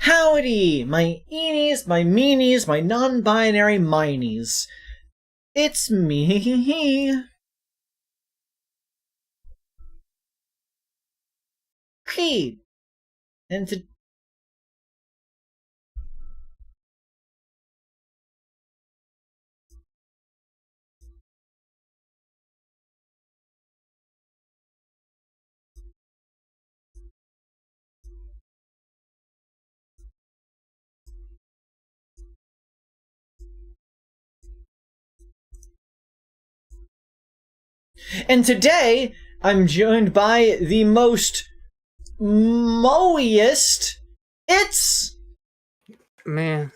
Howdy, my Eenies, my meenies, my non-binary minies. It's me, Creed, and today I'm joined by the most moeiest. It's Man,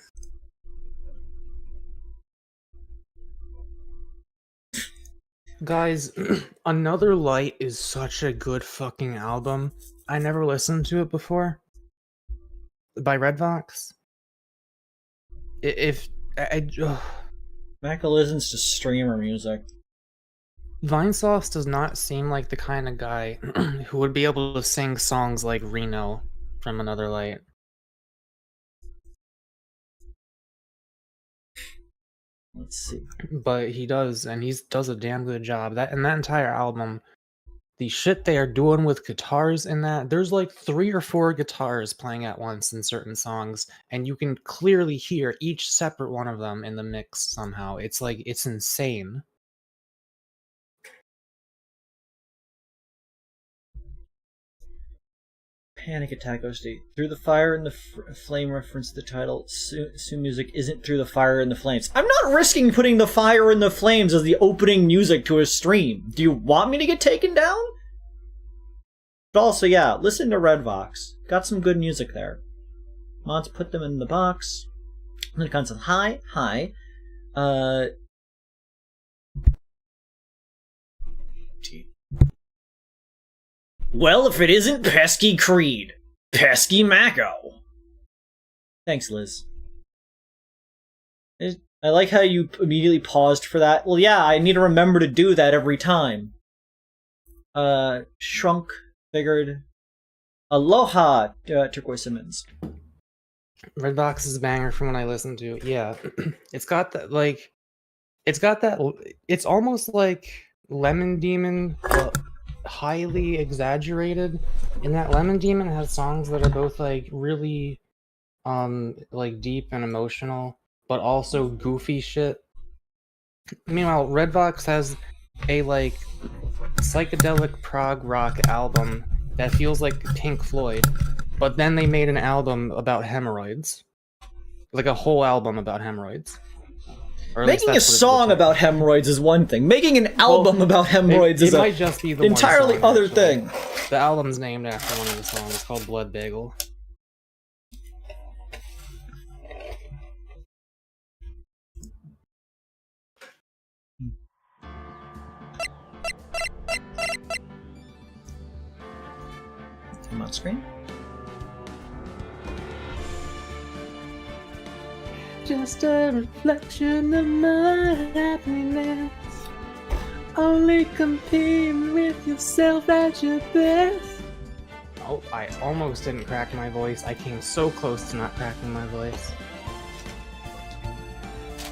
guys, Another Light is such a good fucking album. I never listened to it before. By Redvox. If ugh. Mecca listens to streamer music. Vinesauce does not seem like the kind of guy who would be able to sing songs like Reno from Another Light. Let's see. But he does, and he does a damn good job. That entire album, the shit they are doing with guitars in that, there's like 3 or 4 guitars playing at once in certain songs, and you can clearly hear each separate one of them in the mix somehow. It's like, it's insane. Panic Attack OST. Through the Fire and the Flame reference the title. Sue music isn't Through the Fire and the Flames. I'm not risking putting the Fire and the Flames as the opening music to a stream. Do you want me to get taken down? But also, yeah, listen to Redvox. Got some good music there. Mods put them in the box. And then it comes with hi. Well, if it isn't Pesky Creed. Pesky Mako. Thanks, Liz. I like how you immediately paused for that. Well, yeah, I need to remember to do that every time. Shrunk, figured. Aloha, Turquoise Simmons. Redbox is a banger from what I listened to. Yeah, it's got that, like, it's almost like Lemon Demon, but highly exaggerated. And that Lemon Demon has songs that are both like really like deep and emotional, but also goofy shit. Meanwhile, Redvox has a like psychedelic prog rock album that feels like Pink Floyd, but then they made an album about hemorrhoids. Like a whole album about hemorrhoids. Making a song about hemorrhoids is one thing. Making an album about hemorrhoids is might just be the entirely one song, other thing. The album's named after one of the songs. It's called Blood Bagel. I'm on screen. Just a reflection of my happiness. Only competing with yourself at your best. Oh, I almost didn't crack my voice. I came so close to not cracking my voice.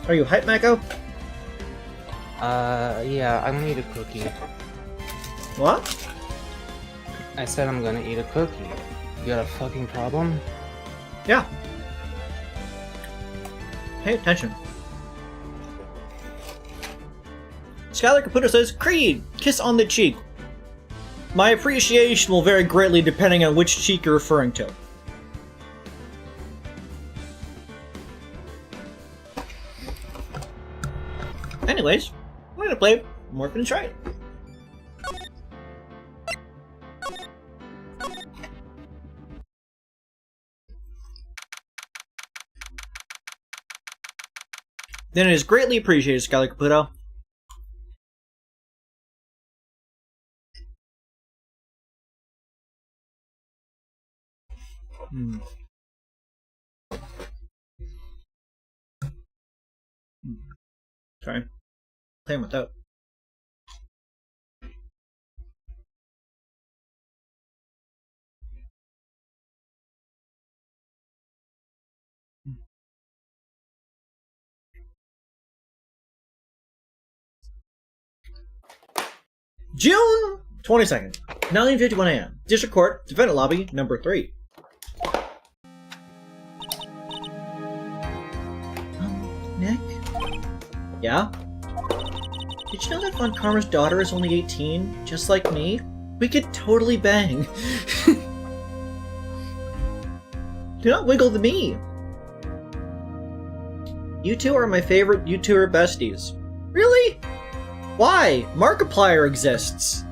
Are you hype, Mako? Yeah, I'm gonna eat a cookie. What? I said I'm gonna eat a cookie. You got a fucking problem? Yeah. Pay attention. Skylar Caputo says, Creed, kiss on the cheek. My appreciation will vary greatly depending on which cheek you're referring to. Anyways, I'm gonna play Morphin' Stride. Then it is greatly appreciated, Skylar Caputo. Sorry. Playing with that. June 22nd, 9:51 a.m. District Court, Defendant Lobby, number 3. Nick? Yeah? Did you know that Von Karma's daughter is only 18, just like me? We could totally bang. Do not wiggle the me. You two are my favorite YouTuber besties. Really? Why? Markiplier exists.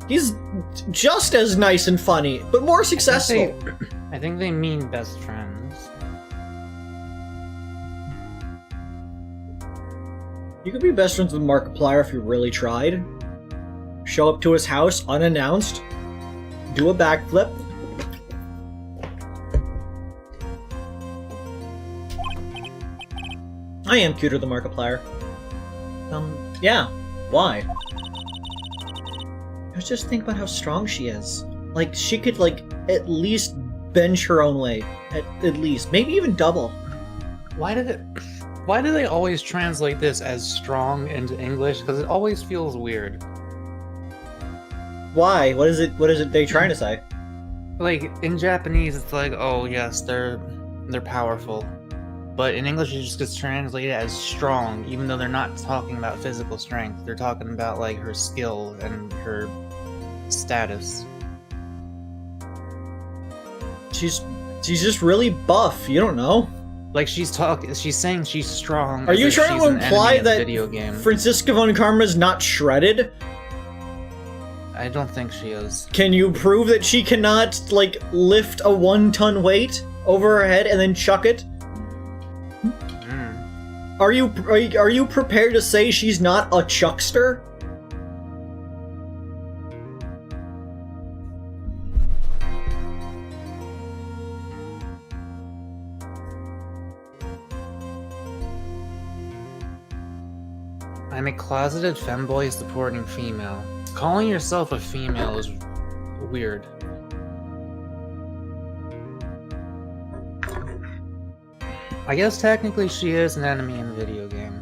He's just as nice and funny, but more successful. I think they mean best friends. You could be best friends with Markiplier if you really tried. Show up to his house unannounced, do a backflip. I am cuter than Markiplier. Yeah. Why? I was just thinking about how strong she is. Like, she could, like, at least bench her own weight. At least. Maybe even double. Why do they always translate this as strong into English? Because it always feels weird. Why? What is it they trying to say? Like, in Japanese, it's like, oh yes, they're powerful. But in English, it just gets translated as strong, even though they're not talking about physical strength. They're talking about, like, her skill and her status. She's just really buff. You don't know. Like, she's saying she's strong. Are you trying to imply that video game. Franziska von Karma is not shredded? I don't think she is. Can you prove that she cannot, like, lift a 1-ton weight over her head and then chuck it? Are you prepared to say she's not a chuckster? I'm a closeted femboy supporting female. Calling yourself a female is weird. I guess technically she is an enemy in the video game.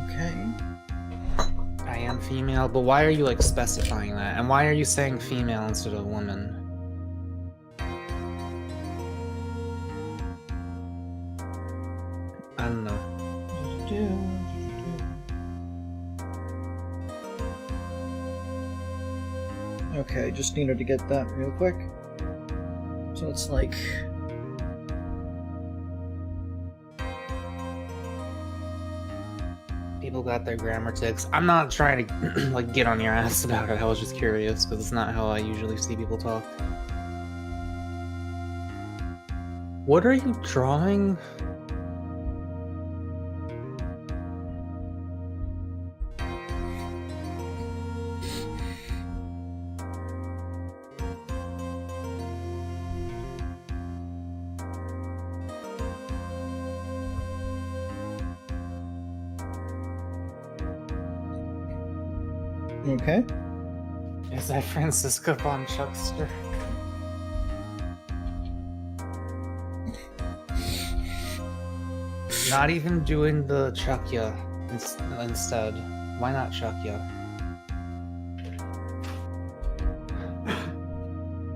Okay. I am female, but why are you, like, specifying that? And why are you saying female instead of woman? I don't know. Okay, just needed to get that real quick. So it's like... People got their grammar tics. I'm not trying to like get on your ass about it. I was just curious because it's not how I usually see people talk. What are you drawing? Okay. Is that Franziska von Chuckster? Not even doing the chuck ya instead. Why not chuck ya?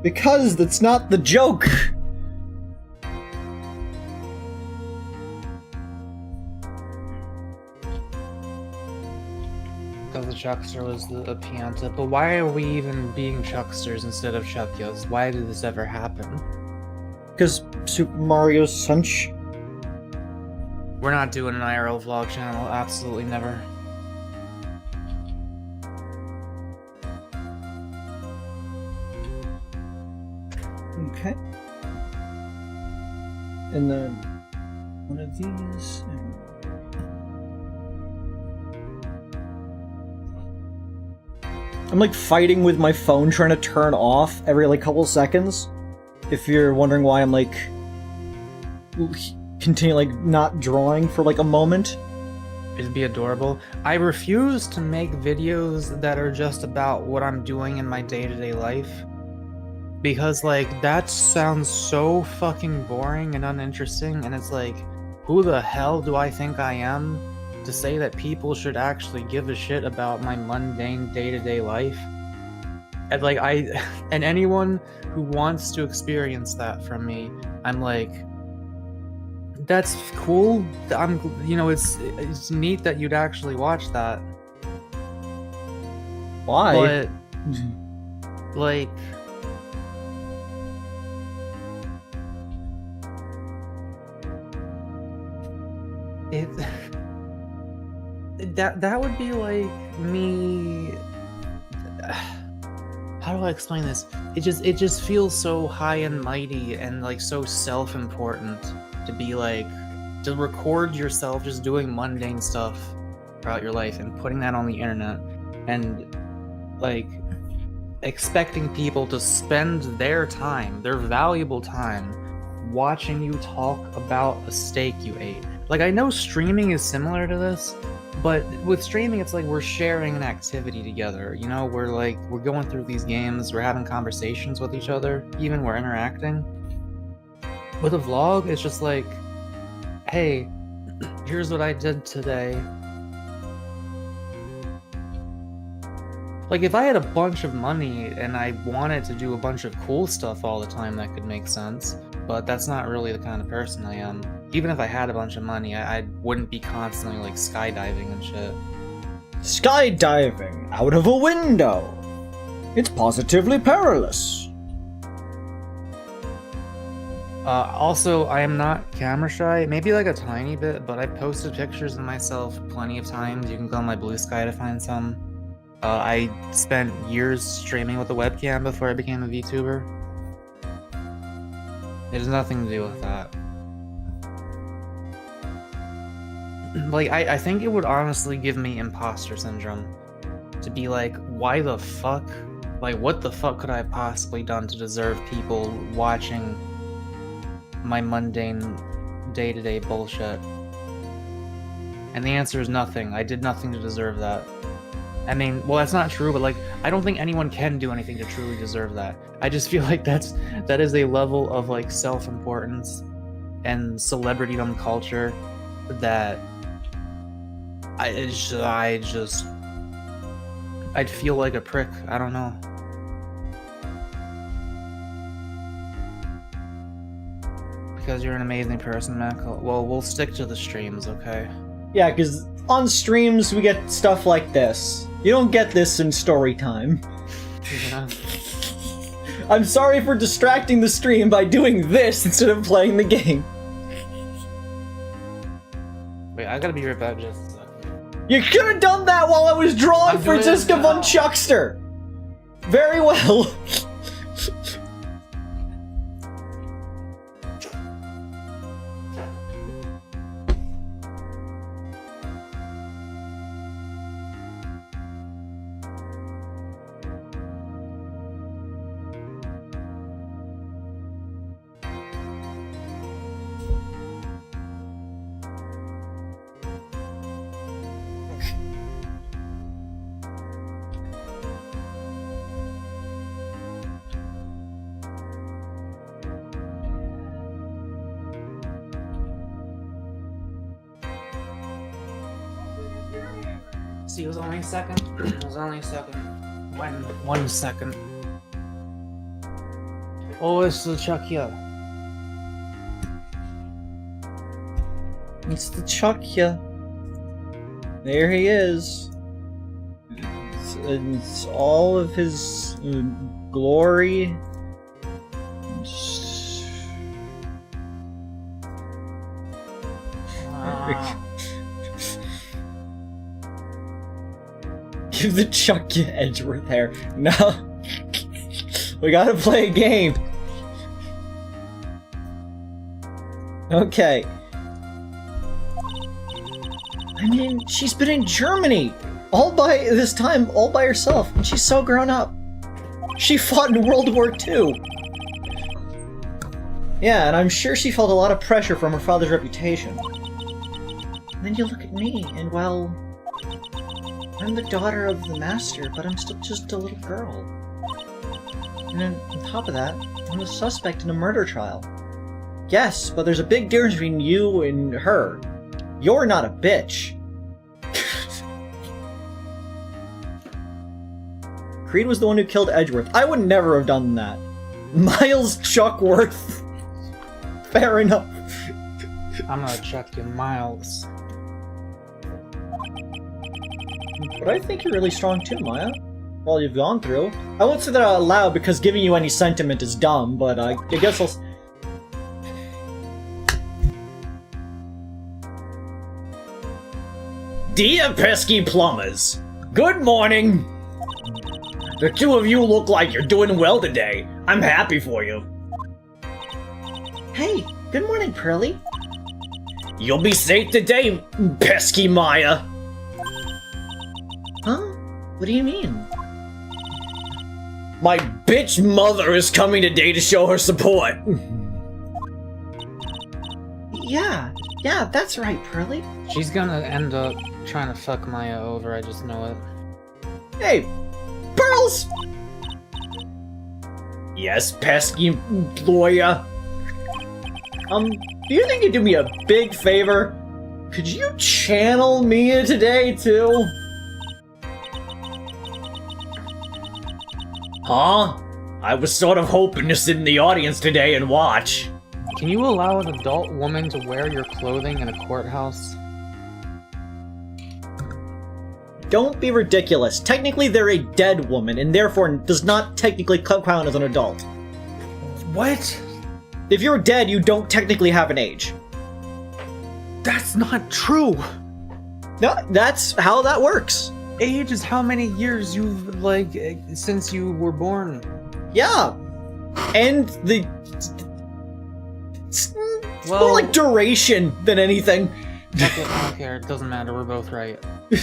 Because that's not the joke! Because the chuckster was a pianta. But why are we even being chucksters instead of chuckyas? Why did this ever happen? Because Super Mario Sunch. We're not doing an IRL vlog channel. Absolutely never. Okay. And then one of these. I'm like fighting with my phone trying to turn off every like couple seconds. If you're wondering why I'm like continue like not drawing for like a moment. It'd be adorable. I refuse to make videos that are just about what I'm doing in my day-to-day life. because like that sounds so fucking boring and uninteresting, and it's like, who the hell do I think I am to say that people should actually give a shit about my mundane day-to-day life? And like and anyone who wants to experience that from me, I'm like, that's cool. It's neat that you'd actually watch that. Why? But like, it that would be like me. How do I explain this? It just feels so high and mighty and like so self-important to be like, to record yourself just doing mundane stuff throughout your life and putting that on the internet, and like expecting people to spend their time, their valuable time, watching you talk about a steak you ate. Like, I know streaming is similar to this, but with streaming, it's like we're sharing an activity together. You know, we're going through these games, we're having conversations with each other, even we're interacting. With a vlog, it's just like, hey, here's what I did today. Like, if I had a bunch of money and I wanted to do a bunch of cool stuff all the time, that could make sense. But that's not really the kind of person I am. Even if I had a bunch of money, I wouldn't be constantly like skydiving and shit. Skydiving out of a window. It's positively perilous. Also, I am not camera shy, maybe like a tiny bit, but I've posted pictures of myself plenty of times. You can go on my bluesky to find some. I spent years streaming with a webcam before I became a VTuber. It has nothing to do with that. Like, I think it would honestly give me imposter syndrome to be like, why the fuck? Like, what the fuck could I have possibly done to deserve people watching my mundane day-to-day bullshit? And the answer is nothing. I did nothing to deserve that. I mean, well, that's not true, but like, I don't think anyone can do anything to truly deserve that. I just feel like that is a level of like self-importance and celebritydom culture that I'd feel like a prick. I don't know. Because you're an amazing person, Mac. Well, we'll stick to the streams, okay? Yeah, because on streams we get stuff like this. You don't get this in story time. Yeah. I'm sorry for distracting the stream by doing this instead of playing the game. Wait, I gotta be right back just a second. You could have done that while I was drawing Franziska von Chuckster! Very well. See, it was only a second. It was only a second. One second. Oh, it's the Chuck here. It's the Chuckya. There he is. It's all of his glory. Give the Chuckya Edgeworth hair. No. We gotta play a game. Okay. I mean, she's been in Germany all by herself, and she's so grown up. She fought in World War II. Yeah, and I'm sure she felt a lot of pressure from her father's reputation. And then you look at me, and well, I'm the daughter of the master, but I'm still just a little girl. And then, on top of that, I'm a suspect in a murder trial. Yes, but there's a big difference between you and her. You're not a bitch. Creed was the one who killed Edgeworth. I would never have done that. Miles Chuckworth. Fair enough. I'm gonna chuck you Miles. But I think you're really strong too, Maya. All you've gone through. I won't say that out loud because giving you any sentiment is dumb, but I guess I'll... Dear pesky plumbers, good morning! The two of you look like you're doing well today. I'm happy for you. Hey, good morning, Pearly. You'll be safe today, pesky Maya. Huh? What do you mean? My bitch mother is coming today to show her support. Yeah, that's right, Pearly. She's gonna end up trying to fuck Maya over, I just know it. Hey, Pearls! Yes, pesky lawyer. Do you think you'd do me a big favor? Could you channel Mia today, too? Huh? I was sort of hoping to sit in the audience today and watch. Can you allow an adult woman to wear your clothing in a courthouse? Don't be ridiculous. Technically, they're a dead woman, and therefore does not technically count as an adult. What? If you're dead, you don't technically have an age. That's not true! No, that's how that works. Age is how many years you've, since you were born. Yeah. And the... It's more like duration than anything. Okay, I don't care. It doesn't matter. We're both right.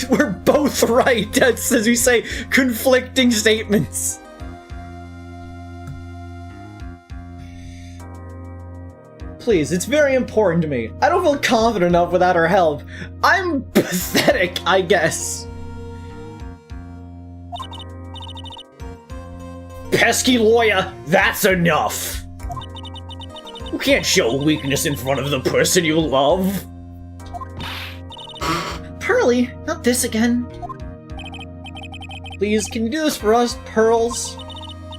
We're both right. That's, as we say, conflicting statements. Please, it's very important to me. I don't feel confident enough without her help. I'm pathetic, I guess. Pesky lawyer, that's enough. You can't show weakness in front of the person you love. Pearly, not this again. Please, can you do this for us, Pearls?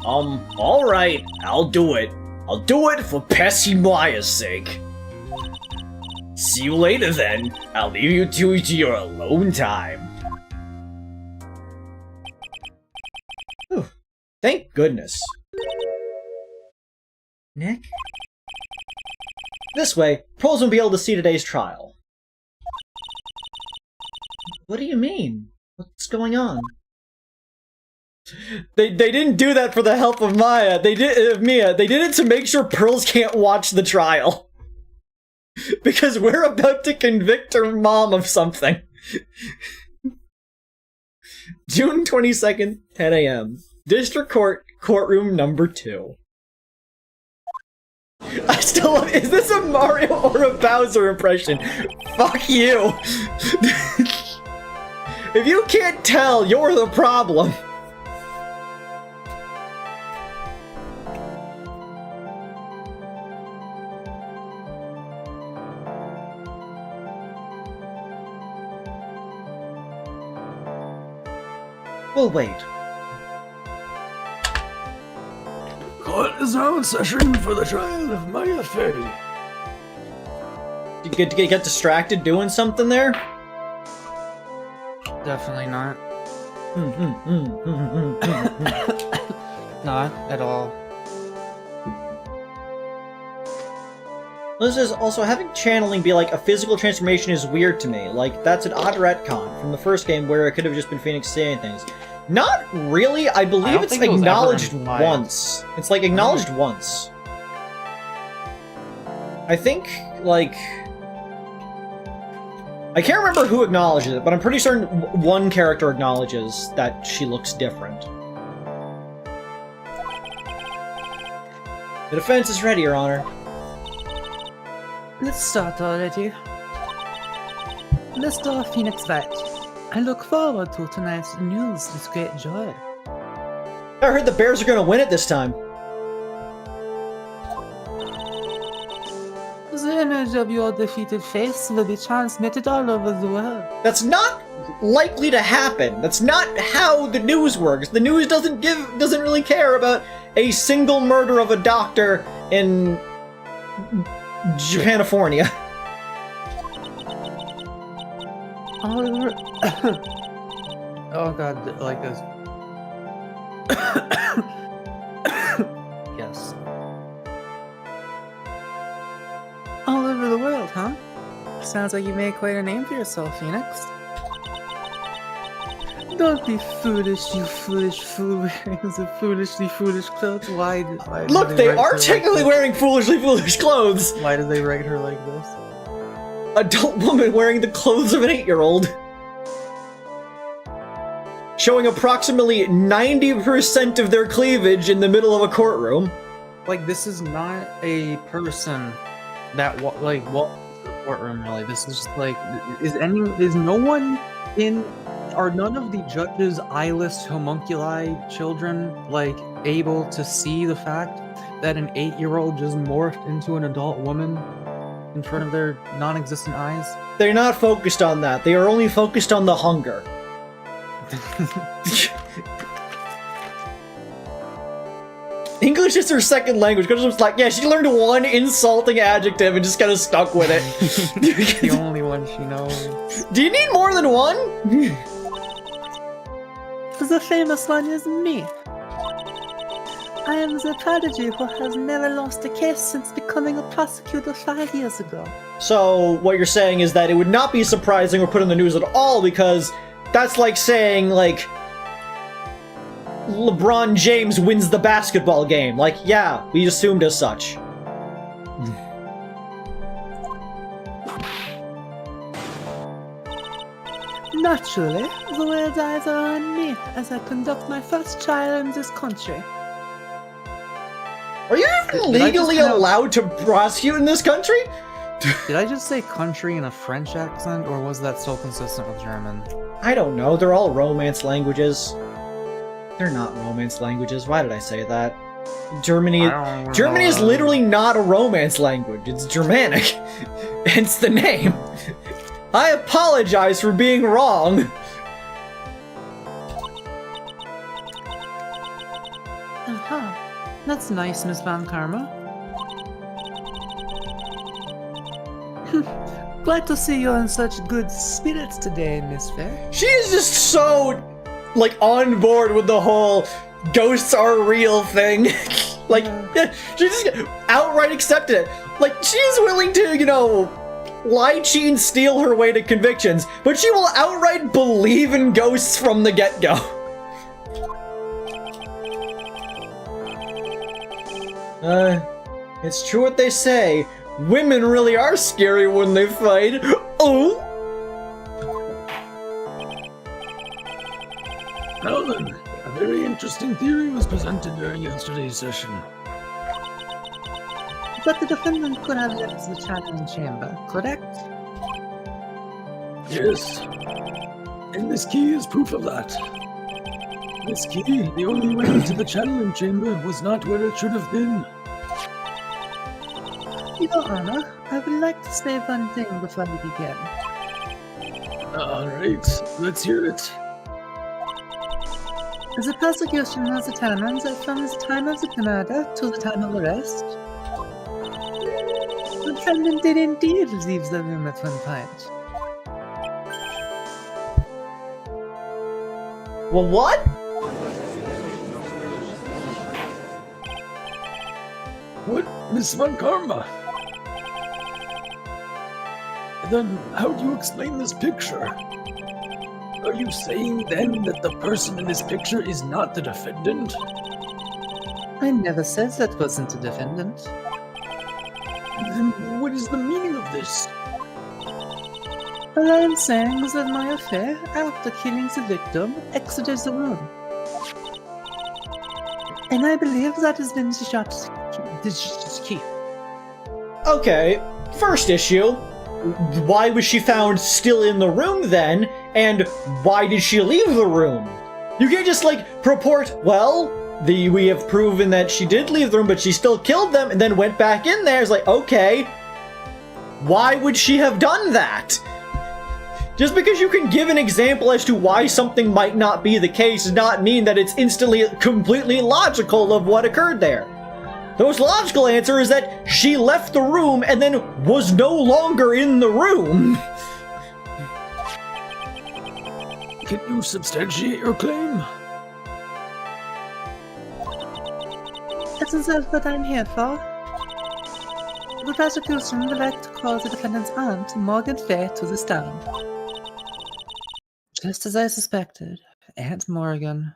Alright, I'll do it. I'll do it for Pesky Maya's sake. See you later then. I'll leave you two to your alone time. Whew. Thank goodness. Nick? This way, Pearls won't be able to see today's trial. What do you mean? What's going on? They didn't do that for the help of Mia. They did it to make sure Pearls can't watch the trial. Because we're about to convict her mom of something. June 22nd, 10 a.m. District Court, courtroom number 2. I still love, is this a Mario or a Bowser impression? Fuck you. If you can't tell, you're the problem. We'll wait. Court is now in session for the trial of Maya Fairy. Did you get distracted doing something there? Definitely not. Not at all. This is also, having channeling be like a physical transformation is weird to me. Like, that's an odd retcon from the first game where it could have just been Phoenix saying things. Not really, I believe it's acknowledged once. It's like acknowledged once. I think, like... I can't remember who acknowledges it, but I'm pretty certain one character acknowledges that she looks different. The defense is ready, Your Honor. Let's start already. Mr. Phoenix Wright, I look forward to tonight's news with great joy. I heard the Bears are gonna win it this time. The image of your defeated face will be transmitted all over the world. That's not likely to happen. That's not how the news works. The news doesn't really care about a single murder of a doctor in Japanifornia. Oh god, like this. Yes. All over the world, huh? Sounds like you made quite a name for yourself, Phoenix. Don't be foolish, you foolish fool wearing the foolishly foolish clothes. Why Look, do they write are her technically like wearing foolishly foolish clothes. this? Why do they write her like this? Adult woman wearing the clothes of an 8-year-old. Showing approximately 90% of their cleavage in the middle of a courtroom. Like, this is not a person that walks into the courtroom, really. This is just like, is no one in, are none of the judges' eyeless homunculi children, like, able to see the fact that an 8-year-old just morphed into an adult woman in front of their non-existent eyes? They're not focused on that. They are only focused on the hunger. English is her second language, because it's like, yeah, she learned one insulting adjective and just kind of stuck with it. The only one she knows. Do you need more than one? The famous one is me. I am the prodigy who has never lost a case since becoming a prosecutor 5 years ago. So, what you're saying is that it would not be surprising or put in the news at all, because that's like saying, like, LeBron James wins the basketball game. Like, yeah, we assumed as such. Naturally, the world's eyes are on me as I conduct my first trial in this country. Are you even Did I just legally kind of- allowed to prosecute in this country? Did I just say country in a French accent, or was that still consistent with German? I don't know, they're all Romance languages. They're not Romance languages, why did I say that? Germany is literally not a Romance language, it's Germanic. Hence the name. I apologize for being wrong. Aha, that's nice, Miss Van Karma. Glad to see you're in such good spirits today, Miss Fair. She is just so, like, on board with the whole ghosts are real thing. Like, yeah, she just outright accepted it. Like, she's willing to, you know, lie, cheat, and steal her way to convictions, but she will outright believe in ghosts from the get-go. It's true what they say. Women really are scary when they fight. Oh! Now then, a very interesting theory was presented during yesterday's session. But the defendant could have left the channeling chamber, correct? Yes. And this key is proof of that. This key, the only way to the channeling chamber, was not where it should have been. Your Honor, I would like to say one thing before we begin. Alright, let's hear it. The prosecution has determined that from the time of the murder to the time of arrest, the defendant did indeed leave the room at one point. Well, what? What, Miss Van Karma? Then how do you explain this picture? Are you saying then that the person in this picture is not the defendant? I never said that wasn't a defendant. Then what is the meaning of this? All I am saying is that my affair, after killing the victim, exited the room. And I believe that has been the shop's key. Okay, first issue. Why was she found still in the room then? And why did she leave the room? You can't just, like, purport, well, we have proven that she did leave the room, but she still killed them and then went back in there. It's like, okay, why would she have done that? Just because you can give an example as to why something might not be the case does not mean that it's instantly completely logical of what occurred there. The most logical answer is that she left the room and then was no longer in the room. Can you substantiate your claim? That is what I'm here for. The prosecution would like to call the defendant's aunt, Morgan Faye, to the stand. Just as I suspected, Aunt Morgan.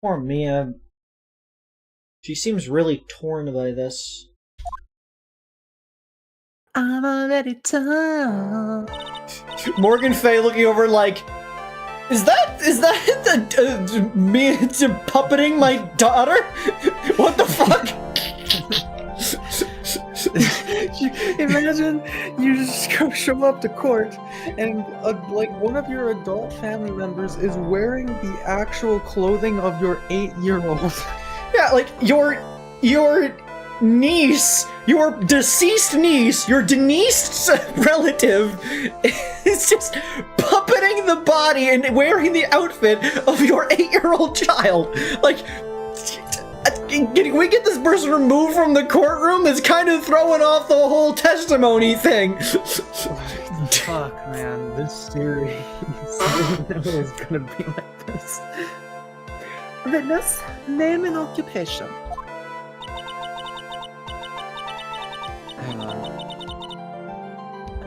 Poor Mia. She seems really torn by this. I'm already done. Morgan Faye looking over like, is that me puppeting my daughter? What the fuck? Imagine you just go show up to court and like one of your adult family members is wearing the actual clothing of your 8-year-old. Yeah, like your niece, your deceased niece, your deceased relative is just puppeting the body and wearing the outfit of your 8-year-old child. Like, can we get this person removed from the courtroom? It's kind of throwing off the whole testimony thing. Fuck, man, this series is gonna be like this. Witness, name and occupation. Hang on.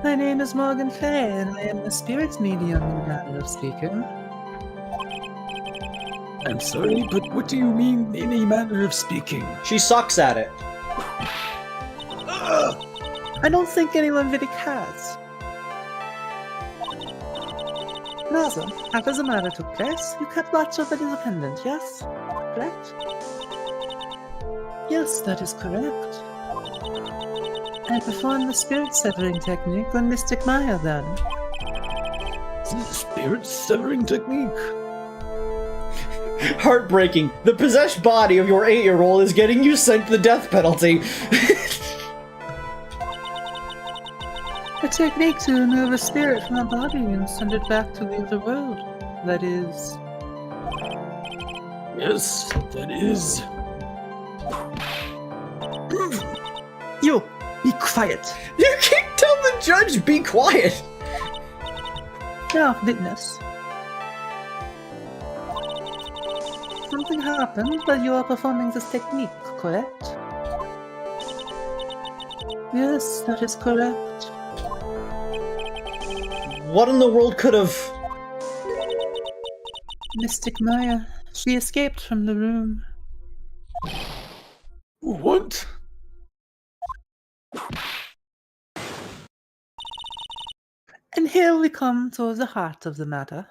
My name is Morgan Faye, and I am the spirits medium in the manner of speaking. I'm sorry, but what do you mean, in a manner of speaking? She sucks at it. I don't think anyone really cares. Rather, after the matter took place, you kept watch over the defendant, yes? Correct? Yes, that is correct. I performed the spirit severing technique on Mystic Maya then. Spirit severing technique? Heartbreaking. The possessed body of your 8-year-old is getting you sent to the death penalty. A technique to remove a spirit from a body and send it back to the other world. That is... Yes, that is. You! Be quiet! You can't tell the judge, be quiet. Now, witness. Something happened while you are performing this technique, correct? Yes, that is correct. What in the world could have... Mystic Maya, she escaped from the room. What? And here we come to the heart of the matter.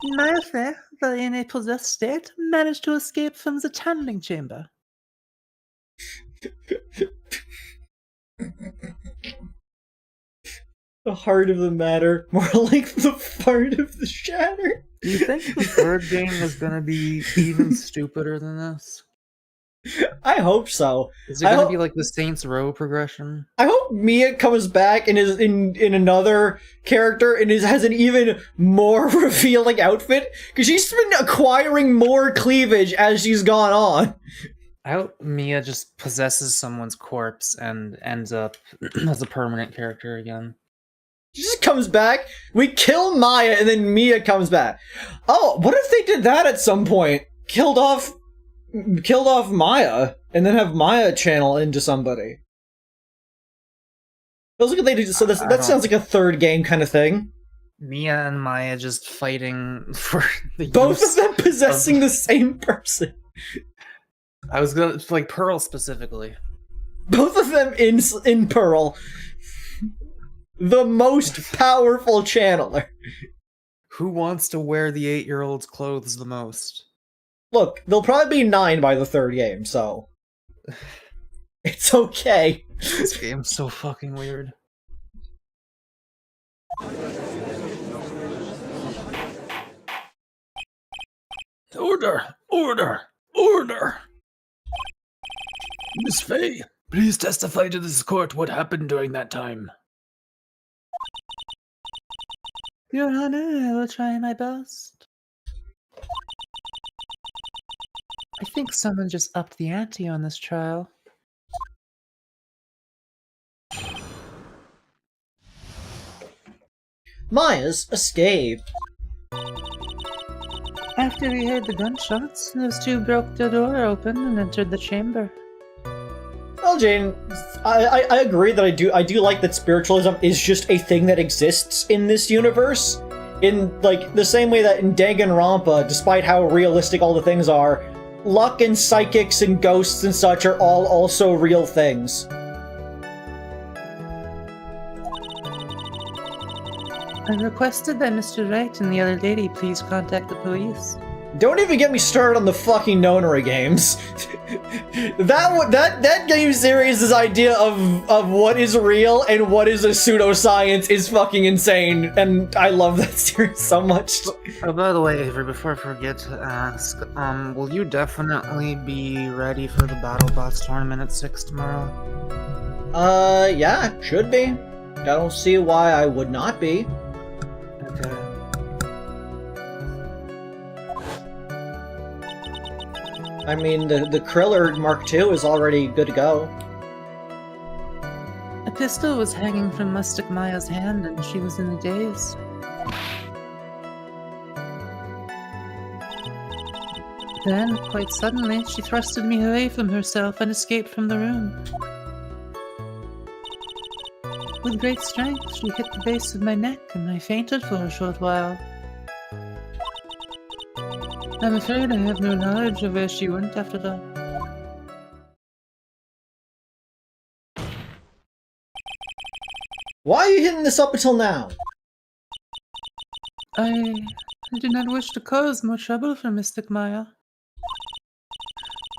Maya Faye, though in a possessed state, managed to escape from the channeling chamber. The heart of the matter, more like the fart of the shatter. Do you think the third game is gonna be even stupider than this? I hope so. Is it gonna be like the Saints Row progression? I hope Mia comes back and is in another character and has an even more revealing outfit, because she's been acquiring more cleavage as she's gone on. I hope Mia just possesses someone's corpse and ends up as a permanent character again. She just comes back, we kill Maya, and then Mia comes back. Oh, what if they did that at some point? Killed off Maya, and then have Maya channel into somebody. Feels like they do. So that sounds like a third game kind of thing. Mia and Maya just fighting for the Both of them possessing the same person. I was gonna like Pearl specifically. Both of them in Pearl. The most powerful channeler. Who wants to wear the 8-year-old's clothes the most? Look, there'll probably be 9 by the third game, so... It's okay. This game's so fucking weird. Order! Order! Order! Miss Faye, please testify to this court what happened during that time. Your Honor, I will try my best. I think someone just upped the ante on this trial. Maya's escape. After we heard the gunshots, those two broke the door open and entered the chamber. Well, Jane, I agree that I do like that spiritualism is just a thing that exists in this universe. In, like, the same way that in Danganronpa, despite how realistic all the things are, luck and psychics and ghosts and such are all also real things. I requested that Mr. Wright and the other lady please contact the police. Don't even get me started on the fucking Nonary games. that game series' idea of what is real and what is a pseudoscience is fucking insane, and I love that series so much. Oh, by the way, Avery, before I forget to ask, will you definitely be ready for the Battle Bots tournament at 6 tomorrow? Yeah, should be. I don't see why I would not be. Okay. I mean, the Kriller Mark II is already good to go. A pistol was hanging from Mystic Maya's hand and she was in a daze. Then, quite suddenly, she thrusted me away from herself and escaped from the room. With great strength, she hit the base of my neck and I fainted for a short while. I'm afraid I have no knowledge of where she went after that. Why are you hitting this up until now? I do not wish to cause more trouble for Mystic Maya.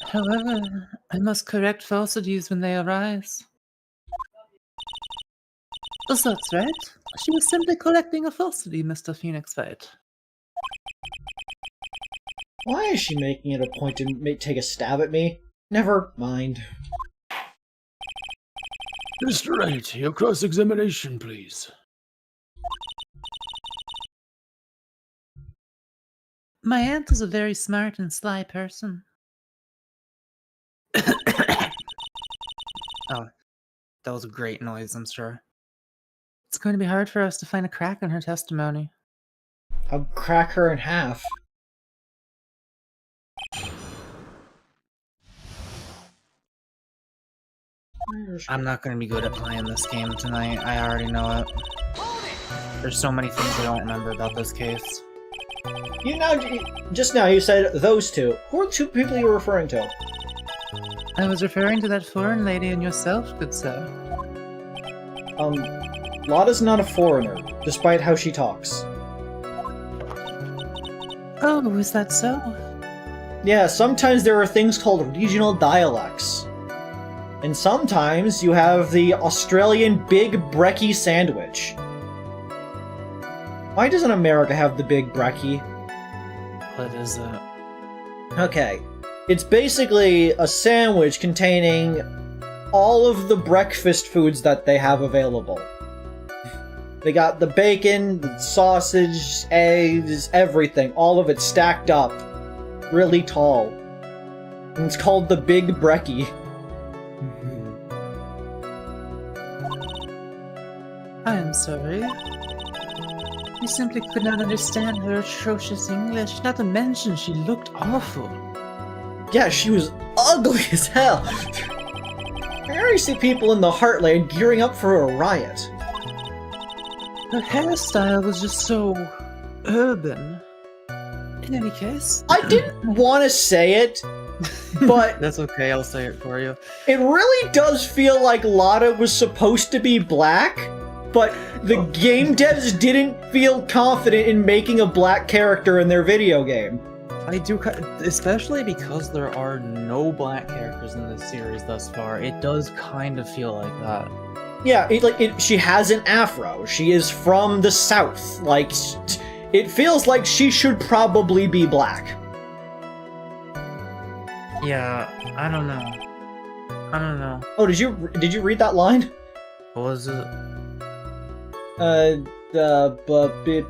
However, I must correct falsities when they arise. That's right. She was simply collecting a falsity, Mr. Phoenix Fight. Why is she making it a point to take a stab at me? Never mind. Mr. Wright, your cross-examination, please. My aunt is a very smart and sly person. Oh, that was a great noise, I'm sure. It's going to be hard for us to find a crack in her testimony. I'll crack her in half. I'm not going to be good at playing this game tonight. I already know it. There's so many things I don't remember about this case. Just now you said those two. Who are the two people you were referring to? I was referring to that foreign lady and yourself, good sir. Lotta's not a foreigner, despite how she talks. Oh, is that so? Yeah, sometimes there are things called regional dialects. And sometimes you have the Australian Big Brekkie sandwich. Why doesn't America have the Big Brekkie? What is it? Okay. It's basically a sandwich containing all of the breakfast foods that they have available. They got the bacon, the sausage, eggs, everything. All of it stacked up. Really tall. And it's called the Big Brekkie. I am sorry. You simply could not understand her atrocious English, not to mention she looked awful. Yeah, she was ugly as hell. I already see people in the Heartland gearing up for a riot. Her hairstyle was just so urban. In any case, I didn't want to say it, but That's okay, I'll say it for you. it really does feel like Lotta was supposed to be black, but the game devs didn't feel confident in making a black character in their video game. I do, especially because there are no black characters in this series thus far, it does kind of feel like that. Yeah, she has an afro. She is from the South. Like, it feels like she should probably be black. Yeah, I don't know. I don't know. Oh, did you read that line? What was it? Beep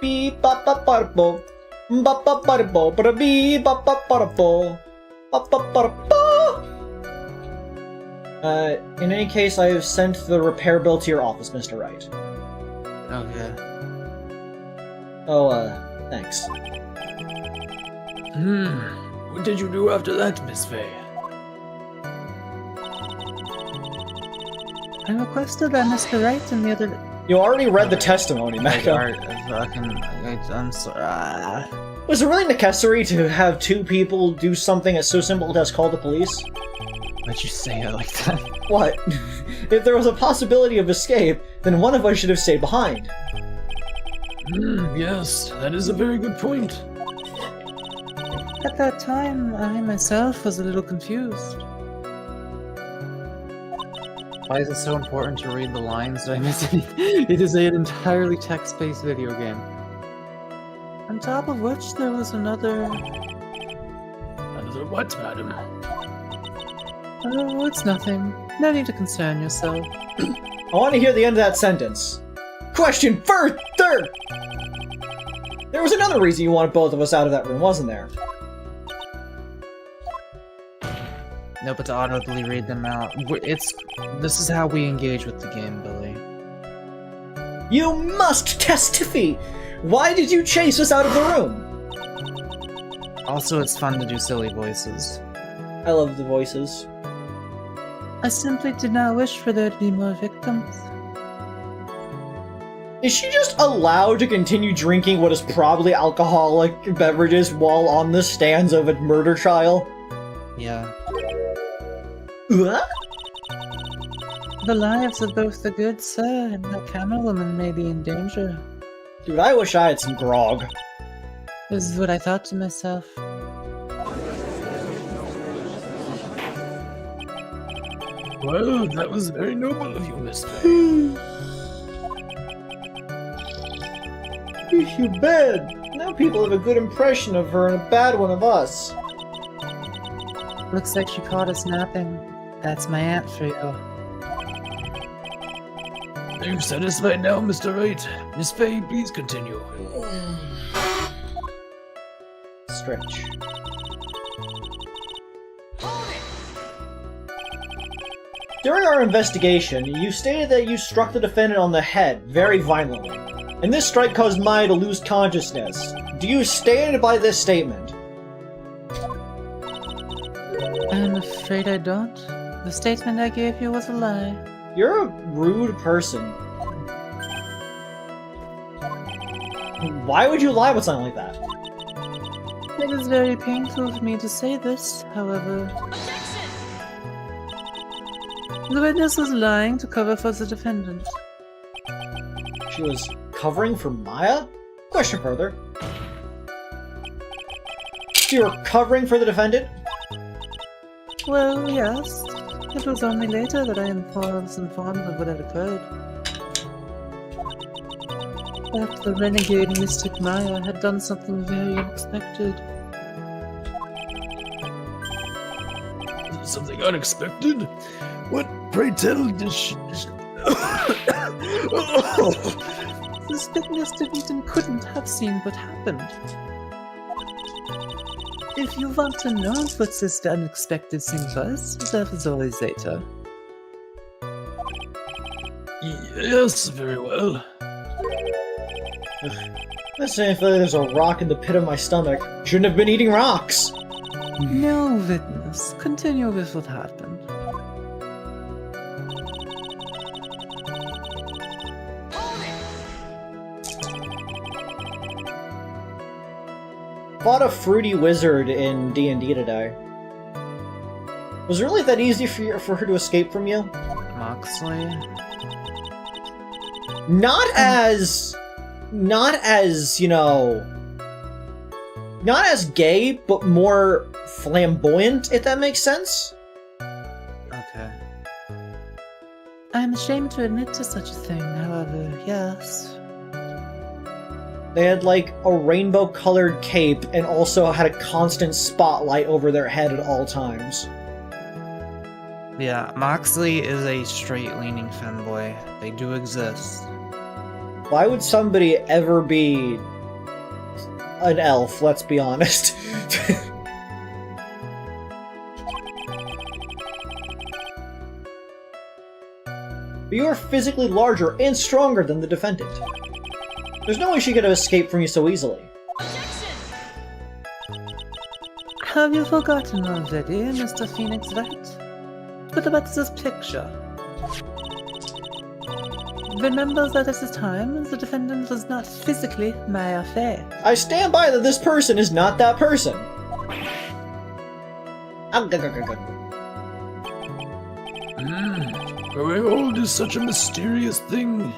beep ba ba ba bo ba ba ba bo ba beep ba ba ba bo ba ba ba bo. In any case, I have sent the repair bill to your office, Mr. Wright. Okay. Oh, thanks. What did you do after that, Miss Faye? I requested that Mr. Wright and the other. You already read the testimony, Like, Mecca. I'm sorry. Was it really necessary to have two people do something as so simple as call the police? Why'd you say it like that? What? If there was a possibility of escape, then one of us should have stayed behind. Yes, that is a very good point. At that time, I myself was a little confused. Why is it so important to read the lines? Did I miss anything? It is an entirely text-based video game. On top of which, there was another. Another what, madam? Oh, it's nothing. No need to concern yourself. I want to hear the end of that sentence. Question further! There was another reason you wanted both of us out of that room, wasn't there? No, but to audibly read them out. This is how we engage with the game, Billy. You must testify! Why did you chase us out of the room? Also, it's fun to do silly voices. I love the voices. I simply did not wish for there to be more victims. Is she just allowed to continue drinking what is probably alcoholic beverages while on the stands of a murder trial? Yeah. What? The lives of both the good sir and the camera woman may be in danger. Dude, I wish I had some grog. This is what I thought to myself. Well, that was very noble of you, Miss Faye. You bad. Now people have a good impression of her and a bad one of us. Looks like she caught us napping. That's my aunt for you. Are you satisfied now, Mr. Wright? Miss Faye, please continue. Stretch. During our investigation, you stated that you struck the defendant on the head very violently, and this strike caused Maya to lose consciousness. Do you stand by this statement? I'm afraid I don't. The statement I gave you was a lie. You're a rude person. Why would you lie about something like that? It is very painful for me to say this, however. The witness was lying to cover for the defendant. She was covering for Maya? Question further. So you're covering for the defendant? Well, yes. It was only later that I was informed of what had occurred. That the renegade mystic Maya had done something very unexpected. Something unexpected? What, pray tell, did she... This witness didn't and couldn't have seen what happened. If you want to know what this unexpected thing was, that was always later. Yes, very well. I feel like there's a rock in the pit of my stomach. Shouldn't have been eating rocks! No, witness. Continue with what happened. Fought a fruity wizard in D&D today. Was it really that easy for her to escape from you? Moxley? Not as, you know, not as gay, but more flamboyant, if that makes sense? Okay. I'm ashamed to admit to such a thing, however, yes. They had, like, a rainbow-colored cape and also had a constant spotlight over their head at all times. Yeah, Moxley is a straight-leaning femboy. They do exist. Why would somebody ever be an elf, let's be honest? But you are physically larger and stronger than the defendant. There's no way she could have escaped from you so easily. Have you forgotten already, Mr. Phoenix Wright? What about this picture? Remember that at the time, the defendant was not physically Maya Fey. I stand by that this person is not that person. Growing old is such a mysterious thing.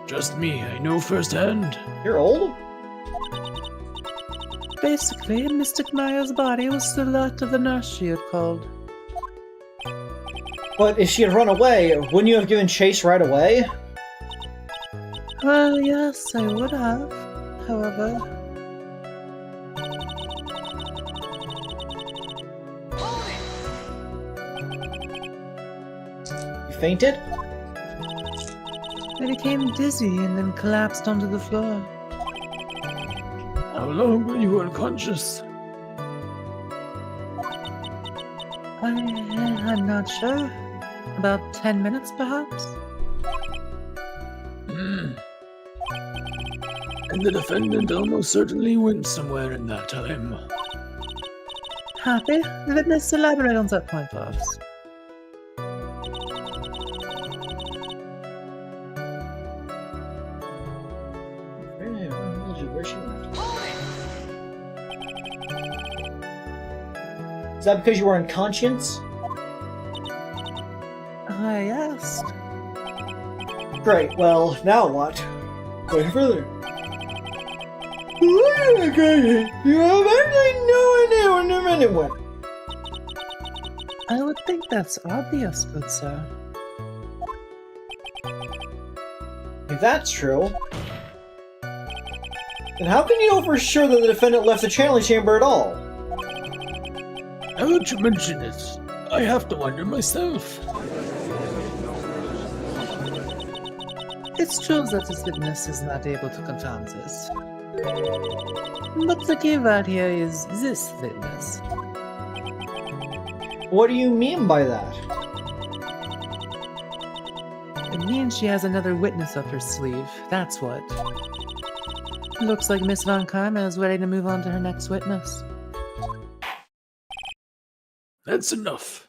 Trust me, I know firsthand. You're old? Basically, Mystic Maya's body was still that of the nurse she had called. But if she had run away, wouldn't you have given chase right away? Well, yes, I would have. However, You fainted? I became dizzy and then collapsed onto the floor. How long were you unconscious? I'm not sure. About 10 minutes, perhaps? And the defendant almost certainly went somewhere in that time. Happy? Witness, elaborate on that point for us. Is that because you were unconscious? I asked. Great, well, now what? Going further. You have absolutely no idea where the minute went. I would think that's obvious, good sir. If that's true, then how can you know for sure that the defendant left the channeling chamber at all? Now that you mention it, I have to wonder myself. It's true that this witness is not able to confirm this. But the key word here is this witness. What do you mean by that? It means she has another witness up her sleeve, that's what. Looks like Miss Von Karma is ready to move on to her next witness. That's enough.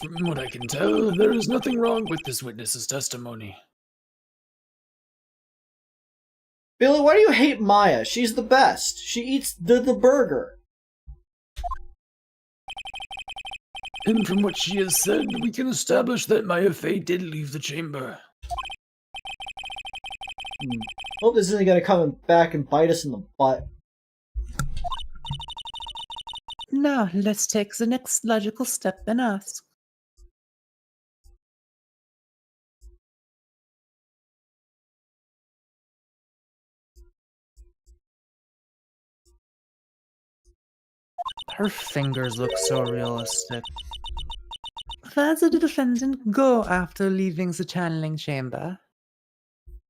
From what I can tell, there is nothing wrong with this witness's testimony. Billy, why do you hate Maya? She's the best. She eats the burger. And from what she has said, we can establish that Maya Fey did leave the chamber. Hope this isn't gonna come back and bite us in the butt. Now, let's take the next logical step and ask. Her fingers look so realistic. Where did the defendant go after leaving the channeling chamber?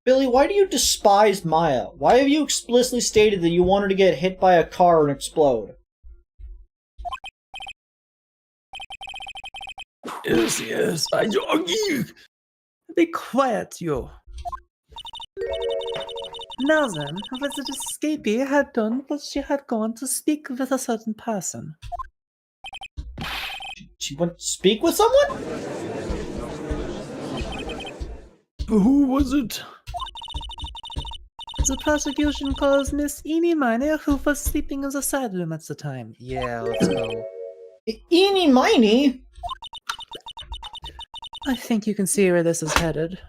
Billy, why do you despise Maya? Why have you explicitly stated that you want her to get hit by a car and explode? Yes, I do. Be quiet, you. Now then, what the escapee had done was she had gone to speak with a certain person. She went to speak with someone? Who was it? The prosecution calls Miss Eenie Miney, who was sleeping in the side room at the time. Yeah, let's go. Eenie Miney? I think you can see where this is headed.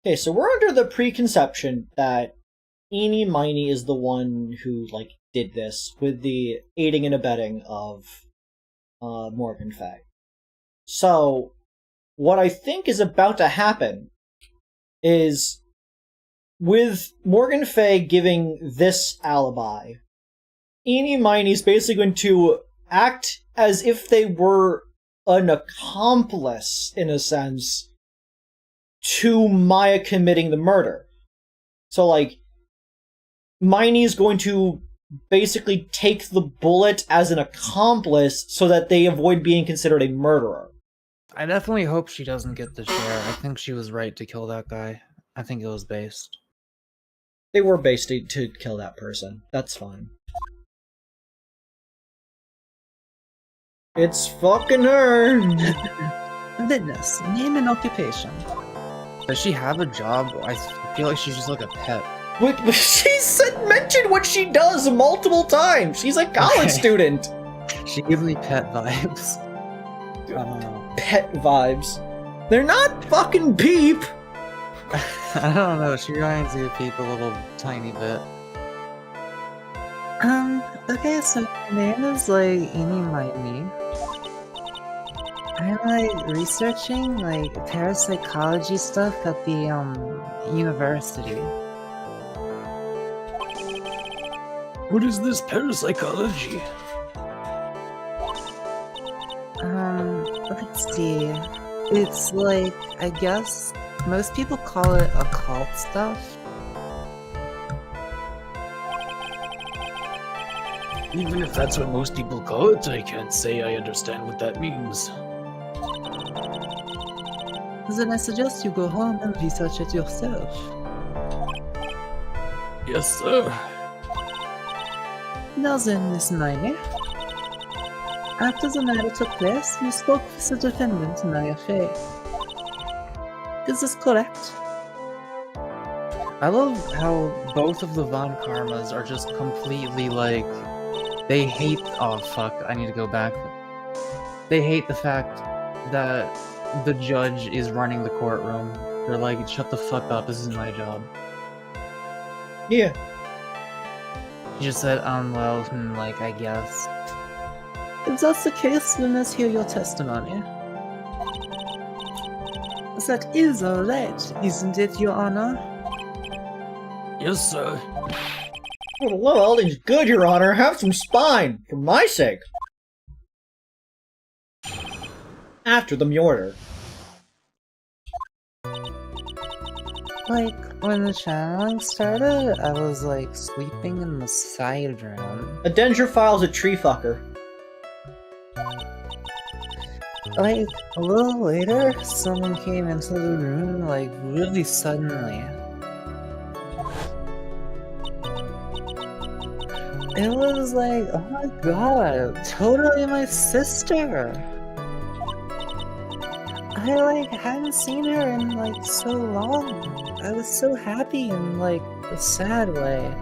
Okay, so we're under the preconception that Eenie Miney is the one who, like, did this with the aiding and abetting of Morgan Fay. So, what I think is about to happen is with Morgan Fay giving this alibi, Eenie Miney's basically going to act as if they were an accomplice, in a sense, to Maya committing the murder. So, like, Miney's going to basically take the bullet as an accomplice so that they avoid being considered a murderer. I definitely hope she doesn't get the share. I think she was right to kill that guy. I think it was based. They were based to kill that person. That's fine. It's fucking her! Witness, name and occupation. Does she have a job? I feel like she's just like a pet. But she mentioned what she does multiple times! She's a college student! She gives me pet vibes. I don't know. Pet vibes. They're not fucking Peep! I don't know, she reminds me of people a little tiny bit. Okay, so my name is, like, Eenie Miney. I'm, like, researching, like, parapsychology stuff at the, university. What is this parapsychology? Let's see. It's, like, I guess most people call it occult stuff. Even if that's what most people call it, I can't say I understand what that means. Then I suggest you go home and research it yourself. Yes, sir. Now then, Miss Miney. After the matter took place, you spoke with the defendant, Maya Fay. Is this correct? I love how both of the Von Karmas are just completely like, they hate, oh fuck, I need to go back. They hate the fact that the judge is running the courtroom. They're like, shut the fuck up, this is my job. Yeah. She just said, well, like, I guess. If that's the case, then let's hear your testimony. That is alright, isn't it, Your Honor? Yes, sir. Well, it's good, Your Honor. Have some spine, for my sake. After the murder. Like, when the channeling started, I was, like, sleeping in the side room. A dendrophile's a tree fucker. Like, a little later, someone came into the room, like, really suddenly. It was like, oh my god, totally my sister! I, like, hadn't seen her in, like, so long. I was so happy in, like, a sad way.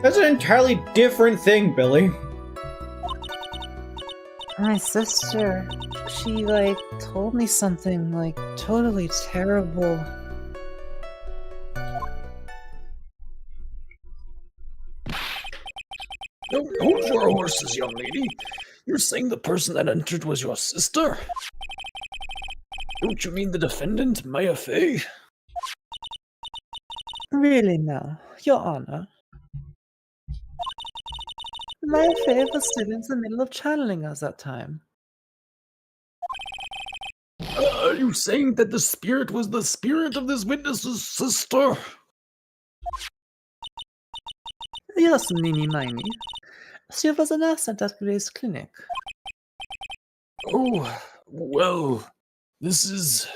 That's an entirely different thing, Billy. My sister, she, like, told me something, like, totally terrible. Don't hold your horses, young lady. You're saying the person that entered was your sister? Don't you mean the defendant, Maya Fay? Really now, Your Honor. My Fay was still in the middle of channeling us that time. Are you saying that the spirit was the spirit of this witness's sister? Yes, Meenie Miney. She was a nurse at that Gray's clinic. Oh, well, this is...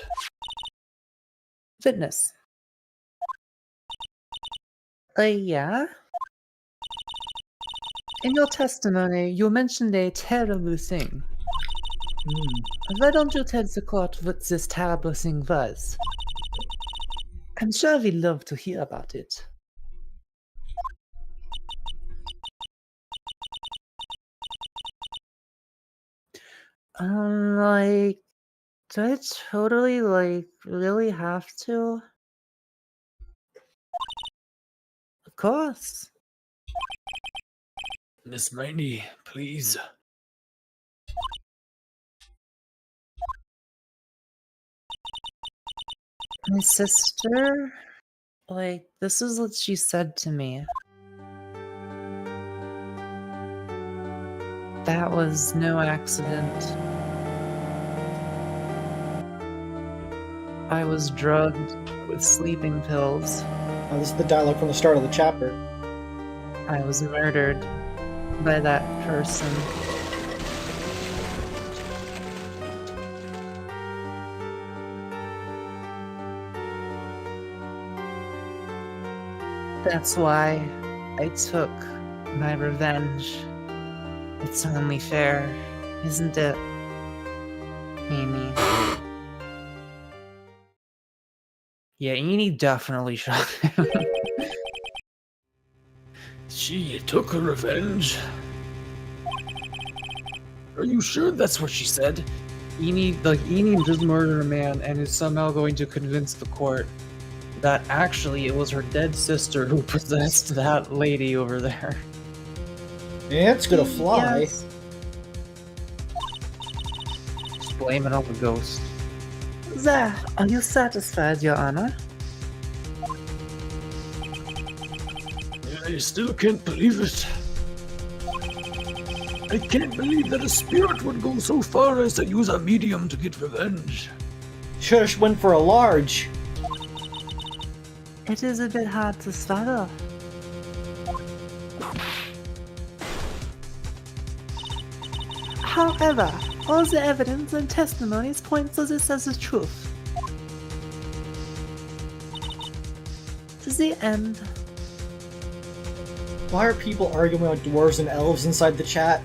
Witness. Yeah? In your testimony, you mentioned a terrible thing. Why don't you tell the court what this terrible thing was? I'm sure we'd love to hear about it. Like, do I totally, like, really have to? Of course. Miss Miney, please. My sister, like, this is what she said to me. That was no accident. I was drugged with sleeping pills. Oh, this is the dialogue from the start of the chapter. I was murdered by that person. That's why I took my revenge. It's only fair, isn't it, Amy? Yeah, Eenie definitely shot him. She took her revenge. Are you sure that's what she said? Eenie just murdered a man and is somehow going to convince the court that actually it was her dead sister who possessed that lady over there. Yeah, it's gonna fly. Yes. Just blame it on the ghost. There, are you satisfied, Your Honor? I still can't believe it. I can't believe that a spirit would go so far as to use a medium to get revenge. Should've went for a large. It is a bit hard to swallow. However, all the evidence and testimonies point to this as the truth. To the end. Why are people arguing about dwarves and elves inside the chat?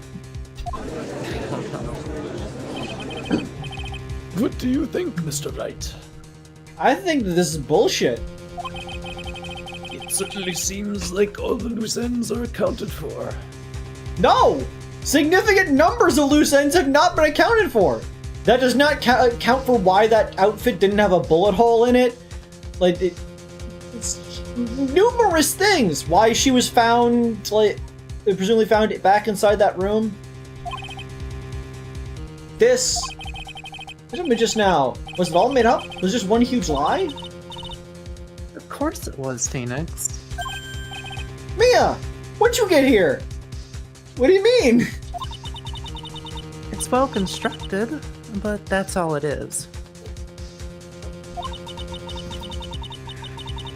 What do you think, Mr. Wright? I think that this is bullshit. It certainly seems like all the loose ends are accounted for. No! Significant numbers of loose ends have not been accounted for! That does not account for why that outfit didn't have a bullet hole in it. Like, it's numerous things. Why she was found, like, presumably found back inside that room. This... What happened just now? Was it all made up? Was it just one huge lie? Of course it was, Phoenix. Mia! What'd you get here? What do you mean? It's well constructed, but that's all it is.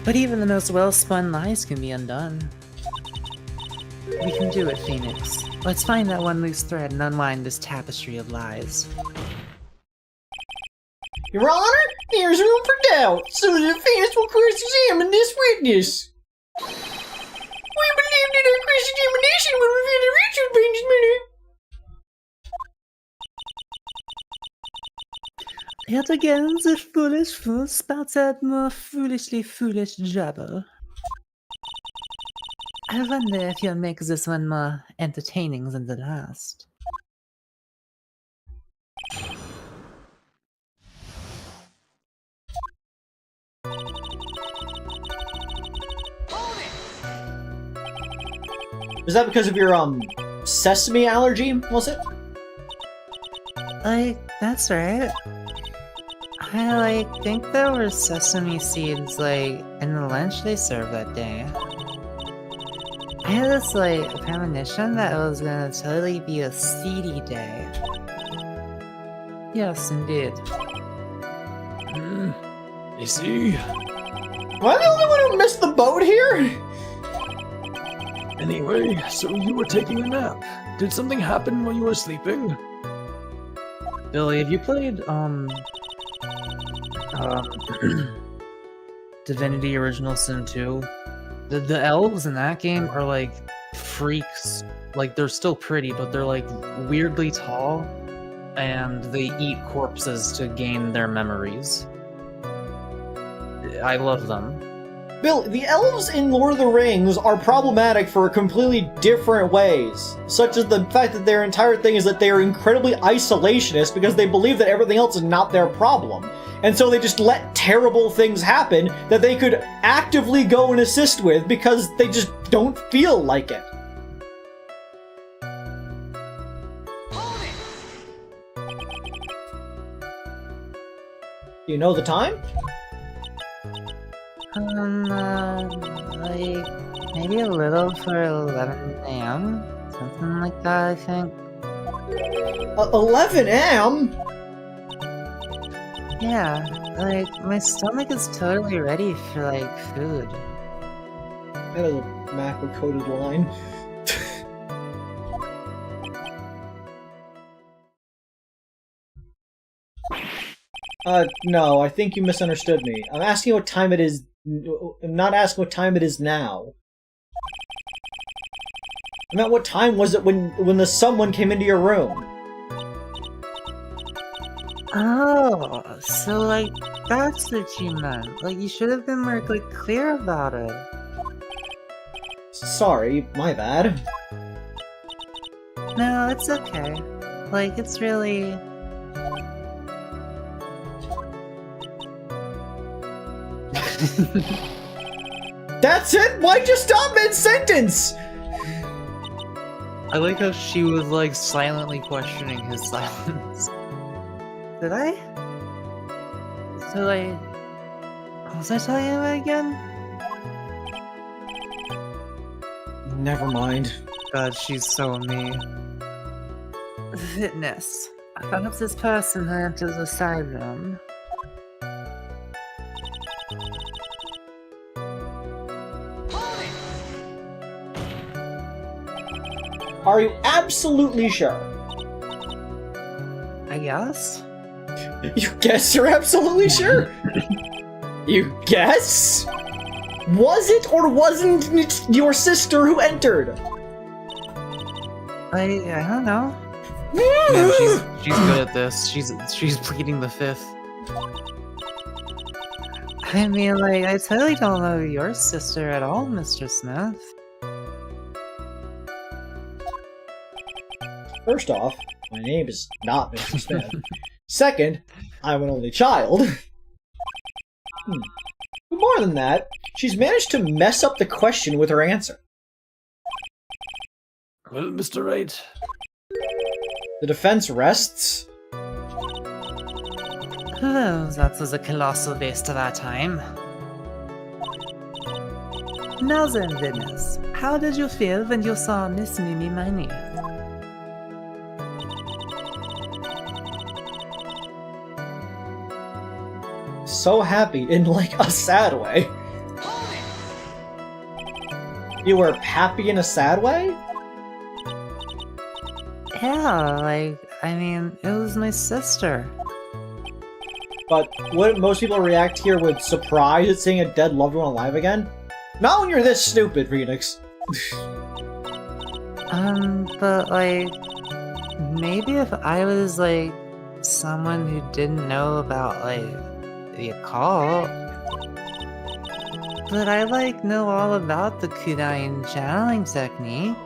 But even the most well-spun lies can be undone. We can do it, Phoenix. Let's find that one loose thread and unwind this tapestry of lies. Your Honor, there's room for doubt, so the defense will cross-examine this witness. We believe that our cross-examination will reveal the Richard Ben's minute. Yet again, the foolish fool spouts out more foolishly foolish jabber. I wonder if you'll make this one more entertaining than the last. Is that because of your, sesame allergy, was it? That's right. I, think there were sesame seeds, in the lunch they served that day. I had this, premonition that it was gonna totally be a seedy day. Yes, indeed. I see. Am I the only one who missed the boat here? Anyway, so you were taking a nap. Did something happen while you were sleeping? Billy, have you played Divinity Original Sin 2? The elves in that game are freaks. They're still pretty, but they're weirdly tall, and they eat corpses to gain their memories. I love them. Bill, the elves in Lord of the Rings are problematic for completely different ways, such as the fact that their entire thing is that they are incredibly isolationist because they believe that everything else is not their problem. And so they just let terrible things happen that they could actively go and assist with because they just don't feel like it. Do you know the time? Like, maybe a little for 11 a.m.? Something like that, I think. 11 a.m.? Yeah, like, my stomach is totally ready for, like, food. That is a macro-coded line. No, I think you misunderstood me. I'm asking what time it is. I'm not asking what time it is now. I meant what time was it when the someone came into your room? Oh, so, like, that's what you meant. Like, you should have been more, like, clear about it. Sorry, my bad. No, it's okay. Like, it's really... That's it? Why'd you stop mid-sentence? I like how she was like silently questioning his silence. Did I? So, like... What was I talking about again? Never mind. God, she's so me. Fitness. About this person who enters the side room. Are you absolutely sure? I guess? You guess you're absolutely sure? You guess? Was it or wasn't it your sister who entered? I don't know. Man, she's good at this. She's pleading the fifth. I mean, like, I totally don't know your sister at all, Mr. Smith. First off, my name is not Mr. Smith. Second, I'm an only child. But more than that, she's managed to mess up the question with her answer. Well, Mr. Wright, The defense rests. Oh, that was a colossal waste of our time. Now then, Venus, how did you feel when you saw Miss Miney? So happy in, like, a sad way. You were happy in a sad way? Yeah, like, I mean, it was my sister. But wouldn't most people react here with surprise at seeing a dead loved one alive again? Not when you're this stupid, Phoenix. But, like, maybe if I was, like, someone who didn't know about, like, the occult. But I, like, know all about the Kudain channeling technique.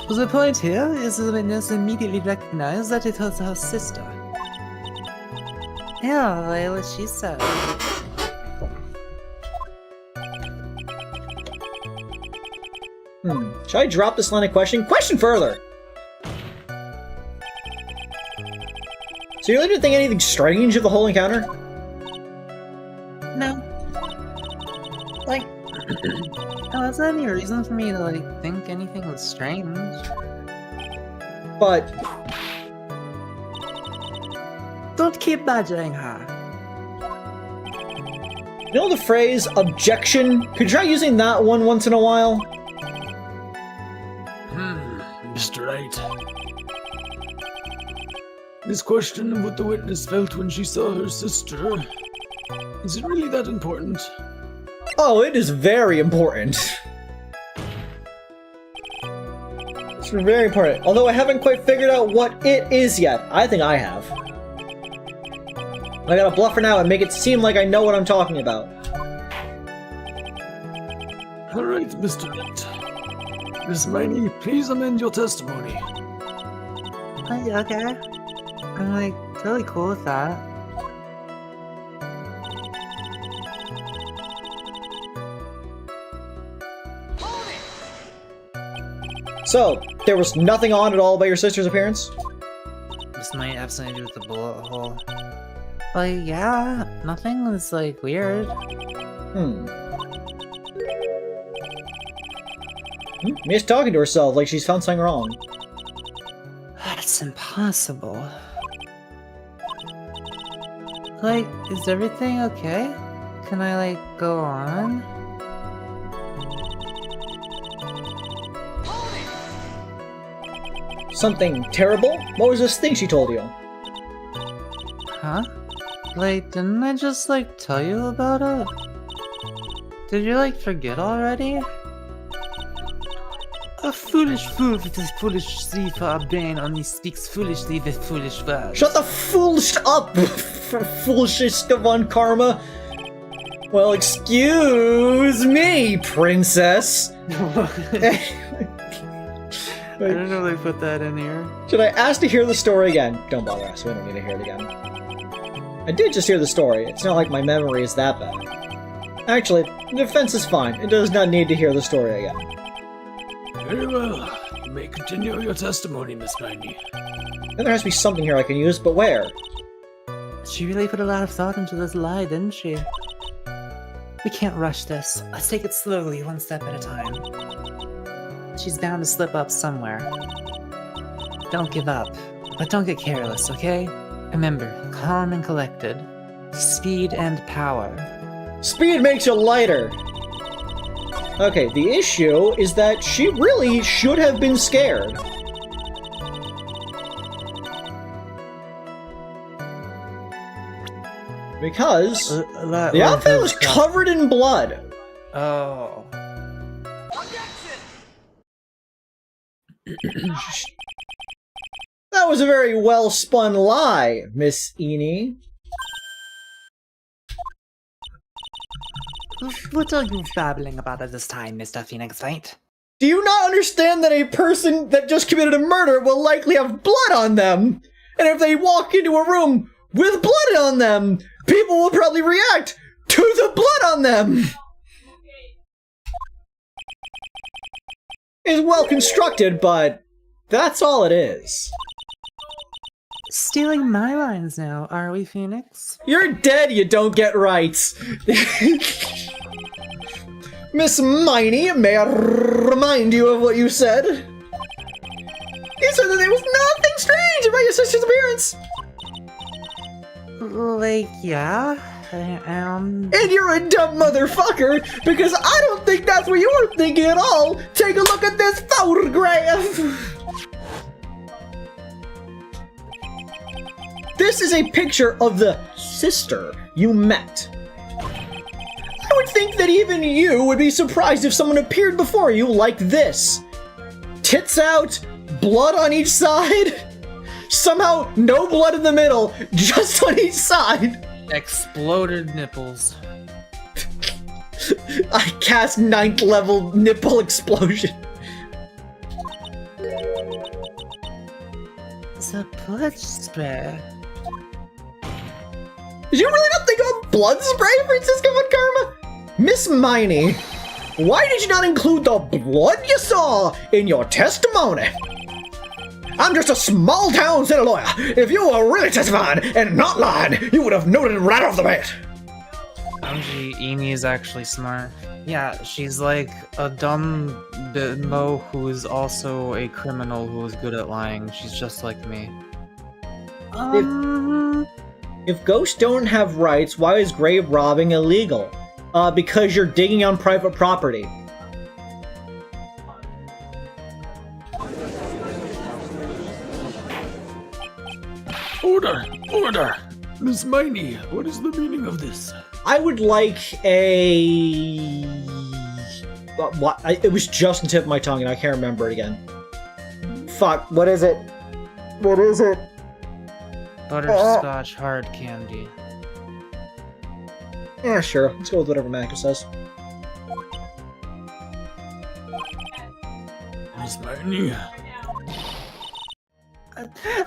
The point here is the witness immediately recognized that it was her sister. Yeah, like what she said. Should I drop this line of questioning? Question further! So you really didn't think anything strange of the whole encounter? No. Like, there wasn't any reason for me to, like, think anything was strange. But Don't keep badgering her. you know the phrase, objection? Could you try using that one once in a while? Mr. Wright. This question of what the witness felt when she saw her sister, is it really that important? Oh, it is very important. It's very important. Although I haven't quite figured out what it is yet. I think I have. I gotta bluff her now and make it seem like I know what I'm talking about. Alright, Mr. Wright. Miss Miney, please amend your testimony. Okay. I'm, like, totally cool with that. So, there was nothing on at all about your sister's appearance? This might have something to do with the bullet hole. Like, yeah, nothing was, like, weird. Mia's talking to herself like she's found something wrong. That's impossible. Like, is everything okay? Can I, like, go on? Something terrible? What was this thing she told you? Huh? Like, didn't I just, like, tell you about it? Did you, like, forget already? A foolish fool with his foolish sleeve for a brain only speaks foolishly with foolish words. Shut the foolish up, foolishest of one karma. Well, excuse me, princess. I don't know they put that in here. Should I ask to hear the story again? Don't bother us, we don't need to hear it again. I did just hear the story. It's not like my memory is that bad. Actually, the defense is fine. It does not need to hear the story again. Very well. You may continue your testimony, Miss Miney. And there has to be something here I can use, but where? She really put a lot of thought into this lie, didn't she? We can't rush this. Let's take it slowly, one step at a time. She's bound to slip up somewhere. Don't give up, but don't get careless, okay? Remember, calm and collected. Speed and power. Speed makes you lighter! Okay, the issue is that she really should have been scared. Because the outfit was covered in blood. Oh. That was a very well-spun lie, Miss Eenie. What are you babbling about at this time, Mr. Phoenix Knight? Do you not understand that a person that just committed a murder will likely have blood on them? And if they walk into a room with blood on them, people will probably react to the blood on them! It's well constructed, but that's all it is. Stealing my lines now, are we, Phoenix? You're dead, you don't get rights! Miss Miney, may I remind you of what you said? You said that there was nothing strange about your sister's appearance! Like, yeah, I am. And you're a dumb motherfucker, because I don't think that's what you were thinking at all! Take a look at this photograph! This is a picture of the sister you met. I would think that even you would be surprised if someone appeared before you like this. Tits out, blood on each side, somehow no blood in the middle, just on each side. Exploded nipples. I cast 9th level nipple explosion. The blood spray. Did you really not think of blood spray, Francisco Von Karma? Miss Miney, why did you not include the blood you saw in your testimony? I'm just a small town city lawyer. If you were really testifying and not lying, you would have noted it right off the bat. Eenie is actually smart. Yeah, she's like a dumb bimbo who is also a criminal who is good at lying. She's just like me. If ghosts don't have rights, why is grave robbing illegal? Because you're digging on private property. Order! Order! Miss Miney, what is the meaning of this? I would like a... What? It was just on the tip of my tongue and I can't remember it again. Fuck, what is it? What is it? Butterscotch hard candy. Yeah, sure. Let's go with whatever Manica says. Miss Miney?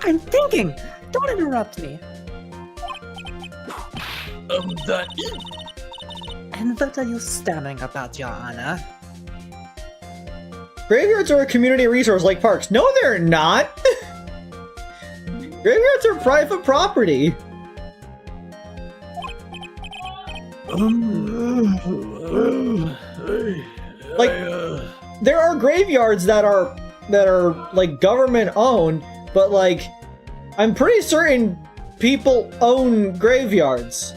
I'm thinking! Don't interrupt me! That... And what are you stammering about, Your Honor? Graveyards are a community resource like parks. No, they're not! Graveyards are private property. Like, there are graveyards that are like government owned, but like I'm pretty certain people own graveyards.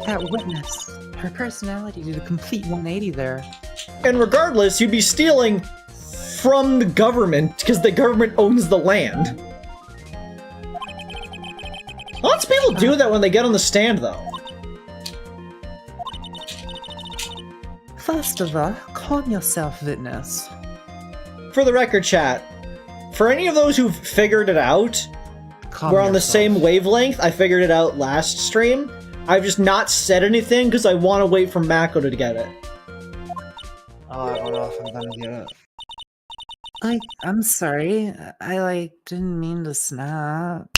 That witness, her personality did a complete 180 there. And regardless, you'd be stealing from the government because the government owns the land. Lots of people do that when they get on the stand, though. First of all, calm yourself, witness. For the record, chat, for any of those who've figured it out, Calm we're on the yourself. same wavelength. I figured it out last stream. I've just not said anything because I want to wait for Mako to get it. I'll have it off and then get it. I'm sorry. I didn't mean to snap.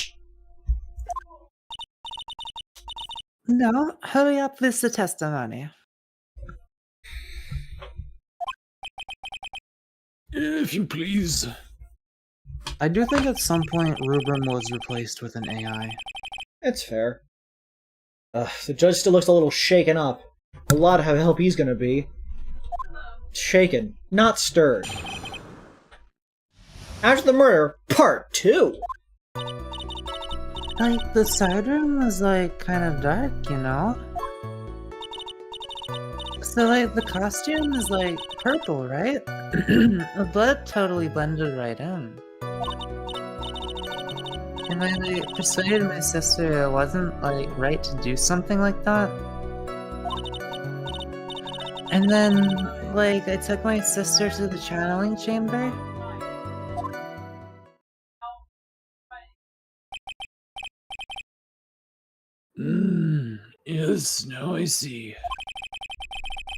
No, hurry up with the testimony. If you please. I do think at some point Rubrum was replaced with an AI. That's fair. The judge still looks a little shaken up. A lot of how help he's gonna be. Shaken, not stirred. After the murder, part 2. Like, the side room was, kind of dark, you know? So, the costume is, purple, right? The blood totally blended right in. And I, persuaded my sister it wasn't, right to do something like that. And then, I took my sister to the channeling chamber. Yes, now I see.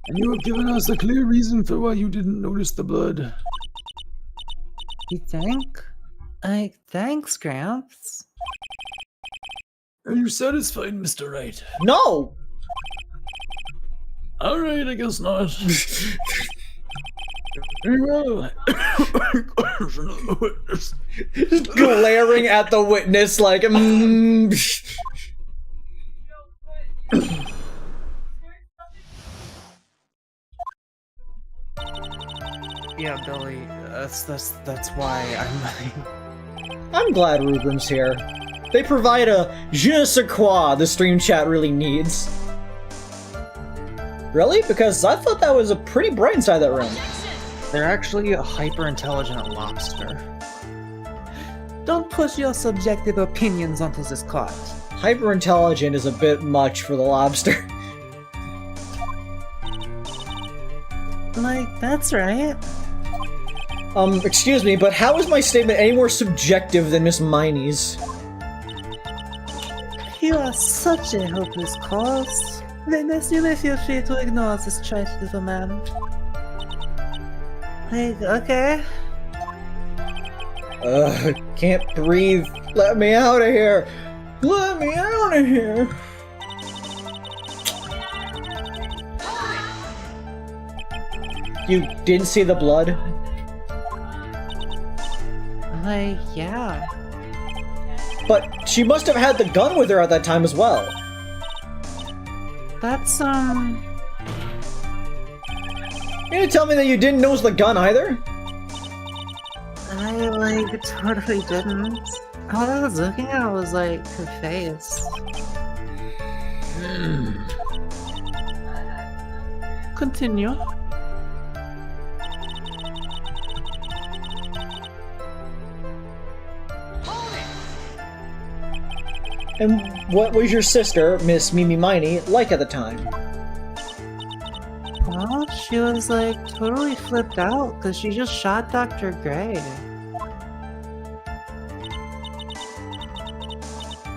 And you have given us a clear reason for why you didn't notice the blood. You think? Thanks, Gramps. Are you satisfied, Mr. Wright? No! Alright, I guess not. Very well. Just glaring at the witness like, Yeah, Billy, that's why I'm glad Rubrum's here. They provide a je ne sais quoi the stream chat really needs. Really? Because I thought that was a pretty bright inside that room. They're actually a hyper-intelligent lobster. Don't push your subjective opinions onto this cart. Hyper-intelligent is a bit much for the lobster. That's right. Excuse me, but how is my statement any more subjective than Miss Miney's? You are such a hopeless cause. Witness, you may feel free to ignore this trite little man. Okay. Can't breathe. Let me out of here. Let me out of here. You didn't see the blood? Yeah. But she must have had the gun with her at that time as well. That's, You gonna tell me that you didn't notice the gun either? I, totally didn't. All I was looking at was, her face. Continue. And what was your sister, Miss Mimi Miney, like at the time? Well, she was, totally flipped out, because she just shot Dr. Gray.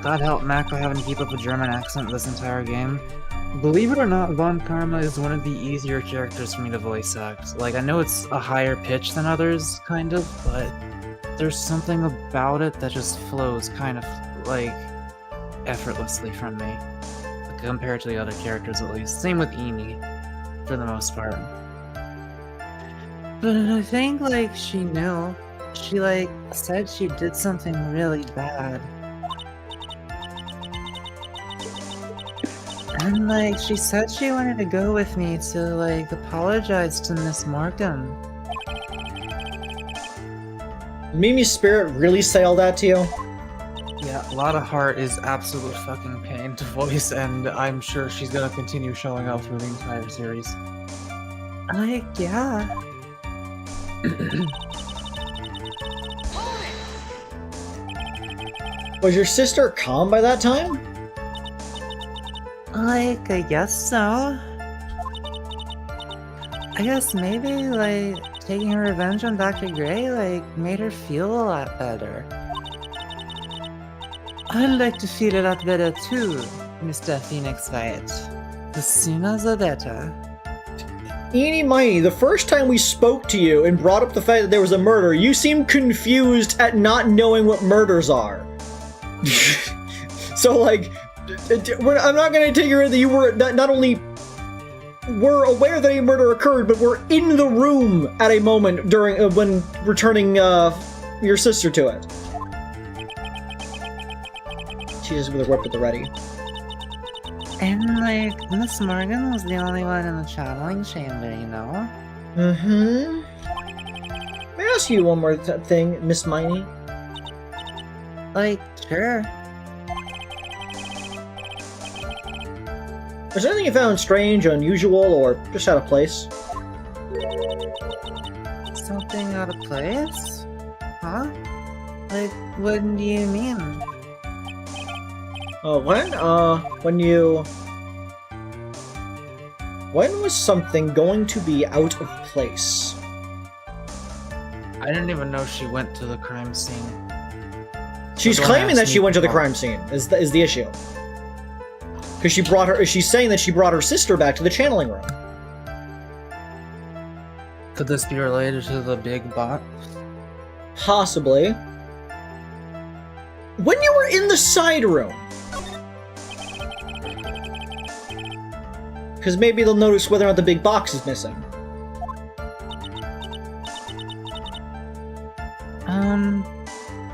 God help Mako having to keep up a German accent this entire game. Believe it or not, Von Karma is one of the easier characters for me to voice act. I know it's a higher pitch than others, kind of, but there's something about it that just flows kind of, effortlessly from me. Compared to the other characters, at least. Same with Eenie, for the most part. But I think, she knew. She, said she did something really bad. And, like, she said she wanted to go with me to, like, apologize to Miss Morgan. Mimi's spirit really say all that to you? Yeah, a lot of heart is absolute fucking pain to voice, and I'm sure she's gonna continue showing up through the entire series. Like, yeah. Was your sister calm by that time? Like, I guess so. I guess maybe, like, taking her revenge on Dr. Gray, like, made her feel a lot better. I'd like to feel a lot better too, Mr. Phoenix Wright. The sooner the better. Eenie Miney, the first time we spoke to you and brought up the fact that there was a murder, you seemed confused at not knowing what murders are. So, like, I'm not gonna take your that you were not only were aware that a murder occurred, but were in the room at a moment during when returning your sister to it. She's with a whip at the ready. And, like, Miss Morgan was the only one in the channeling chamber, you know? Mm-hmm. May I ask you one more thing, Miss Miney? Like, sure. Was there anything you found strange, unusual, or just out of place? Something out of place? Huh? Like, what do you mean? When was something going to be out of place? I didn't even know she went to the crime scene. She's don't claiming ask that she me went to the why. crime scene, is the issue. Because she's saying that she brought her sister back to the channeling room. Could this be related to the big box? Possibly. When you were in the side room. Because maybe they'll notice whether or not the big box is missing.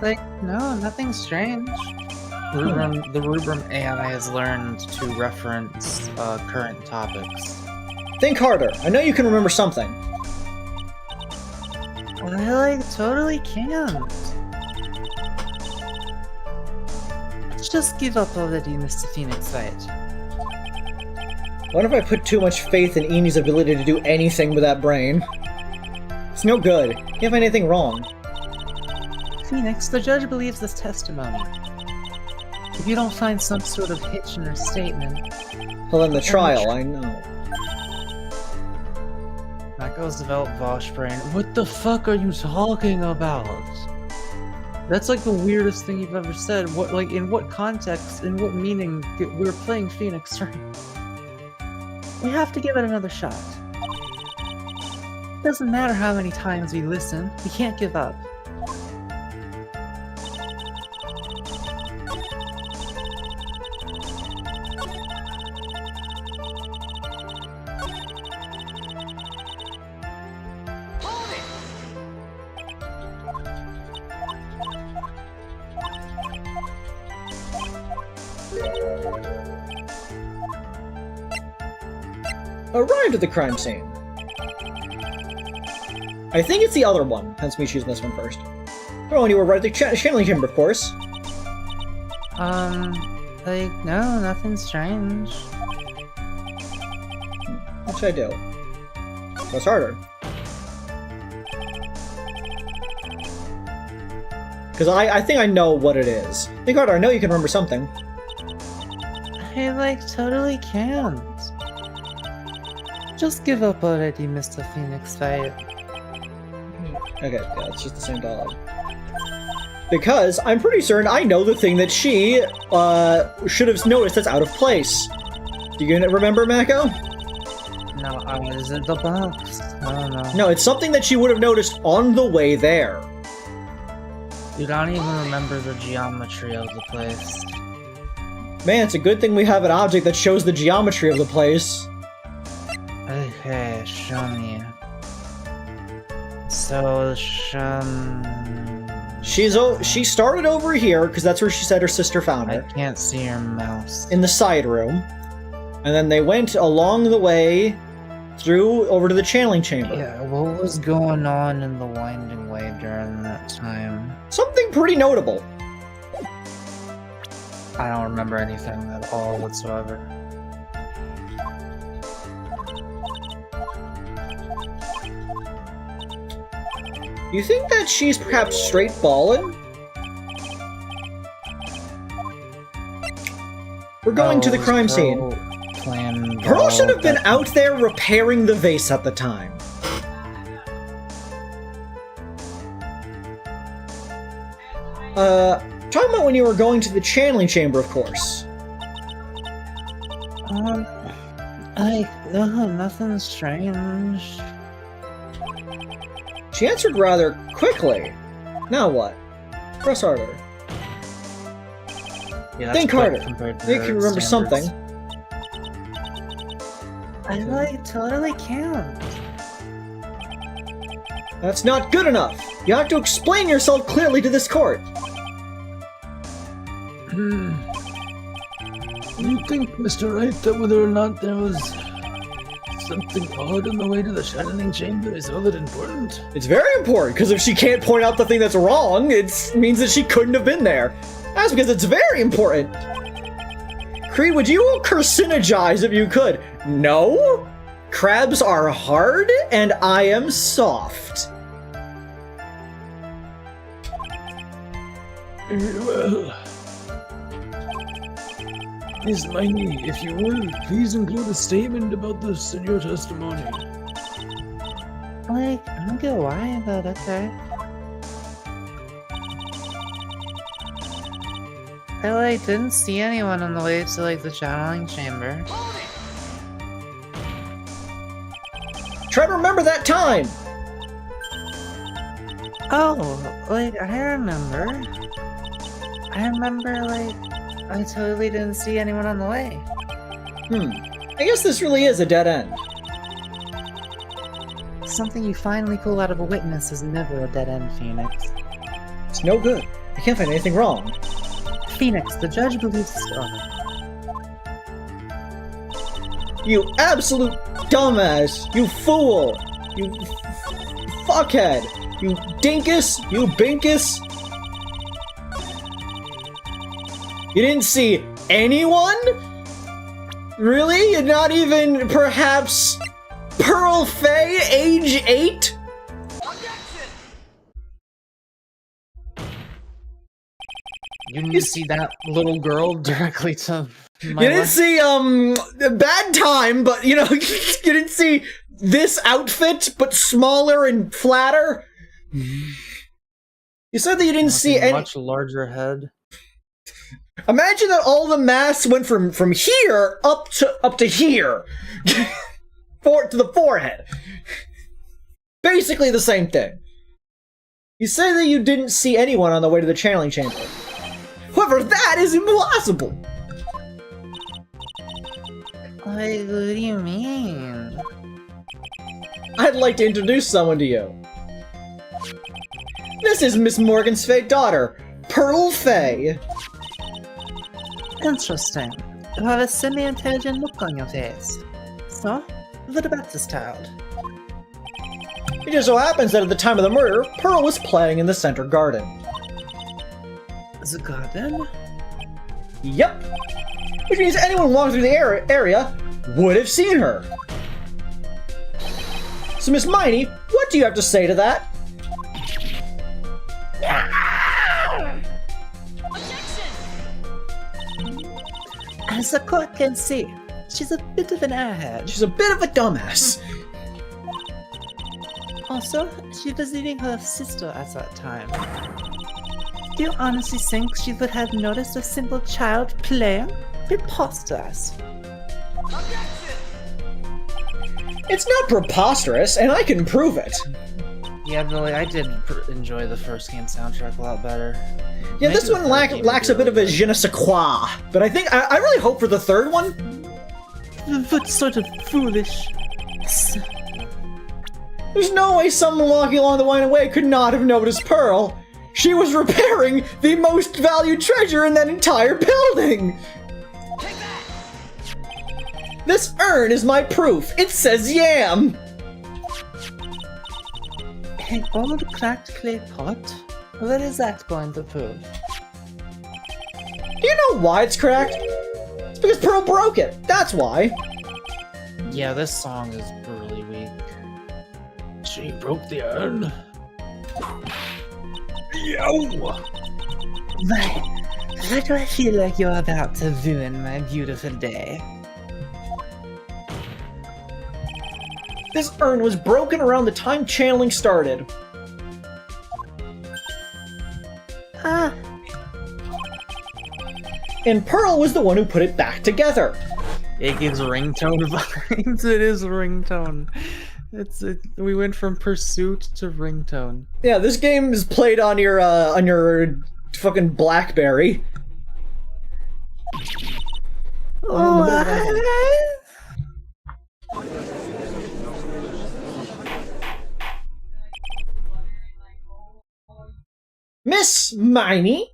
Like, no, nothing strange. The Rubrum AI has learned to reference current topics. Think harder. I know you can remember something. I, like, totally can't. Let's just give up already, Mr. Phoenix Wright. What if I put too much faith in Enie's ability to do anything with that brain? It's no good. Can't find anything wrong. Phoenix, the judge believes this testimony. If you don't find some sort of hitch in her statement... Well, in the trial, I know. Mako's developed Vosh brain. What the fuck are you talking about? That's like the weirdest thing you've ever said. What, like, in what context, in what meaning? We're playing Phoenix, right? We have to give it another shot. Doesn't matter how many times we listen, we can't give up. Arrived at the crime scene. I think it's the other one, hence me choosing this one first. Oh, and you were right at the channeling chamber, of course. Like, no, nothing strange. What should I do? What's harder? Because I think I know what it is. Think harder, I know you can remember something. I, like, totally can't. Just give up already, Mr. Phoenix Wright. Okay, yeah, it's just the same dialogue. Because I'm pretty certain I know the thing that she should have noticed that's out of place. Do you remember, Mako? No, is it the box? I don't know. No, it's something that she would have noticed on the way there. Dude, I don't even remember the geometry of the place. Man, it's a good thing we have an object that shows the geometry of the place. Okay, show me. So, She started over here, because that's where she said her sister found I her. can't see your mouse. In the side room. And then they went along the way through over to the channeling chamber. Yeah, what was going on in the winding way during that time? Something pretty notable. I don't remember anything at all whatsoever. You think that she's perhaps straight ballin'? We're going to the crime scene. Pearl should have been out there repairing the vase at the time. Talking about when you were going to the channeling chamber, of course. No, nothing strange. She answered rather quickly. Now what? Press harder. Yeah, Think harder. Make you remember something. I totally can't. That's not good enough. You have to explain yourself clearly to this court. You think, Mr. Wright, that whether or not there was something odd on the way to the channeling chamber is all that important? It's very important, because if she can't point out the thing that's wrong, it means that she couldn't have been there. That's because it's very important. Creed, would you carcinogize if you could? No? Crabs are hard, and I am soft. Well... Miss Miney, if you will, please include a statement about this in your testimony. I don't get why, but okay. I didn't see anyone on the way to the channeling chamber. Try to remember that time! Oh, I remember. I totally didn't see anyone on the way. I guess this really is a dead end. Something you finally pull out of a witness is never a dead end, Phoenix. It's no good. I can't find anything wrong. Phoenix, the judge believes so. You absolute dumbass! You fool! You fuckhead! You dinkus! You binkus! You didn't see anyone? Really? Not even, perhaps, Pearl Faye, age 8? You didn't see that little girl directly to my You didn't left? see, bad time, but, you didn't see this outfit, but smaller and flatter? You said that you didn't see any- much larger head. Imagine that all the masks went from here up to here. To the forehead. Basically the same thing. You say that you didn't see anyone on the way to the channeling chamber. However, that is impossible! What do you mean? I'd like to introduce someone to you. This is Miss Morgan's Faye daughter, Pearl Faye. Interesting. You have a semi-intelligent look on your face. So, what about this child? It just so happens that at the time of the murder, Pearl was playing in the center garden. The garden? Yep. Which means anyone walking through the area would have seen her. So, Miss Miney, what do you have to say to that? As the court can see, she's a bit of an airhead. She's a bit of a dumbass. Also, she was leaving her sister at that time. Do you honestly think she would have noticed a simple child playing? Preposterous. It's not preposterous, and I can prove it. Yeah, Billy, I did enjoy the first game soundtrack a lot better. Yeah, Maybe this the one third game lacks a would be bit of a really je ne sais quoi. But I think, I really hope for the third one. What sort of foolish? There's no way someone walking along the winding way could not have noticed Pearl. She was repairing the most valued treasure in that entire building. This urn is my proof. It says yam. An old cracked clay pot? What is that going to prove? Do you know why it's cracked? It's because Pearl broke it. That's why. Yeah, this song is really weak. She broke the urn. Yo! Why do I feel like you're about to ruin my beautiful day? This urn was broken around the time channeling started. Ah, And Pearl was the one who put it back together. It gives ringtone vibes. It is ringtone. We went from pursuit to ringtone. Yeah, this game is played on your fucking BlackBerry. Miss Miney?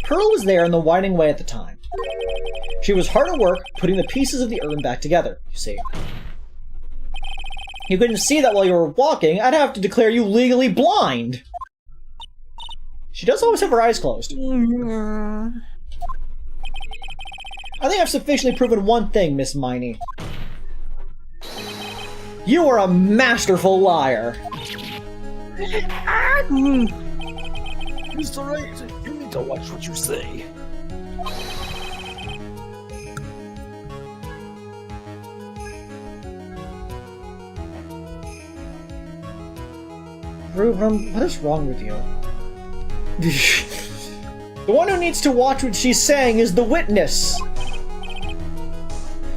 Pearl was there in the winding way at the time. She was hard at work putting the pieces of the urn back together, you see. You couldn't see that while you were walking. I'd have to declare you legally blind. She does always have her eyes closed. I think I've sufficiently proven one thing, Miss Miney. You are a masterful liar. It's alright. You need to watch what you say. Rubram, what is wrong with you? The one who needs to watch what she's saying is the witness.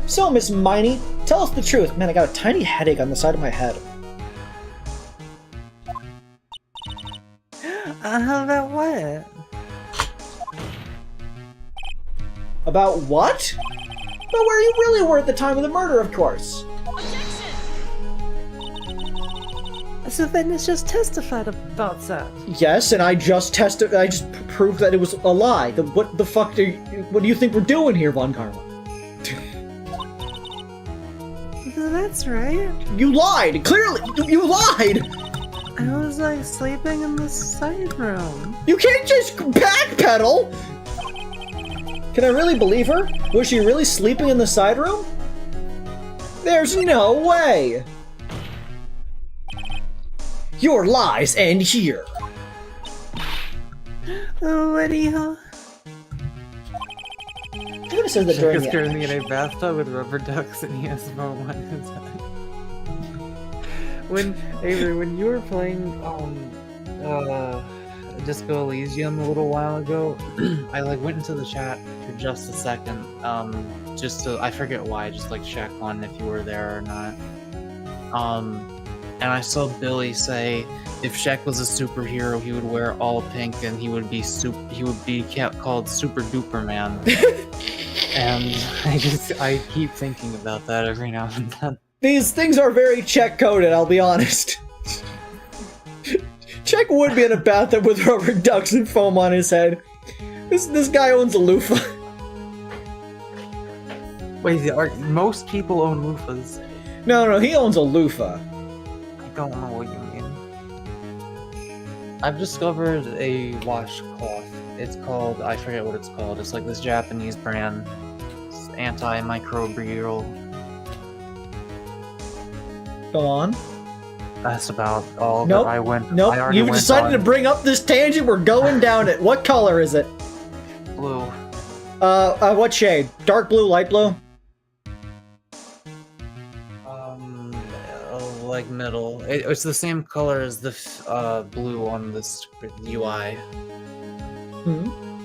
So, Miss Miney, tell us the truth. Man, I got a tiny headache on the side of my head. about what? About what? About where you really were at the time of the murder, of course. The witness just testified about that. Yes, and I just proved that it was a lie. What the fuck what do you think we're doing here, Von Karma? That's right. You lied! Clearly! You lied! I was like sleeping in the side room. You can't just backpedal! Can I really believe her? Was she really sleeping in the side room? There's no way! Your lies end here! Oh, what do you... I think it says that during He's the currently in animation. a bathtub with rubber ducks and he has foam on his head. When Avery, when you were playing Disco Elysium a little while ago, I like went into the chat for just a second, just to, I forget why, just like check on if you were there or not. And I saw Billy say if Shaq was a superhero, he would wear all pink and he would be called Super Duper Man. And I keep thinking about that every now and then. These things are very check-coded, I'll be honest. Check would be in a bathtub with rubber ducks and foam on his head. This guy owns a loofah. Wait, most people own loofahs. No, he owns a loofah. I don't know what you mean. I've discovered a washcloth. It's called, I forget what it's called. It's like this Japanese brand. It's antimicrobial. Go on. That's about all Nope. that I went. Nope, I already you went decided to on bring up this tangent, we're going down it. What color is it? blue. What shade? Dark blue, light blue? Like middle. It's the same color as the blue on this UI.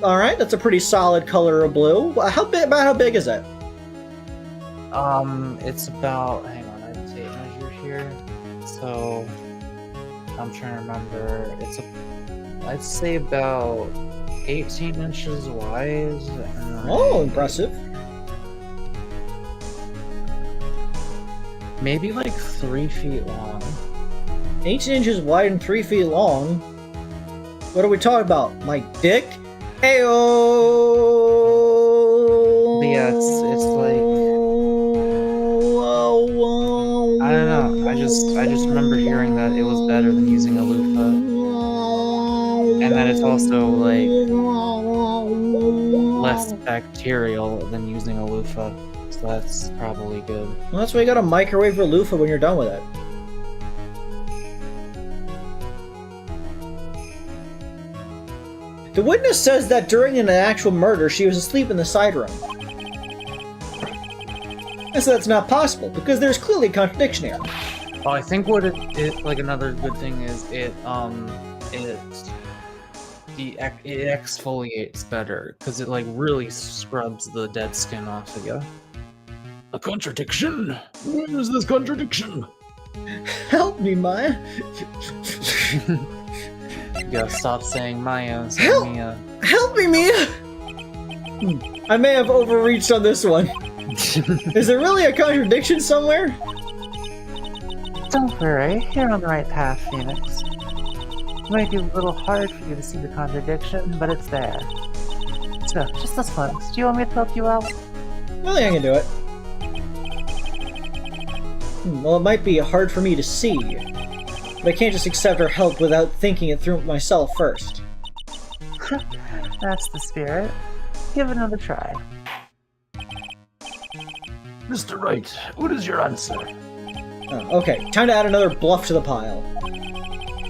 Alright, that's a pretty solid color of blue. How big is it? It's about, hang on, I have a tape measure here. So, I'm trying to remember. I'd say about 18 inches wide. Oh, impressive. Maybe like 3 feet long. 18 inches wide and 3 feet long. What are we talking about? My dick? Ayo! yeah, it's like I don't know. I just remember hearing that it was better than using a loofah, and that it's also like less bacterial than using a loofah, so that's probably good. Well, that's why you gotta microwave your loofah when you're done with it. The witness says that during an actual murder, she was asleep in the side room. And so that's not possible, because there's clearly a contradiction here. Oh, I think what it like another good thing is it exfoliates better because it like really scrubs the dead skin off of you. A contradiction? Where is this contradiction? Help me, Maya. You gotta stop saying Maya and say Help! Mia. Help me, Mia! I may have overreached on this one. Is there really a contradiction somewhere? Don't worry, you're on the right path, Phoenix. It might be a little hard for you to see the contradiction, but it's there. So, just this once, do you want me to help you out? I think I can do it. Well, it might be hard for me to see, but I can't just accept her help without thinking it through myself first. That's the spirit. Give it another try. Mr. Wright, what is your answer? Oh, okay, time to add another bluff to the pile.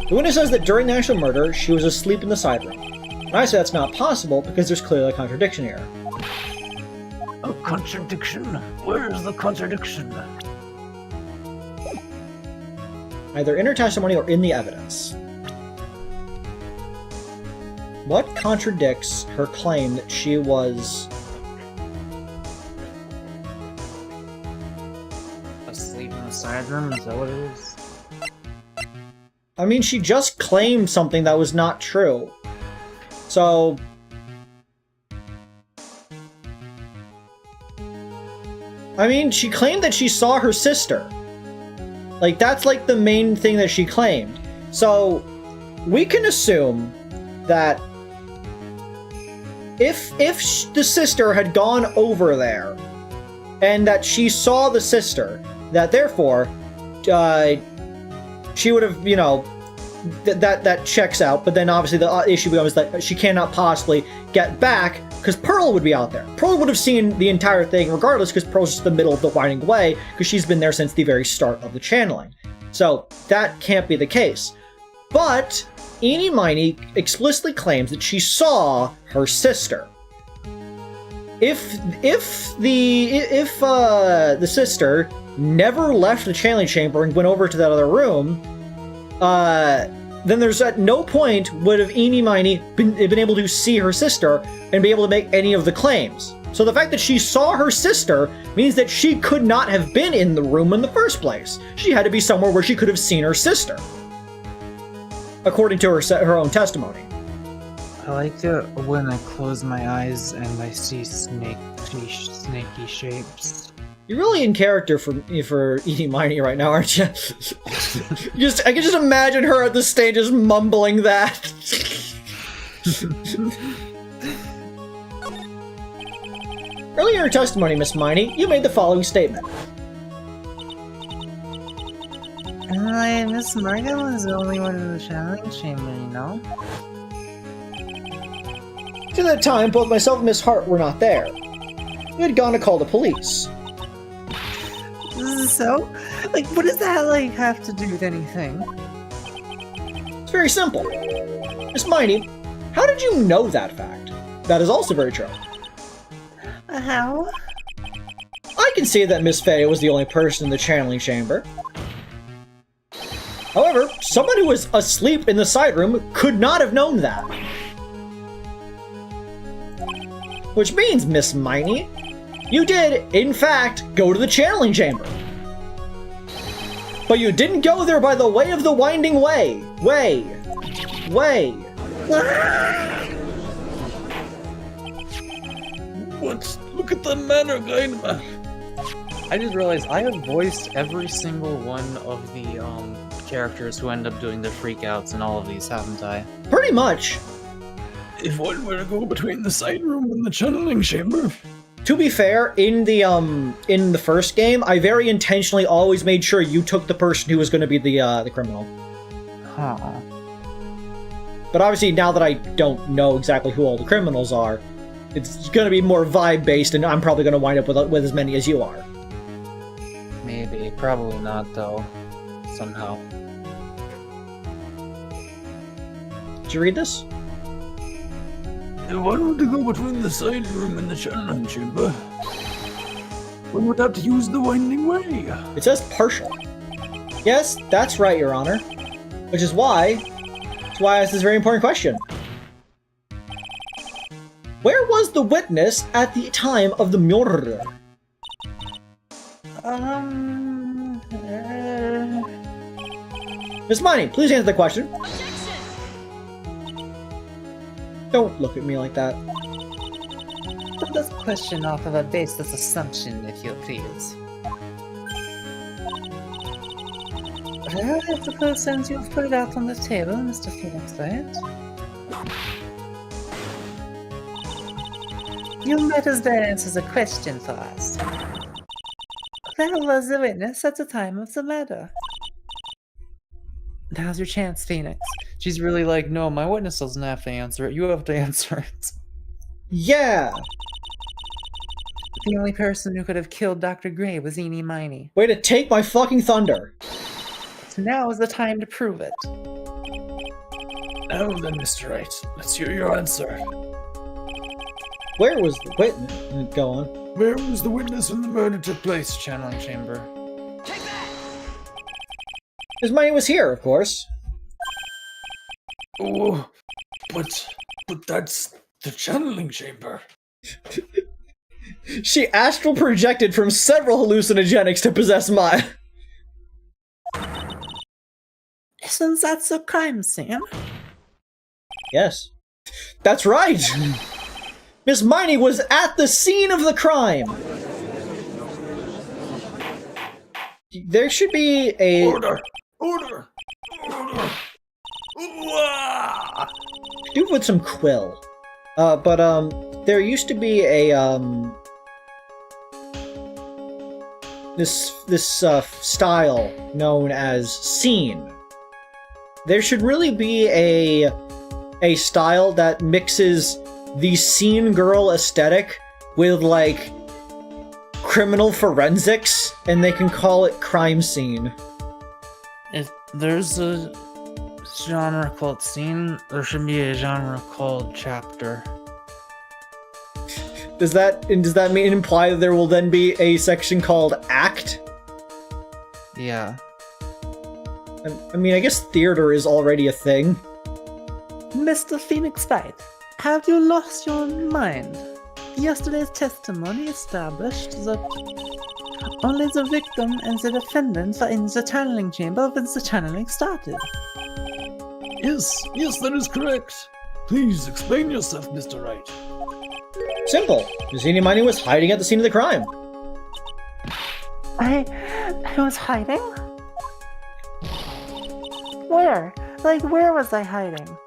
The witness says that during the actual murder, she was asleep in the side room. And I say that's not possible because there's clearly a contradiction here. A contradiction? Where is the contradiction? Either in her testimony or in the evidence. What contradicts her claim that she was Asleep in the side room? Is that what it is? I mean, she just claimed something that was not true. So I mean, she claimed that she saw her sister. Like, that's like the main thing that she claimed. So we can assume that if the sister had gone over there and that she saw the sister, that therefore she would have, you know, that checks out. But then obviously the issue becomes that she cannot possibly get back because Pearl would be out there. Pearl would have seen the entire thing regardless because Pearl's just in the middle of the winding way because she's been there since the very start of the channeling. So that can't be the case. But Eenie Miney explicitly claims that she saw her sister. If the sister never left the channeling chamber and went over to that other room, then there's at no point would have Eenie Miney been able to see her sister and be able to make any of the claims. So the fact that she saw her sister means that she could not have been in the room in the first place. She had to be somewhere where she could have seen her sister, according to her own testimony. I like it when I close my eyes and I see snaky shapes. You're really in character for Eenie Miney right now, aren't you? I can just imagine her at the stage just mumbling that. Earlier in your testimony, Miss Miney, you made the following statement. Miss Morgan was the only one in the channeling chamber, you know? To that time, both myself and Miss Hart were not there. We had gone to call the police. So? Like, what does that, like, have to do with anything? It's very simple. Miss Miney, how did you know that fact? That is also very true. How? I can see that Miss Faye was the only person in the channeling chamber. However, someone who was asleep in the side room could not have known that. Which means, Miss Miney, you did, in fact, go to the channeling chamber. But you didn't go there by the way of the winding way. Way. What? Look at the manner guide. I just realized I have voiced every single one of the characters who end up doing the freakouts in all of these, haven't I? Pretty much. If one were to go between the side room and the channeling chamber, To be fair, in the first game, I very intentionally always made sure you took the person who was going to be the criminal. Huh. But obviously, now that I don't know exactly who all the criminals are, it's going to be more vibe-based, and I'm probably going to wind up with as many as you are. Maybe. Probably not, though. Somehow. Did you read this? One would go between the side room and the channeling chamber. One would have to use the winding way. It says partial. Yes, that's right, Your Honor. Which is why I asked this very important question. Where was the witness at the time of the murder? Miss Miney, please answer the question. Don't look at me like that. Put this question off of a baseless assumption, if you please. Well, I suppose since you've put it out on the table, Mr. Phoenix, right? You might as well answer the question for us. Where was the witness at the time of the murder? Now's your chance, Phoenix. She's really like, no, my witness doesn't have to answer it. You have to answer it. Yeah! The only person who could have killed Dr. Gray was Eenie Miney. Way to take my fucking thunder! So now is the time to prove it. Now then, Mr. Wright, let's hear your answer. Where was the witness? Go on. Where was the witness when the murder took place? Channeling chamber. Miss Miney was here, of course. Oh, but that's the channeling chamber. She astral projected from several hallucinogenics to possess mine. Isn't that the crime scene? Yes. That's right! Miss Miney was at the scene of the crime! There should be a... Order! Order! Order! Ooh-ah! Do with some quill. There used to be a, this style known as scene. There should really be a style that mixes the scene girl aesthetic with, like, criminal forensics, and they can call it crime scene. If there's a genre called scene, there should be a genre called chapter. Does that imply that there will then be a section called act? Yeah. I mean, I guess theater is already a thing. Mr. Phoenix Wright, have you lost your mind? Yesterday's testimony established that only the victim and the defendant were in the channeling chamber when the channeling started. Yes, that is correct. Please explain yourself, Mr. Wright. Simple. Eenie Miney was hiding at the scene of the crime. I was hiding? Where? Like, where was I hiding?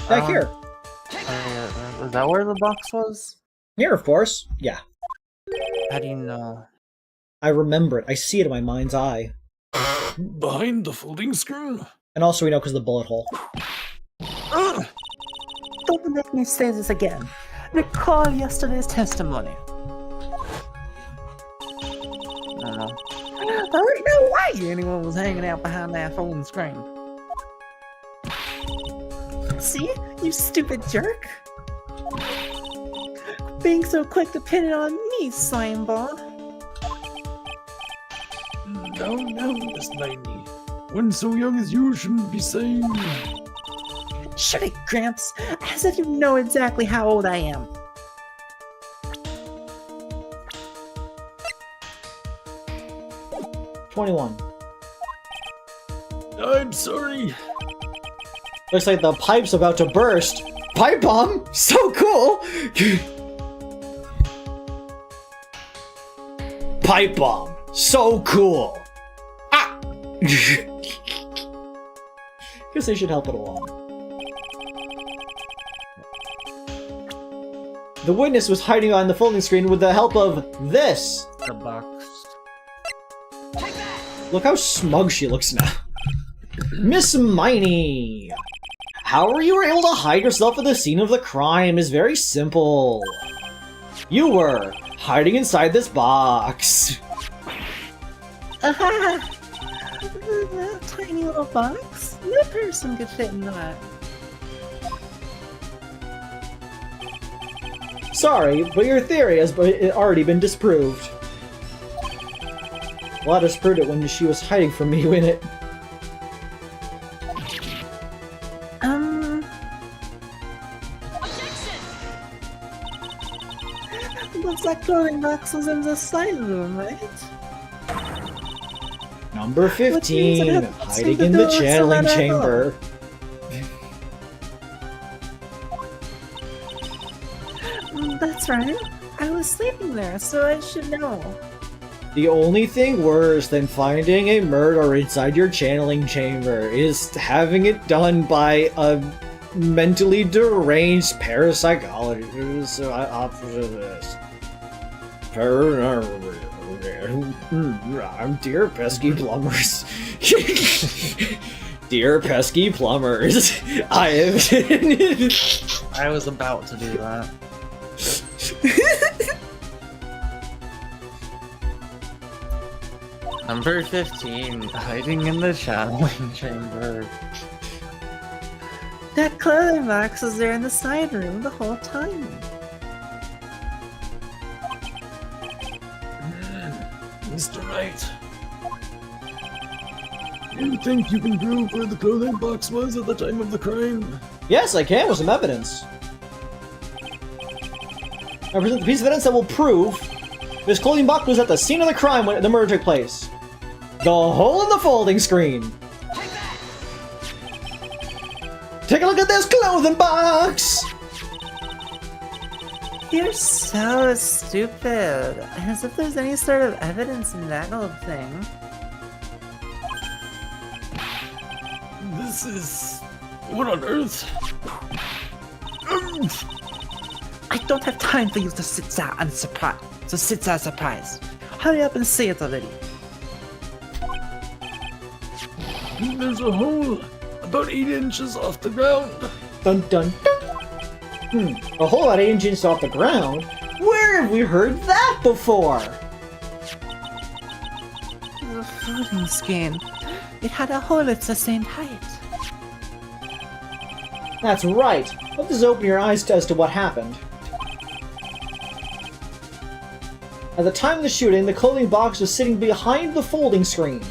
Back here. Is that where the box was? Here, of course. Yeah. How do you know? I remember it. I see it in my mind's eye. Behind the folding screen? And also we know because of the bullet hole. Don't make me say this again. Recall yesterday's testimony. No. There ain't no way anyone was hanging out behind that folding screen. See? You stupid jerk. Being so quick to pin it on me, slime ball. No, Miss Miney. One so young as you shouldn't be saying... Shut it, Gramps. As if you know exactly how old I am. $21. I'm sorry. Looks like the pipe's about to burst. Pipe bomb? So cool! Pipe bomb. So cool. Ah! Guess I should help it along. The witness was hiding on the folding screen with the help of this. The box. Look how smug she looks now. Miss Miney! How you were able to hide yourself at the scene of the crime is very simple. You were hiding inside this box. That tiny little box? No person could fit in that. Sorry, but your theory has already been disproved. Well, I disproved it when she was hiding from me in it. Looks like clothing box was in the side room, right? Number Which means 15, it had hiding something in to the do with channeling Solana. chamber. That's right. I was sleeping there, so I should know. The only thing worse than finding a murder inside your channeling chamber is having it done by a mentally deranged parapsychologist. So I opt for this. I'm dear pesky plumbers. Dear pesky plumbers, I have. I was about to do that. Number 15, hiding in the channeling chamber. That clothing box was there in the side room the whole time. Mr. Wright. You think you can prove where the clothing box was at the time of the crime? Yes, I can with some evidence. I present the piece of evidence that will prove this clothing box was at the scene of the crime when the murder took place. The hole in the folding screen. Take a look at this clothing box! You're so stupid. As if there's any sort of evidence in that old thing. This is... what on earth? I don't have time for you to sit there and surprised. Hurry up and say it already. There's a hole about 8 inches off the ground. Dun dun dun! A hole at 8 inches off the ground? Where have we heard that before? The folding screen. It had a hole that's the same height. That's right. Let this open your eyes as to what happened. At the time of the shooting, the clothing box was sitting behind the folding screen.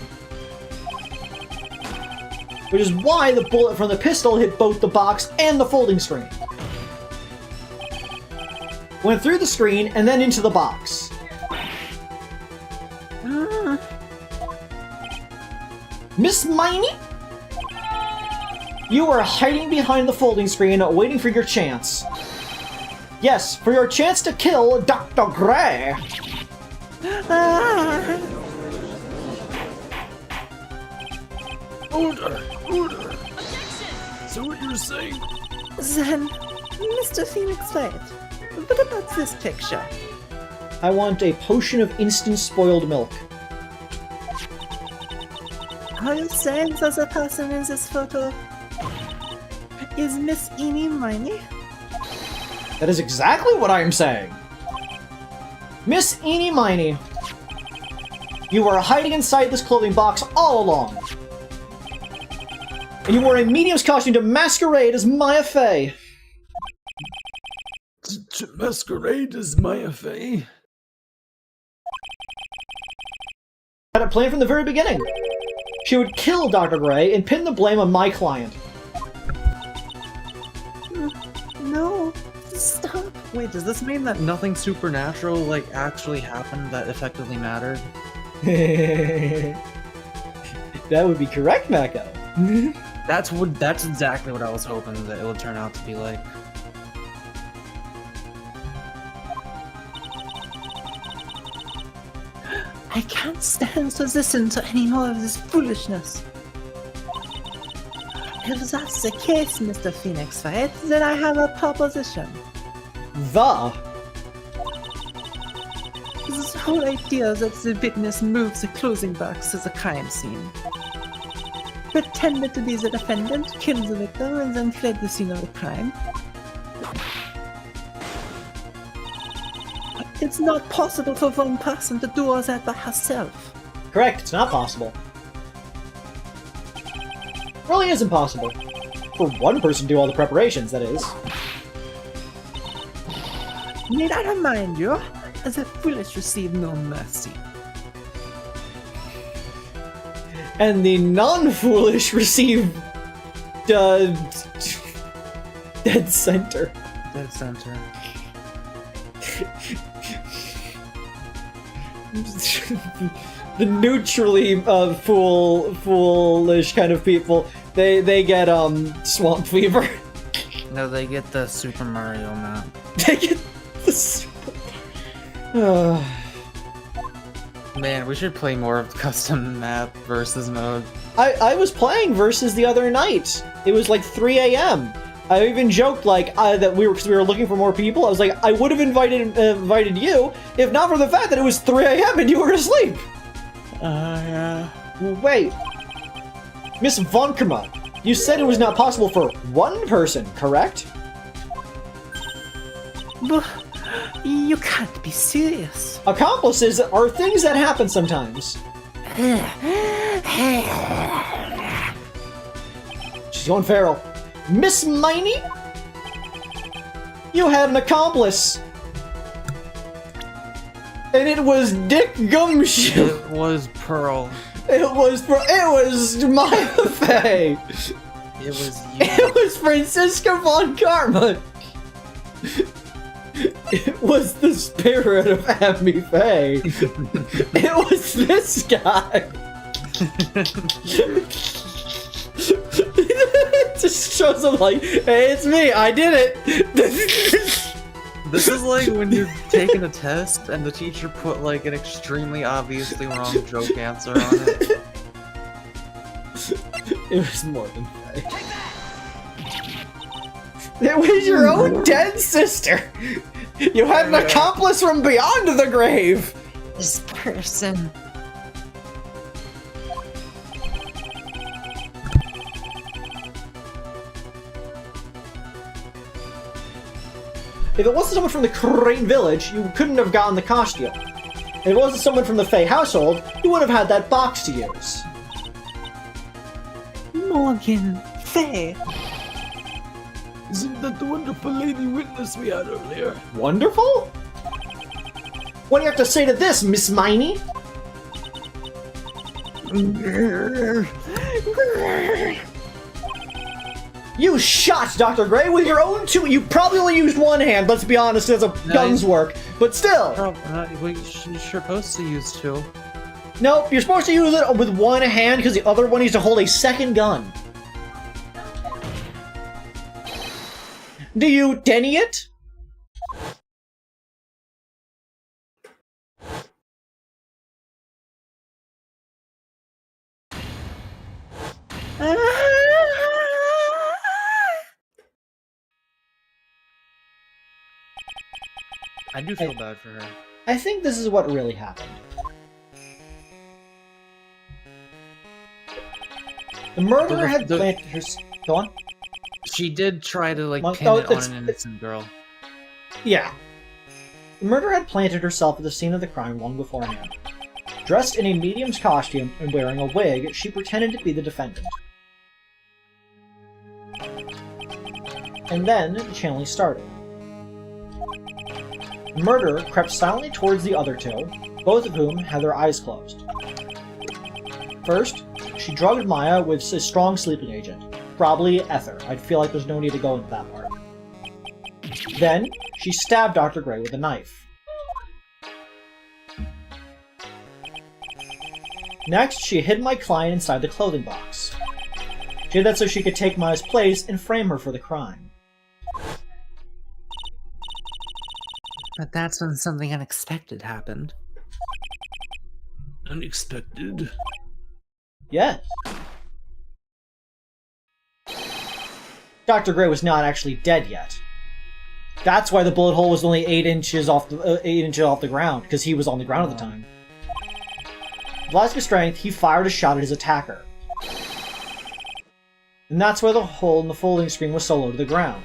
Which is why the bullet from the pistol hit both the box and the folding screen. Went through the screen and then into the box. Miss Miney? You were hiding behind the folding screen, waiting for your chance. Yes, for your chance to kill Dr. Gray. Order! Order! So what you're saying? Then, Mr. Phoenix Wright, what about this picture? I want a potion of instant spoiled milk. Are you saying that the person in this photo is Miss Eenie Miney? That is exactly what I am saying. Miss Eenie Miney, you were hiding inside this clothing box all along. And you wore a medium's costume to masquerade as Maya Fey. To masquerade as Maya Fey? Had it planned from the very beginning. She would kill Dr. Gray and pin the blame on my client. No, stop. Wait, does this mean that nothing supernatural, like, actually happened that effectively mattered? That would be correct, Mako. That's exactly what I was hoping that it would turn out to be like. I can't stand to listen to any more of this foolishness. If that's the case, Mr. Phoenix Wright, then I have a proposition. The. This whole idea that the witness moves the clothing box as a crime scene. Pretended to be the defendant, killed the victim, and then fled the scene of the crime. It's not possible for one person to do all that by herself. Correct, it's not possible. Really isn't possible. For one person to do all the preparations, that is. Need I remind you, the foolish receive no mercy. And the non-foolish receive... dead center. Dead center. The neutrally foolish kind of people, they get swamp fever. No, they get the Super Mario map. They get the super... Man, we should play more of custom map versus mode. I was playing Versus the other night. It was like 3 a.m. I even joked like that because we were looking for more people. I was like, I would have invited you if not for the fact that it was 3 a.m. and you were asleep. Yeah. Wait, Miss Vonkema, you said it was not possible for one person, correct? But you can't be serious. Accomplices are things that happen sometimes. She's going feral. Miss Miney? You had an accomplice! And it was Dick Gumshoe! It was Pearl. It was Maya Fey! It was you. It was Francisca von Karma! It was the spirit of Amy Faye! It was this guy! It just shows up like, hey, it's me, I did it! This is like when you're taking a test and the teacher put like an extremely obviously wrong joke answer on it. It was more than Faye. It was your own dead sister! You had an accomplice from beyond the grave! This person. If it wasn't someone from the Crane Village, you couldn't have gotten the costume. If it wasn't someone from the Fey household, you would have had that box to use. Morgan Fay. Isn't that the wonderful lady witness we had earlier? Wonderful? What do you have to say to this, Miss Miney? You shot Dr. Gray with your own two. You probably only used one hand, let's be honest, as a guns work. But still. Well, you're supposed to use two. Nope, you're supposed to use it with one hand because the other one needs to hold a second gun. Do you Denny it? I do feel bad for her. I think this is what really happened. The murderer had planted her... Go on. She did try to like Well, pin no, it on an innocent girl. Yeah. The murderer had planted herself at the scene of the crime long beforehand. Dressed in a medium's costume and wearing a wig, she pretended to be the defendant. And then the channeling started. The murderer crept silently towards the other two, both of whom had their eyes closed. First, she drugged Maya with a strong sleeping agent, probably ether. I feel like there's no need to go into that part. Then, she stabbed Dr. Gray with a knife. Next, she hid my client inside the clothing box. She did that so she could take Maya's place and frame her for the crime. But that's when something unexpected happened. Unexpected. Yes. Dr. Gray was not actually dead yet. That's why the bullet hole was only 8 inches off the ground, because he was on the ground at the time. With lots of strength, he fired a shot at his attacker. And that's why the hole in the folding screen was so low to the ground.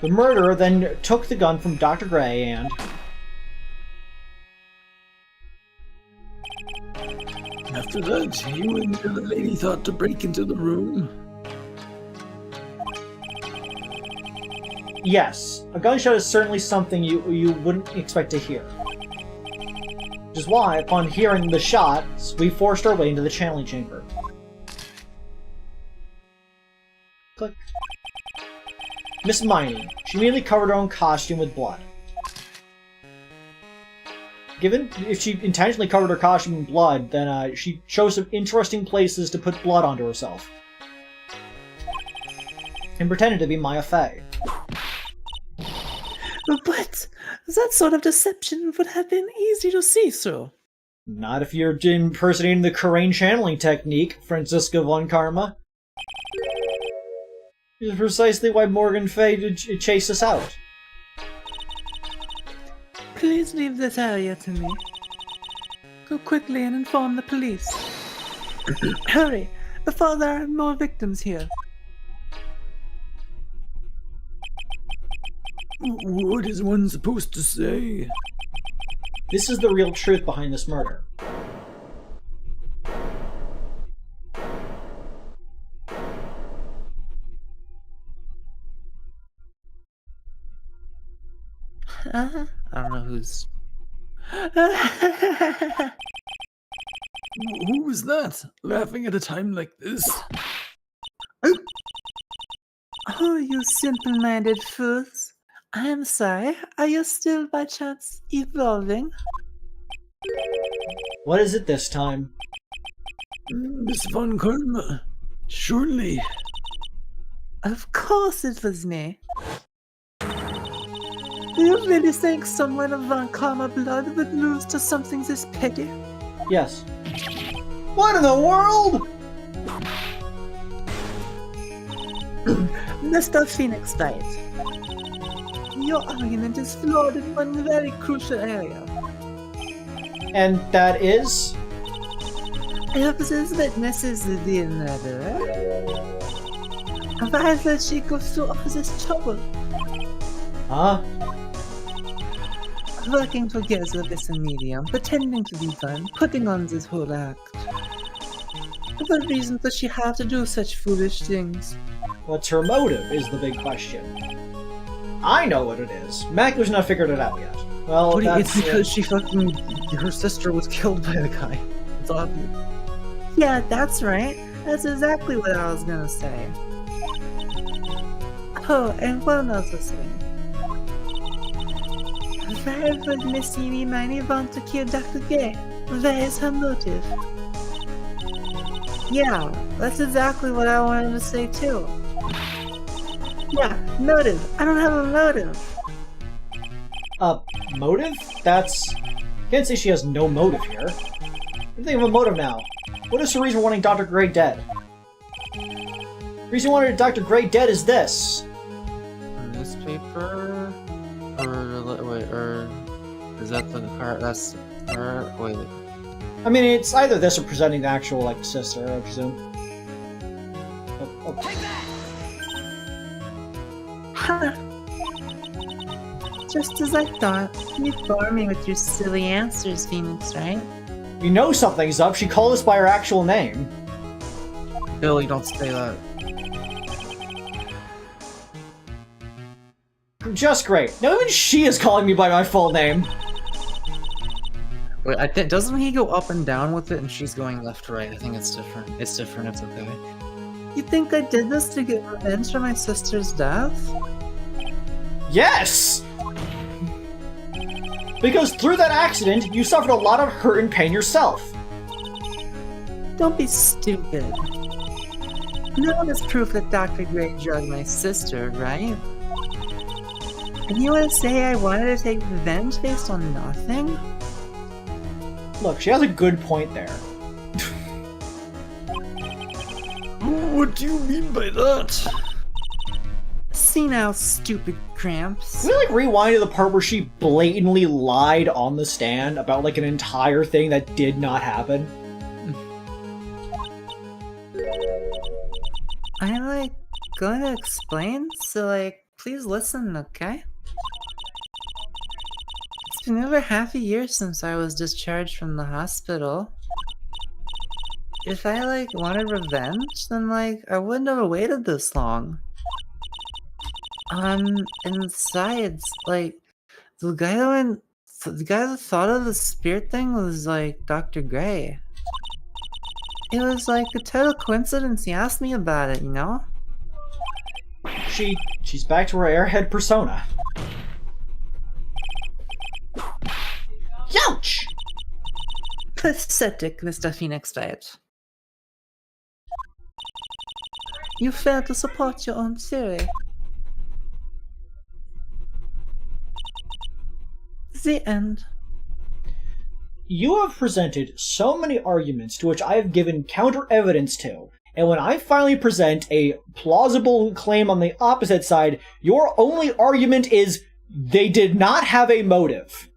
The murderer then took the gun from Dr. Gray and... After that, you and the other lady thought to break into the room. Yes, a gunshot is certainly something you wouldn't expect to hear. Which is why, upon hearing the shots, we forced our way into the channeling chamber. Click. Miss Miney. She immediately covered her own costume with blood. If she intentionally covered her costume in blood, then she chose some interesting places to put blood onto herself. And pretended to be Maya Fey. But that sort of deception would have been easy to see through. Not if you're impersonating the Karain channeling technique, Franziska von Karma. This is precisely why Morgan Fey did chase us out. Please leave this area to me. Go quickly and inform the police. Hurry, before there are more victims here. What is one supposed to say? This is the real truth behind this murder. I don't know who's... Who was that? Laughing at a time like this? Oh, you simple-minded fools. I'm sorry, are you still by chance evolving? What is it this time? Miss Von Karma, surely. Of course it was me. Do you really think someone of Von Karma blood would lose to something this petty? Yes. What in the world? Mr. Phoenix Light, your argument is flawed in one very crucial area. And that is? If this witness is the murderer, why does she go through all this trouble? Huh? Working together with a medium, pretending to be one, putting on this whole act. What reason does she have to do such foolish things? What's her motive is the big question. I know what it is. Maku's not figured it out yet. Well, But that's... it's because she fucking... her sister was killed by the guy. It's obvious. Yeah, that's right. That's exactly what I was gonna say. Oh, and one other thing. Why would Miss Eenie Miney want to kill Dr. Gay? Where is her motive? Yeah, that's exactly what I wanted to say too. Yeah, motive. I don't have a motive. Motive? That's... Can't say she has no motive here. I'm thinking of a motive now. What is her reason for wanting Dr. Gray dead? The reason she wanted Dr. Gray dead is this. Newspaper? Or, wait, or... Is that the car? That's... Or, wait. I mean, it's either this or presenting the actual, like, sister, I presume. Oh. Ha! Just as I thought. You bore me with your silly answers, Phoenix, right? You know something's up. She called us by her actual name. Billy, don't say that. Just great. Now even she is calling me by my full name. Wait, I think doesn't he go up and down with it, and she's going left to right? I think it's different. It's different. It's okay. You think I did this to get revenge for my sister's death? Yes! Because through that accident, you suffered a lot of hurt and pain yourself. Don't be stupid. No one has proof that Dr. Gray drugged my sister, right? And you want to say I wanted to take revenge based on nothing? Look, she has a good point there. What do you mean by that? See now, stupid cramps. Can we, like, rewind to the part where she blatantly lied on the stand about, like, an entire thing that did not happen? I'm, like, going to explain, so, like, please listen, okay? It's been over half a year since I was discharged from the hospital. If I, like, wanted revenge, then, like, I wouldn't have waited this long. And besides, like, the guy that thought of the spirit thing was, like, Dr. Gray. It was, like, a total coincidence he asked me about it, you know? She's back to her airhead persona. Youch! Pathetic, Mr. Phoenix Wright. You fail to support your own theory. The end. You have presented so many arguments to which I have given counter evidence to, and when I finally present a plausible claim on the opposite side, your only argument is they did not have a motive.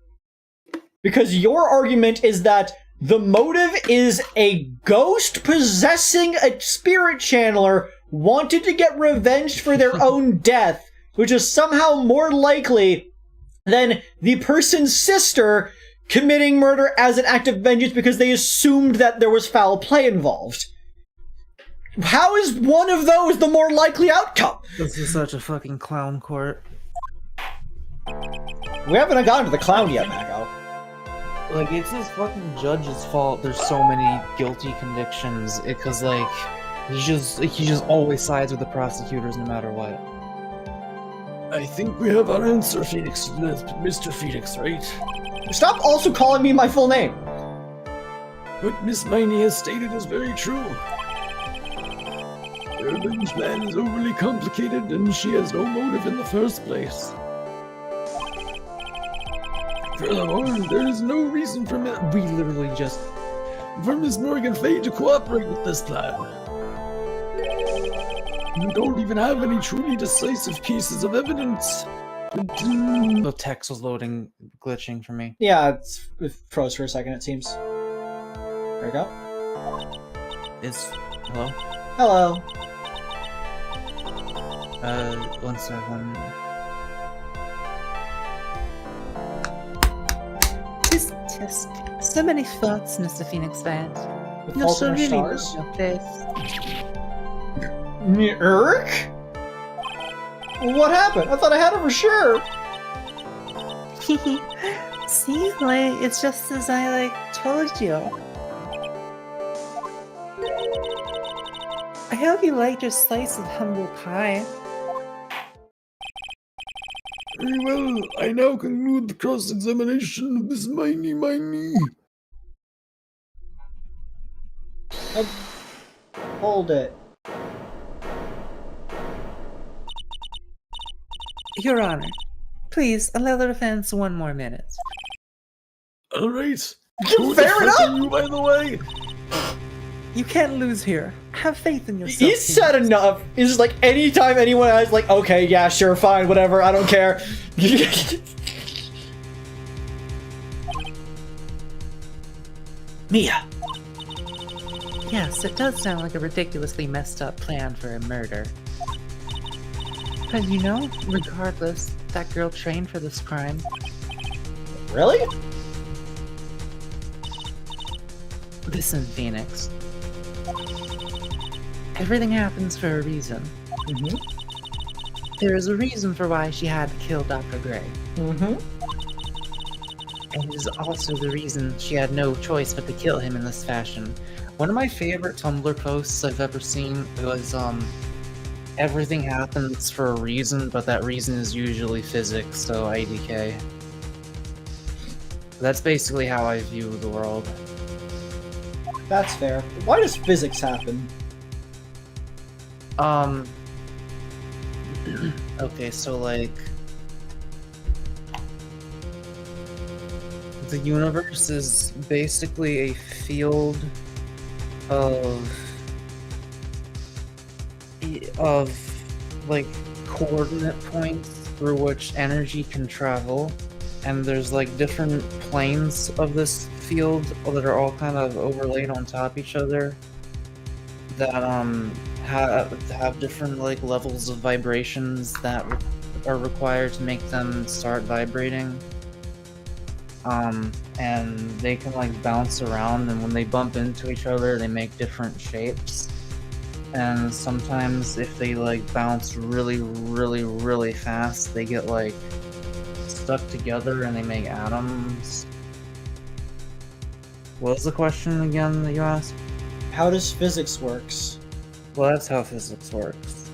Because your argument is that the motive is a ghost possessing a spirit channeler wanted to get revenge for their own death, which is somehow more likely than the person's sister committing murder as an act of vengeance because they assumed that there was foul play involved. How is one of those the more likely outcome? This is such a fucking clown court. We haven't gotten to the clown yet, Mako. Like, it's this fucking judge's fault there's so many guilty convictions, because, like, he just always sides with the prosecutors no matter what. I think we have our answer, Phoenix. Mr. Phoenix, right? Stop also calling me my full name. What Miss Miney has stated is very true. The revenge plan is overly complicated and she has no motive in the first place. Furthermore, there is no reason for Miss Morgan Fay to cooperate with this plan. You don't even have any truly decisive pieces of evidence. The text was glitching for me. Yeah, it froze for a second, it seems. There we go. Hello? Hello. 1 second. Just so many thoughts, Mr. Phoenix Wright. With You're fault so in our really stars. love your face. Urk? What happened? I thought I had it for sure. See, like, it's just as I, told you. I hope you liked your slice of humble pie. Very well, I now conclude the cross-examination of Miss Miney. Hold it. Your Honor, please allow the defense 1 more minute. Alright. Fair enough! You, by the way. You can't lose here. Have faith in yourself. He's said enough. It's just like anytime anyone has like, okay, yeah, sure, fine, whatever, I don't care. Mia. Yes, it does sound like a ridiculously messed up plan for a murder. But you know, regardless, that girl trained for this crime. Really? Listen, Phoenix. Everything happens for a reason. Mm-hmm. There is a reason for why she had to kill Dr. Gray. Mm-hmm. And it is also the reason she had no choice but to kill him in this fashion. One of my favorite Tumblr posts I've ever seen was, everything happens for a reason, but that reason is usually physics, so IDK. That's basically how I view the world. That's fair. Why does physics happen? Okay, so like... the universe is basically a field of like coordinate points through which energy can travel, and there's like different planes of this field that are all kind of overlaid on top of each other that have different like levels of vibrations that are required to make them start vibrating. And they can like bounce around, and when they bump into each other they make different shapes. And sometimes if they like bounce really fast, they get like stuck together and they make atoms. What was the question again that you asked? How does physics works? Well, that's how physics works.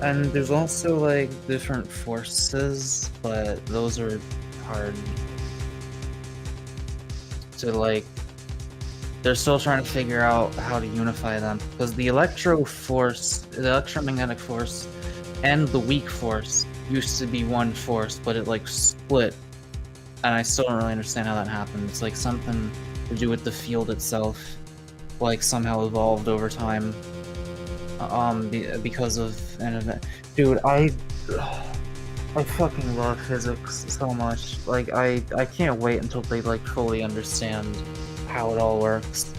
And there's also like different forces, but those are hard to like. They're still trying to figure out how to unify them, because the electromagnetic force, and the weak force used to be one force, but it like split, and I still don't really understand how that happened. It's like something to do with the field itself, like somehow evolved over time, because of an event. Dude, I fucking love physics so much. Like I can't wait until they like fully understand how it all works.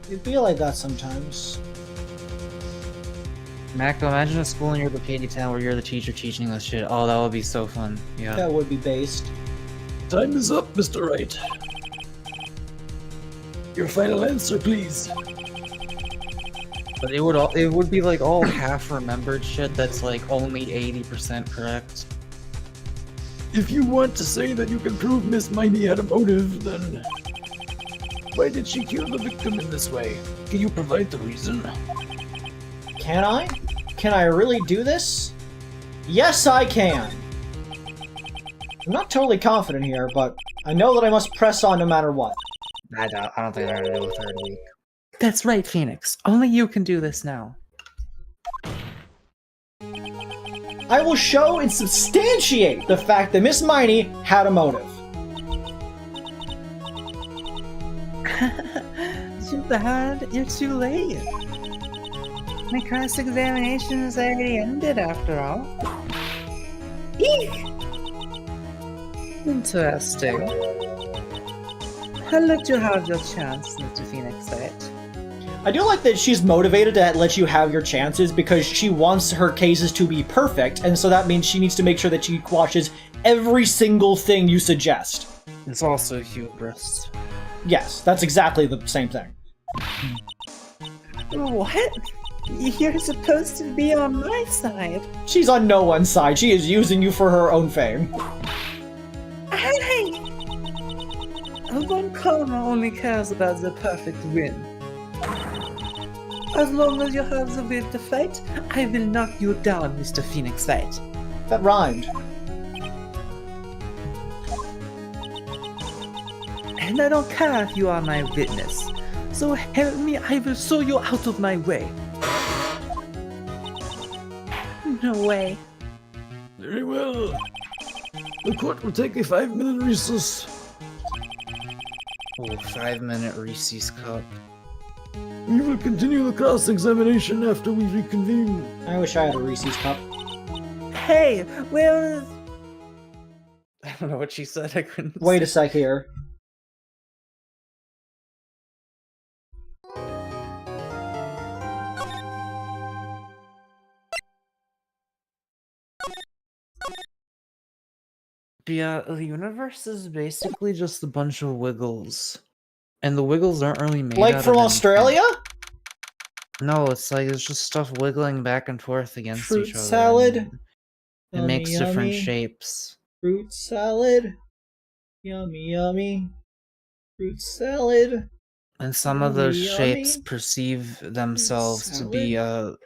It'd be like that sometimes. Mako, imagine a school in your Locady town where you're the teacher teaching this shit. Oh, that would be so fun. Yeah. That would be based. Time is up, Mr. Wright. Your final answer, please. But it would be like all half remembered shit that's like only 80% correct. If you want to say that you can prove Miss Miney had a motive, then why did she kill the victim in this way? Can you provide the reason? Can I? Can I really do this? Yes, I can! I'm not totally confident here, but I know that I must press on no matter what. I don't think they're gonna do a third week. That's right, Phoenix. Only you can do this now. I will show and substantiate the fact that Miss Miney had a motive. Too bad, you're too late. My cross-examination is already ended after all. Eek! Interesting. I'll let you have your chance, Mr. Phoenix Wright. I do like that she's motivated to let you have your chances because she wants her cases to be perfect, and so that means she needs to make sure that she quashes every single thing you suggest. It's also hubris. Yes, that's exactly the same thing. What? You're supposed to be on my side. She's on no one's side. She is using you for her own fame. Hey! One karma only cares about the perfect win. As long as you have the will to fight, I will knock you down, Mr. Phoenix Wright. That rhymed. And I don't care if you are my witness. So help me, I will show you out of my way. No way. Very well. The court will take a 5-minute recess. Oh, 5-minute Reese's cup. We will continue the cross-examination after we reconvene. I wish I had a Reese's cup. Hey, well... I don't know what she said, I couldn't Wait a sec here. Yeah, the universe is basically just a bunch of wiggles. And the wiggles aren't really made Like out from of Australia? anything. No, it's like it's just stuff wiggling back and forth against Fruit each other. salad. and It Yummy, makes different yummy. shapes. Fruit salad. Yummy, yummy. Fruit salad. And some of those Yummy, shapes yummy. perceive themselves to be a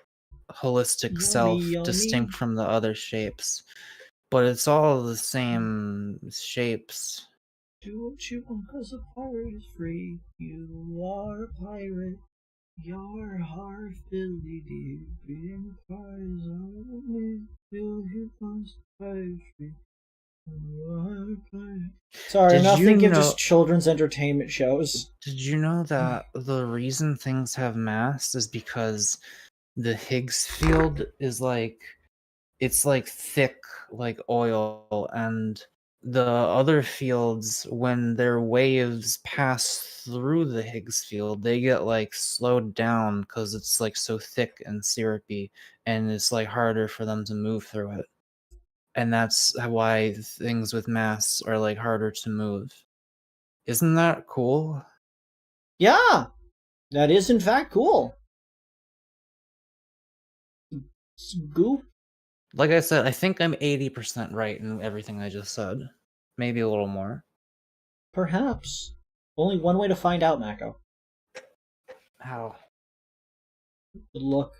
holistic Yummy, self, yummy. distinct from the other shapes. But it's all the same shapes. Do what you want, 'cause a pirate is free. You are a pirate. Your heart filly deep in cries on me. Till you must free. You are a pirate. Sorry, Did enough you thinking of know- just children's entertainment shows. Did you know that the reason things have mass is because the Higgs field is like it's like thick like oil, and the other fields, when their waves pass through the Higgs field, they get like slowed down because it's like so thick and syrupy, and it's like harder for them to move through it. And that's why things with mass are like harder to move. Isn't that cool? Yeah, that is in fact cool. Goop. Like I said, I think I'm 80% right in everything I just said. Maybe a little more. Perhaps. Only one way to find out, Mako. How? Look.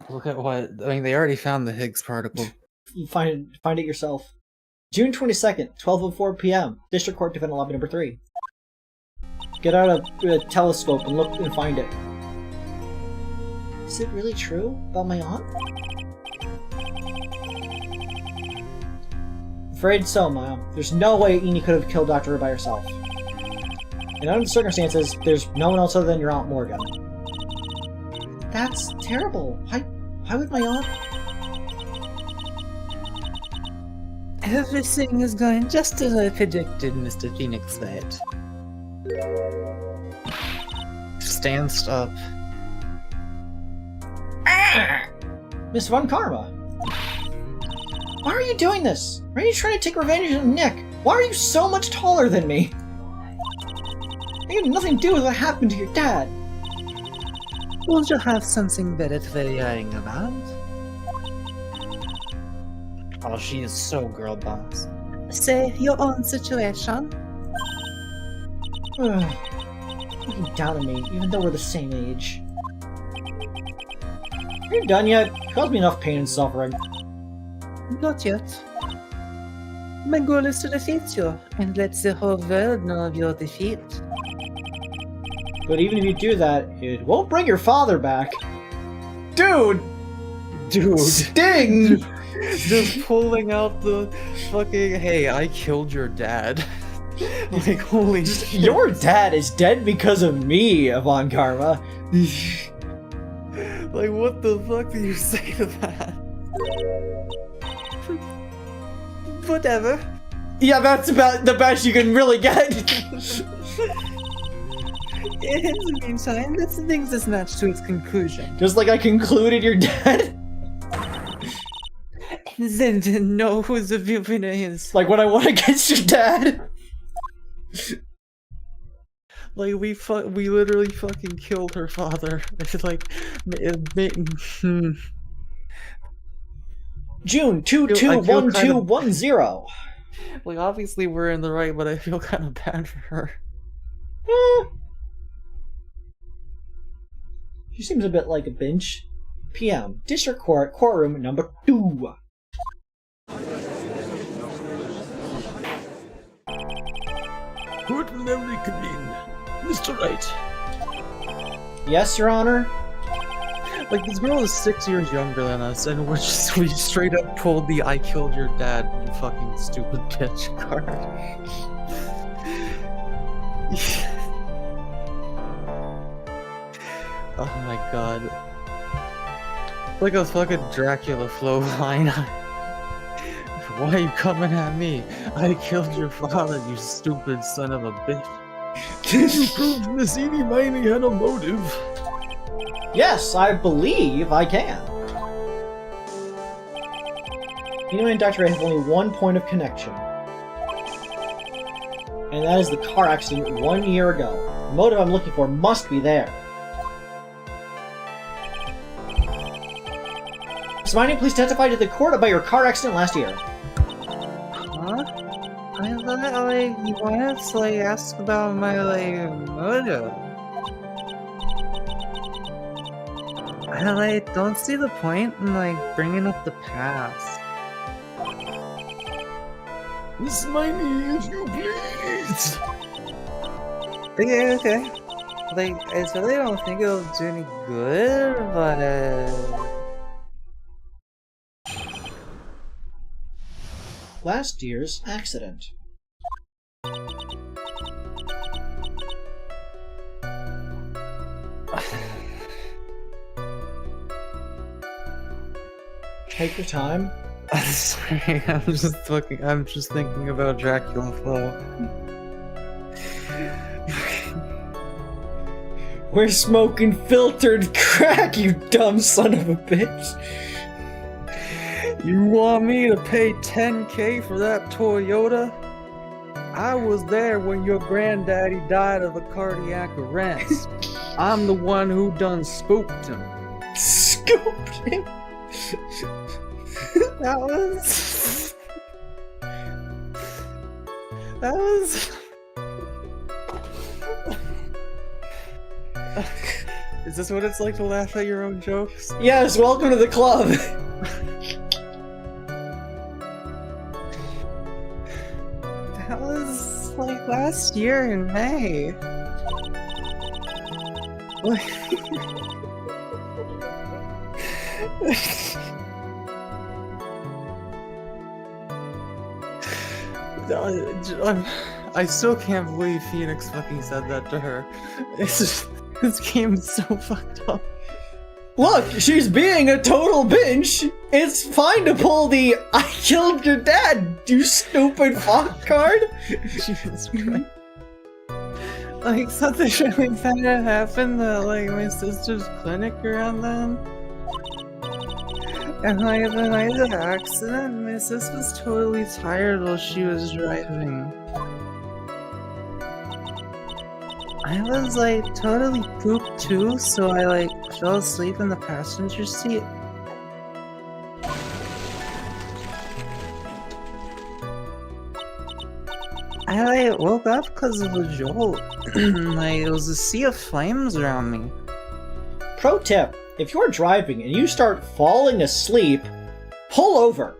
Look at what? I mean, they already found the Higgs particle. You find it yourself. June 22nd, 12:04 p.m. District Court Defendant Lobby number 3. Get out a telescope and look and find it. Is it really true about my aunt? Afraid so, Maya. There's no way Eenie could have killed Dr. by herself. And under the circumstances, there's no one else other than your Aunt Morgan. That's terrible. Why would my aunt... Everything is going just as I predicted, Mr. Phoenix Light. Stands up. Miss Von Karma. Why are you doing this? Are you trying to take revenge on Nick? Why are you so much taller than me? I had nothing to do with what happened to your dad. Won't you have something better to be worrying about? Oh, she is so girl boss. Say your own situation. Looking down on me, even though we're the same age. Are you done yet? Caused me enough pain and suffering. Not yet. My goal is to defeat you, and let the whole world know of your defeat. But even if you do that, it won't bring your father back. Dude! Sting! Just pulling out the fucking, hey, I killed your dad. Like, holy shit. Your dad is dead because of me, Von Karma. Like, what the fuck do you say to that? Whatever. Yeah, that's about the best you can really get. In the meantime, let's bring this match to its conclusion. Just like I concluded you're dead. Then know who the winner is. Like when I won against your dad. Like, we literally fucking killed her father. It's like, June 221210. like, obviously we're in the right, but I feel kind of bad for her. She seems a bit like a bench. PM. District Court, courtroom number 2. Court will now reconvene. Mr. Wright. Yes, Your Honor? Like, this girl is 6 years younger than us, and we straight up pulled the I killed your dad, you fucking stupid bitch card. Oh my god. Like a fucking Dracula flow line. Why are you coming at me? I killed your father, you stupid son of a bitch. Can you prove Miss Eenie Miney had a motive? Yes, I believe I can. Eenie and Dr. Ray have only one point of connection. And that is the car accident 1 year ago. The motive I'm looking for must be there. Miss Miney, please testify to the court about your car accident last year. Huh? I thought, you wanted to, ask about my, motive. I don't see the point in, bringing up the past. Miss Miney, if you please. Okay. I really don't think it'll do any good, but, Last year's accident. Take your time. I'm sorry, I'm just thinking about Dracula Flow. We're smoking filtered crack, you dumb son of a bitch. You want me to pay $10K for that Toyota? I was there when your granddaddy died of a cardiac arrest. I'm the one who done spooked him. Scooped him. That was... Is this what it's like to laugh at your own jokes? Yes, welcome to the club. That was like last year in May. I still can't believe Phoenix fucking said that to her. It's just, this game is so fucked up. Look, she's being a total bitch. It's fine to pull the "I killed your dad, you stupid fuck" card. Jesus Christ. Like, something really bad happened at, like, my sister's clinic around then. And, like, the night of the accident, my sis was totally tired while she was driving. I was, like, totally pooped too, so I, like, fell asleep in the passenger seat. I, like, woke up because of a jolt. Like, it was a sea of flames around me. Pro tip: if you're driving and you start falling asleep, pull over.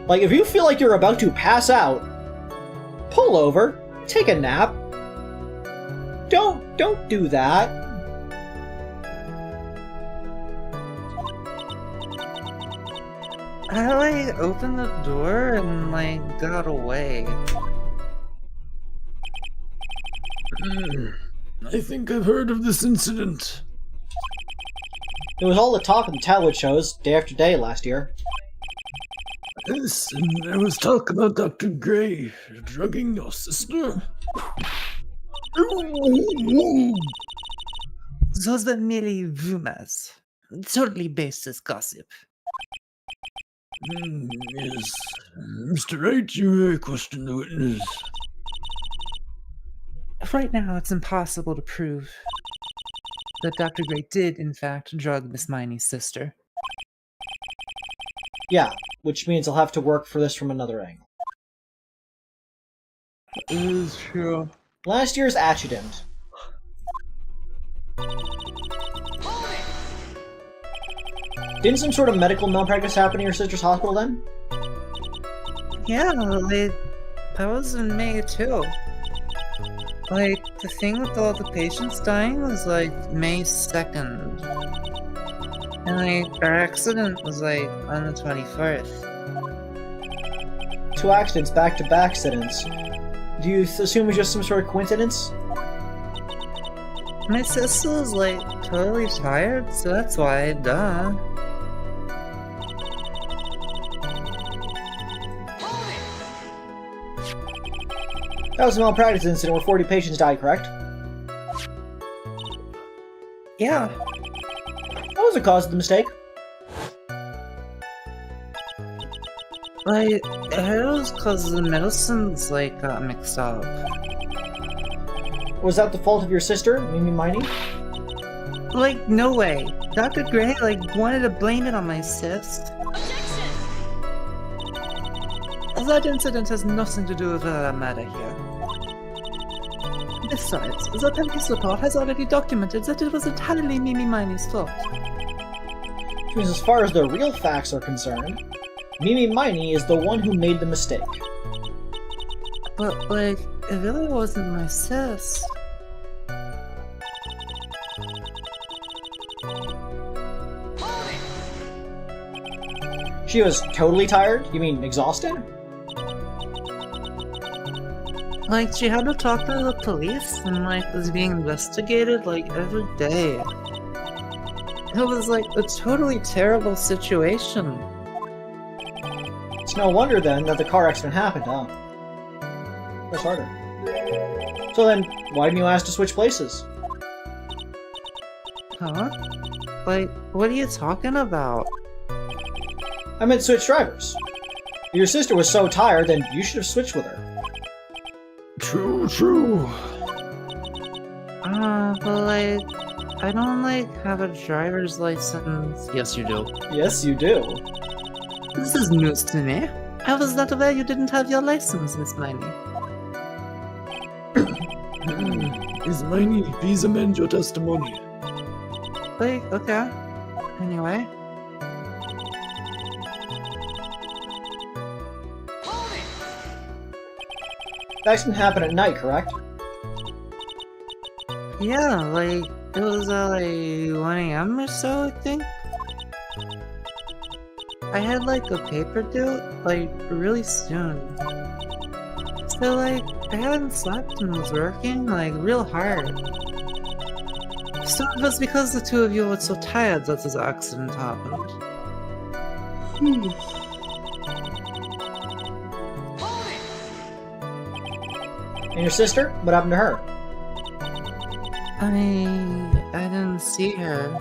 Like, if you feel like you're about to pass out, pull over, take a nap. Don't do that. I, like, opened the door and, like, got away. I think I've heard of this incident. It was all the talk on the tablet shows day after day last year. Yes, and there was talk about Dr. Gray drugging your sister. Those were merely rumors. Totally baseless gossip. Yes. Mr. Wright, you may question the witness. Right now, it's impossible to prove that Dr. Gray did, in fact, drug Miss Miney's sister. Yeah, which means I'll have to work for this from another angle. It is true. Last year's adjutant. Didn't some sort of medical malpractice happen in your sister's hospital then? Yeah, like, that was in May too. Like, the thing with all the patients dying was like May 2nd. And like, our accident was like on the 21st. 2 accidents, back-to-back accidents. Do you assume it's just some sort of coincidence? My sister was like totally tired, so that's why, duh. That was a malpractice incident where 40 patients died, correct? Yeah. What was the cause of the mistake? Like, it was cause the medicines, like, got mixed up. Was that the fault of your sister, Miney? Like, no way. Dr. Gray, like, wanted to blame it on my sis. That incident has nothing to do with the matter here. Besides, the police report has already documented that it was entirely Mimi Miney's fault. Which means as far as the real facts are concerned, Mimi Miney is the one who made the mistake. But, like, it really wasn't my sis. She was totally tired? You mean exhausted? Like, she had to talk to the police and, like, was being investigated, like, every day. It was like a totally terrible situation. It's no wonder then that the car accident happened, huh? That's harder. So then, why didn't you ask to switch places? Huh? Like, what are you talking about? I meant switch drivers. Your sister was so tired, then you should have switched with her. True, true. But like, I don't like have a driver's license. Yes, you do. Yes, you do. This is news to me. I was not aware you didn't have your license, Miss Miney. Miss Miney, please amend your testimony. Like, okay. Anyway. The accident happened at night, correct? Yeah, like, it was like 1 AM or so, I think. I had like a paper due, like, really soon. So like, I hadn't slept and was working, like, real hard. So it was because the two of you were so tired that this accident happened. And your sister? What happened to her? I didn't see her.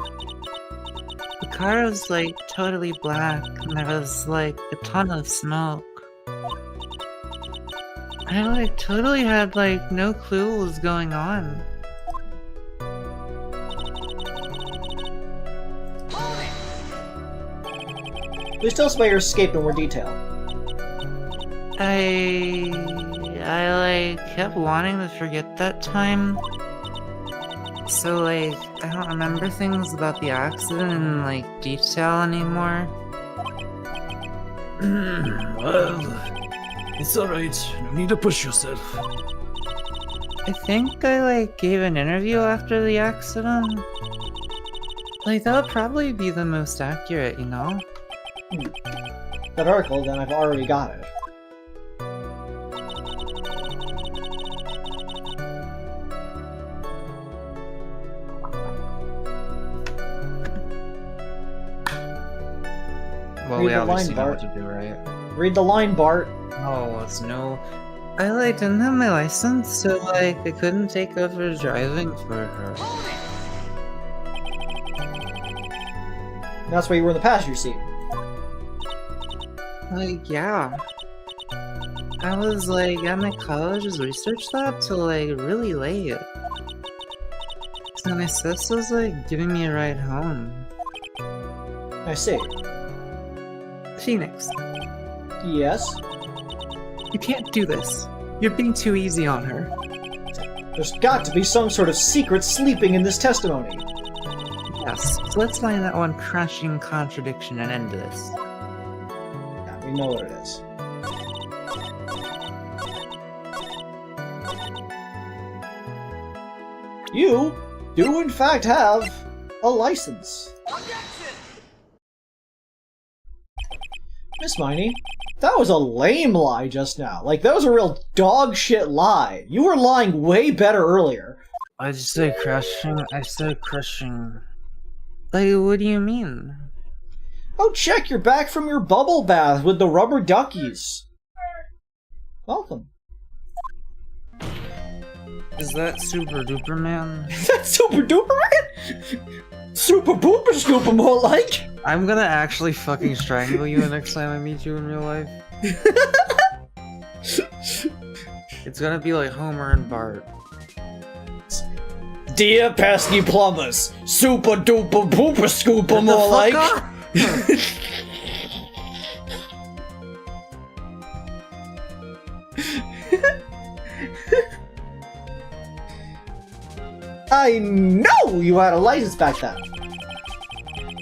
The car was like totally black and there was like a ton of smoke. I like totally had like no clue what was going on. Please tell us about your escape in more detail. I like kept wanting to forget that time. So like I don't remember things about the accident in like detail anymore. Well, it's alright. No need to push yourself. I think I like gave an interview after the accident. Like that would probably be the most accurate, you know? That article, then I've already got it. Well, Read we the obviously line, know what Bart. to do, right? Read the line, Bart. Oh, it's no. I like didn't have my license, so like I couldn't take over driving for her. That's why you were in the passenger seat. Like yeah. I was like at my college's research lab till like really late. So my sis was like giving me a ride home. I see. Phoenix, Yes? you can't do this. You're being too easy on her. There's got to be some sort of secret sleeping in this testimony. Yes, so let's find that one crushing contradiction and end this. Yeah, we know what it is. You do in fact have a license. Miss Miney, that was a lame lie just now. Like, that was a real dog shit lie. You were lying way better earlier. I said crushing. I said crushing. Like, what do you mean? Oh, check, you're back from your bubble bath with the rubber duckies. Welcome. Is that Super Duper Man? Is that Super Duper Man? Super Booper Scooper, more like. I'm gonna actually fucking strangle you the next time I meet you in real life. It's gonna be like Homer and Bart. Dear pesky plumbers, Super Duper Booper Scooper, more like. I know you had a license back then.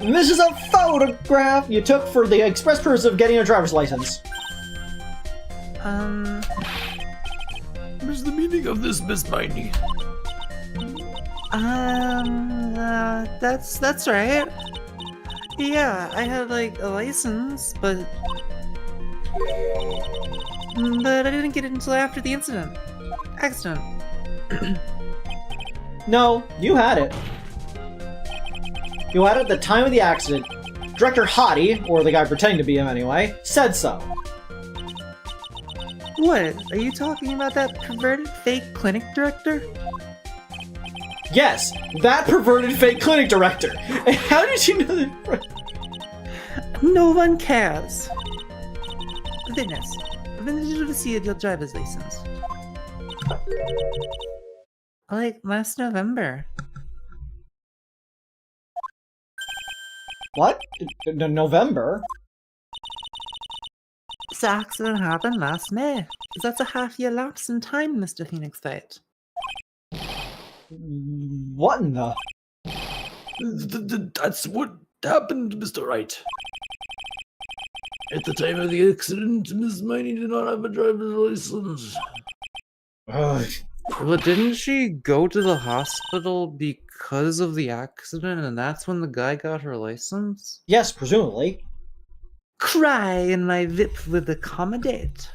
This is a photograph you took for the express purpose of getting a driver's license. What is the meaning of this, Miss Miney? That's right. Yeah, I had like a license, but I didn't get it until after the accident. No, you had it. who had at the time of the accident, Director Hottie, or the guy pretending to be him anyway, said so. What? Are you talking about that perverted fake clinic director? Yes, that perverted fake clinic director. And how did you know that? No one cares. Witness, when did you receive your driver's license? Like last November. What? November? This accident happened last May. That's a half-year lapse in time, Mr. Phoenix Light. What in the? That's what happened, Mr. Wright. At the time of the accident, Miss Miney did not have a driver's license. Ugh. But didn't she go to the hospital because of the accident, and that's when the guy got her license? Yes, presumably. Cry and my VIP will accommodate.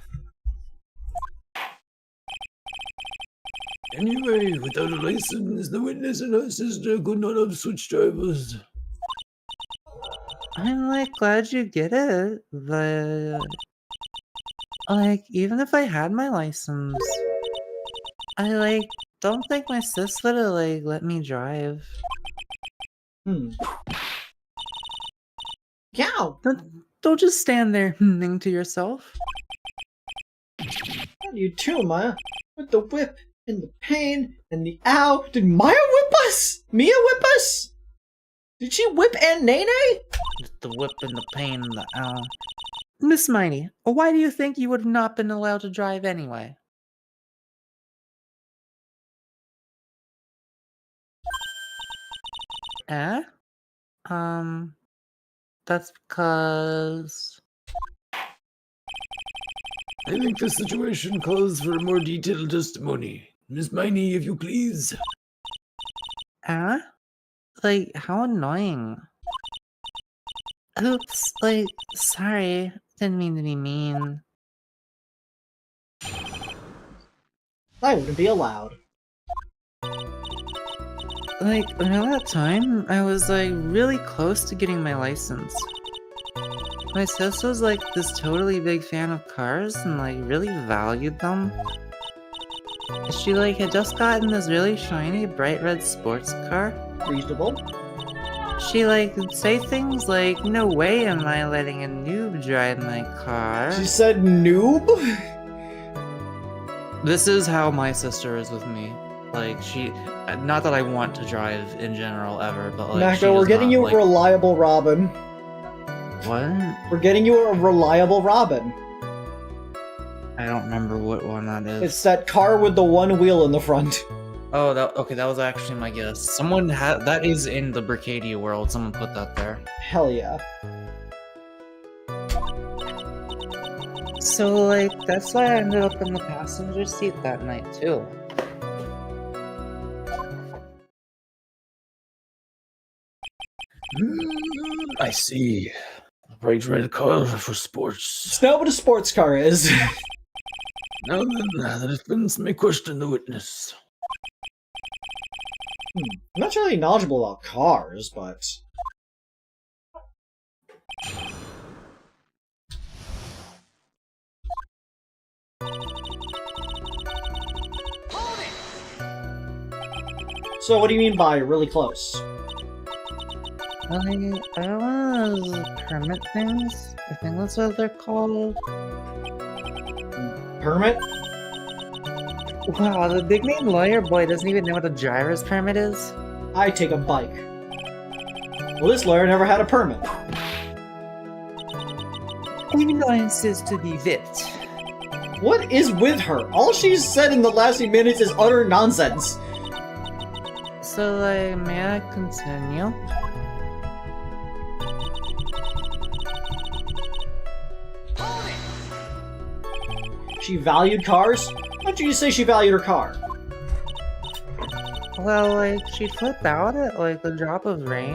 Anyway, without a license, the witness and her sister could not have switched drivers. I'm like glad you get it, but like even if I had my license, I like don't think my sis would have like let me drive. Yeah. Don't just stand there hmming to yourself. You too, Maya. With the whip and the pain and the ow. Did Maya whip us? Mia whip us? Did she whip Aunt Nene? The whip and the pain and the ow. Miss Miney, why do you think you would have not been allowed to drive anyway? Eh? That's because... I think the situation calls for a more detailed testimony. Miss Miney, if you please. Eh? Like, how annoying. Oops, like, sorry. Didn't mean to be mean. I wouldn't be allowed. Like, around that time, I was like really close to getting my license. My sis was like this totally big fan of cars and like really valued them. She like had just gotten this really shiny bright red sports car. Reasonable. She like would say things like, "No way am I letting a noob drive my car." She said noob? This is how my sister is with me. Like, she... Not that I want to drive in general ever, but like... Nako, we're getting you like, a reliable Robin. What? We're getting you a reliable Robin. I don't remember what one that is. It's that car with the one wheel in the front. Oh, okay, that was actually my guess. Someone had... That is in the Bricadia world. Someone put that there. Hell yeah. So like that's why I ended up in the passenger seat that night too. I see. A bright red car for sports. It's not what a sports car is. Now then, that explains my question the witness. I'm not really knowledgeable about cars, but... So what do you mean by really close? I don't know those permit things. I think that's what they're called. Permit? Wow, the big name lawyer boy doesn't even know what a driver's permit is. I take a bike. Well, this lawyer never had a permit. Annoyances to be vipped. What is with her? All she's said in the last few minutes is utter nonsense. So, like, may I continue? She valued cars? Why don't you just say she valued her car? Well, like, she'd flip out at, like, the drop of rain.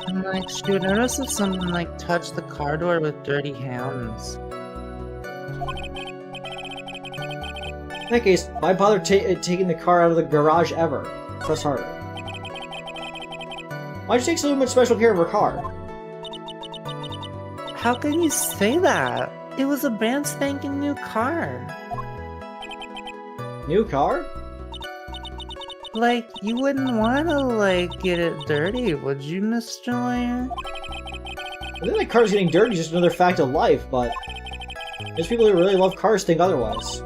And, like, she would notice if someone, like, touched the car door with dirty hands. In that case, why bother taking the car out of the garage ever? Press harder. Why'd you take so much special care of her car? How can you say that? It was a brand spanking new car. New car? Like, you wouldn't want to, like, get it dirty, would you, Mr. Layer? I think that car's getting dirty is just another fact of life, but there's people who really love cars think otherwise.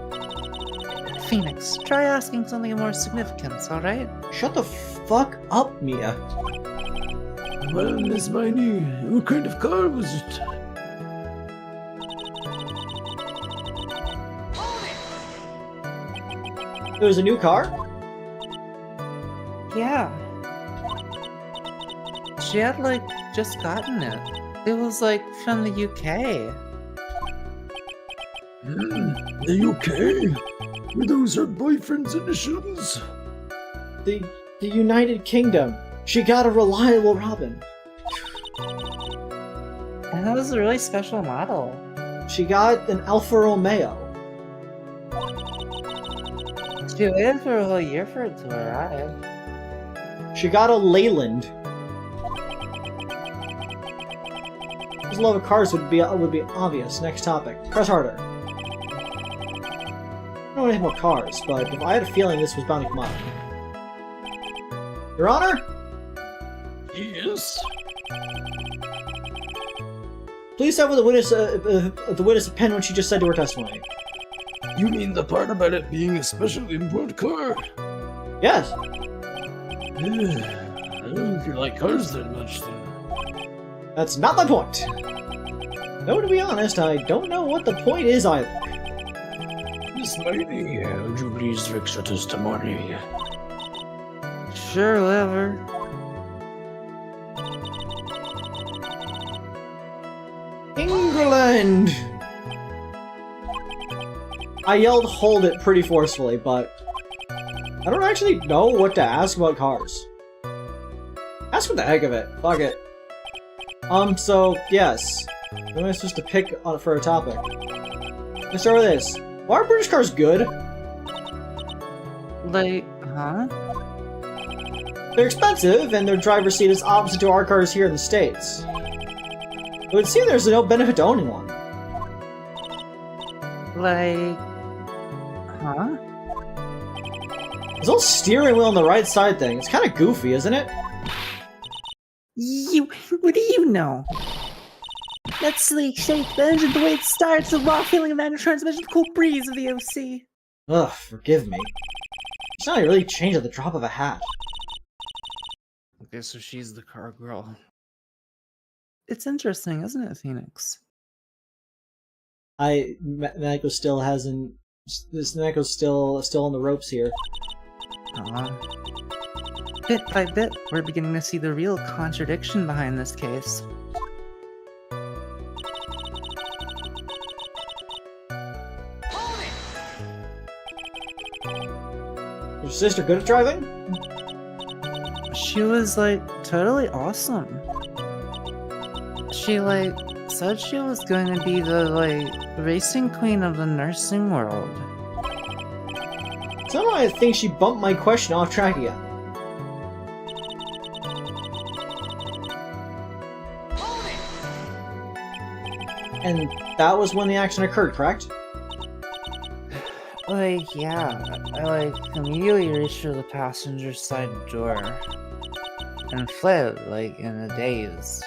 Phoenix, try asking something of more significance, alright? Shut the fuck up, Mia. Well, Miss Miney, what kind of car was it? It was a new car? Yeah. She had, like, just gotten it. It was, like, from the UK. The UK? Were those her boyfriend's initials? The United Kingdom. She got a reliable Robin. And that was a really special model. She got an Alfa Romeo. She waited for a whole year for it to arrive. She got a Leyland. His love of cars would be obvious. Next topic. Press harder. I don't know anything about cars, but if I had a feeling this was bound to come up. Your Honor? Yes. Please have the witness a pen when she just said to her testimony. You mean the part about it being a special import car? Yes. I don't think you like cars that much, then. That's not my point. Though, to be honest, I don't know what the point is either. Miss Miney, would you please fix your testimony? Sure, whatever. England! I yelled hold it pretty forcefully, but I don't actually know what to ask about cars. Ask for the heck of it. Fuck it. So, yes. What am I supposed to pick on for a topic? Let's start with this. Why are British cars good? Like, huh? They're expensive, and their driver's seat is opposite to our cars here in the States. It would seem there's no benefit to owning one. Like, huh? This whole steering wheel on the right side thing, it's kind of goofy, isn't it? What do you know? That sleek shape, the engine, the way it starts, the raw feeling of manual transmission, the cool breeze of the OC. Ugh, forgive me. It's not really changed at the drop of a hat. Okay, so she's the car girl. It's interesting, isn't it, Phoenix? Mako still hasn't. This Mako's still on the ropes here. Bit by bit, we're beginning to see the real contradiction behind this case. Your sister good at driving? She was, like, totally awesome. She, like, said she was going to be the, like, racing queen of the nursing world. Somehow I think she bumped my question off track again. And that was when the accident occurred, correct? Like, yeah, I, like, immediately reached for the passenger side door. And fled, like, in a daze.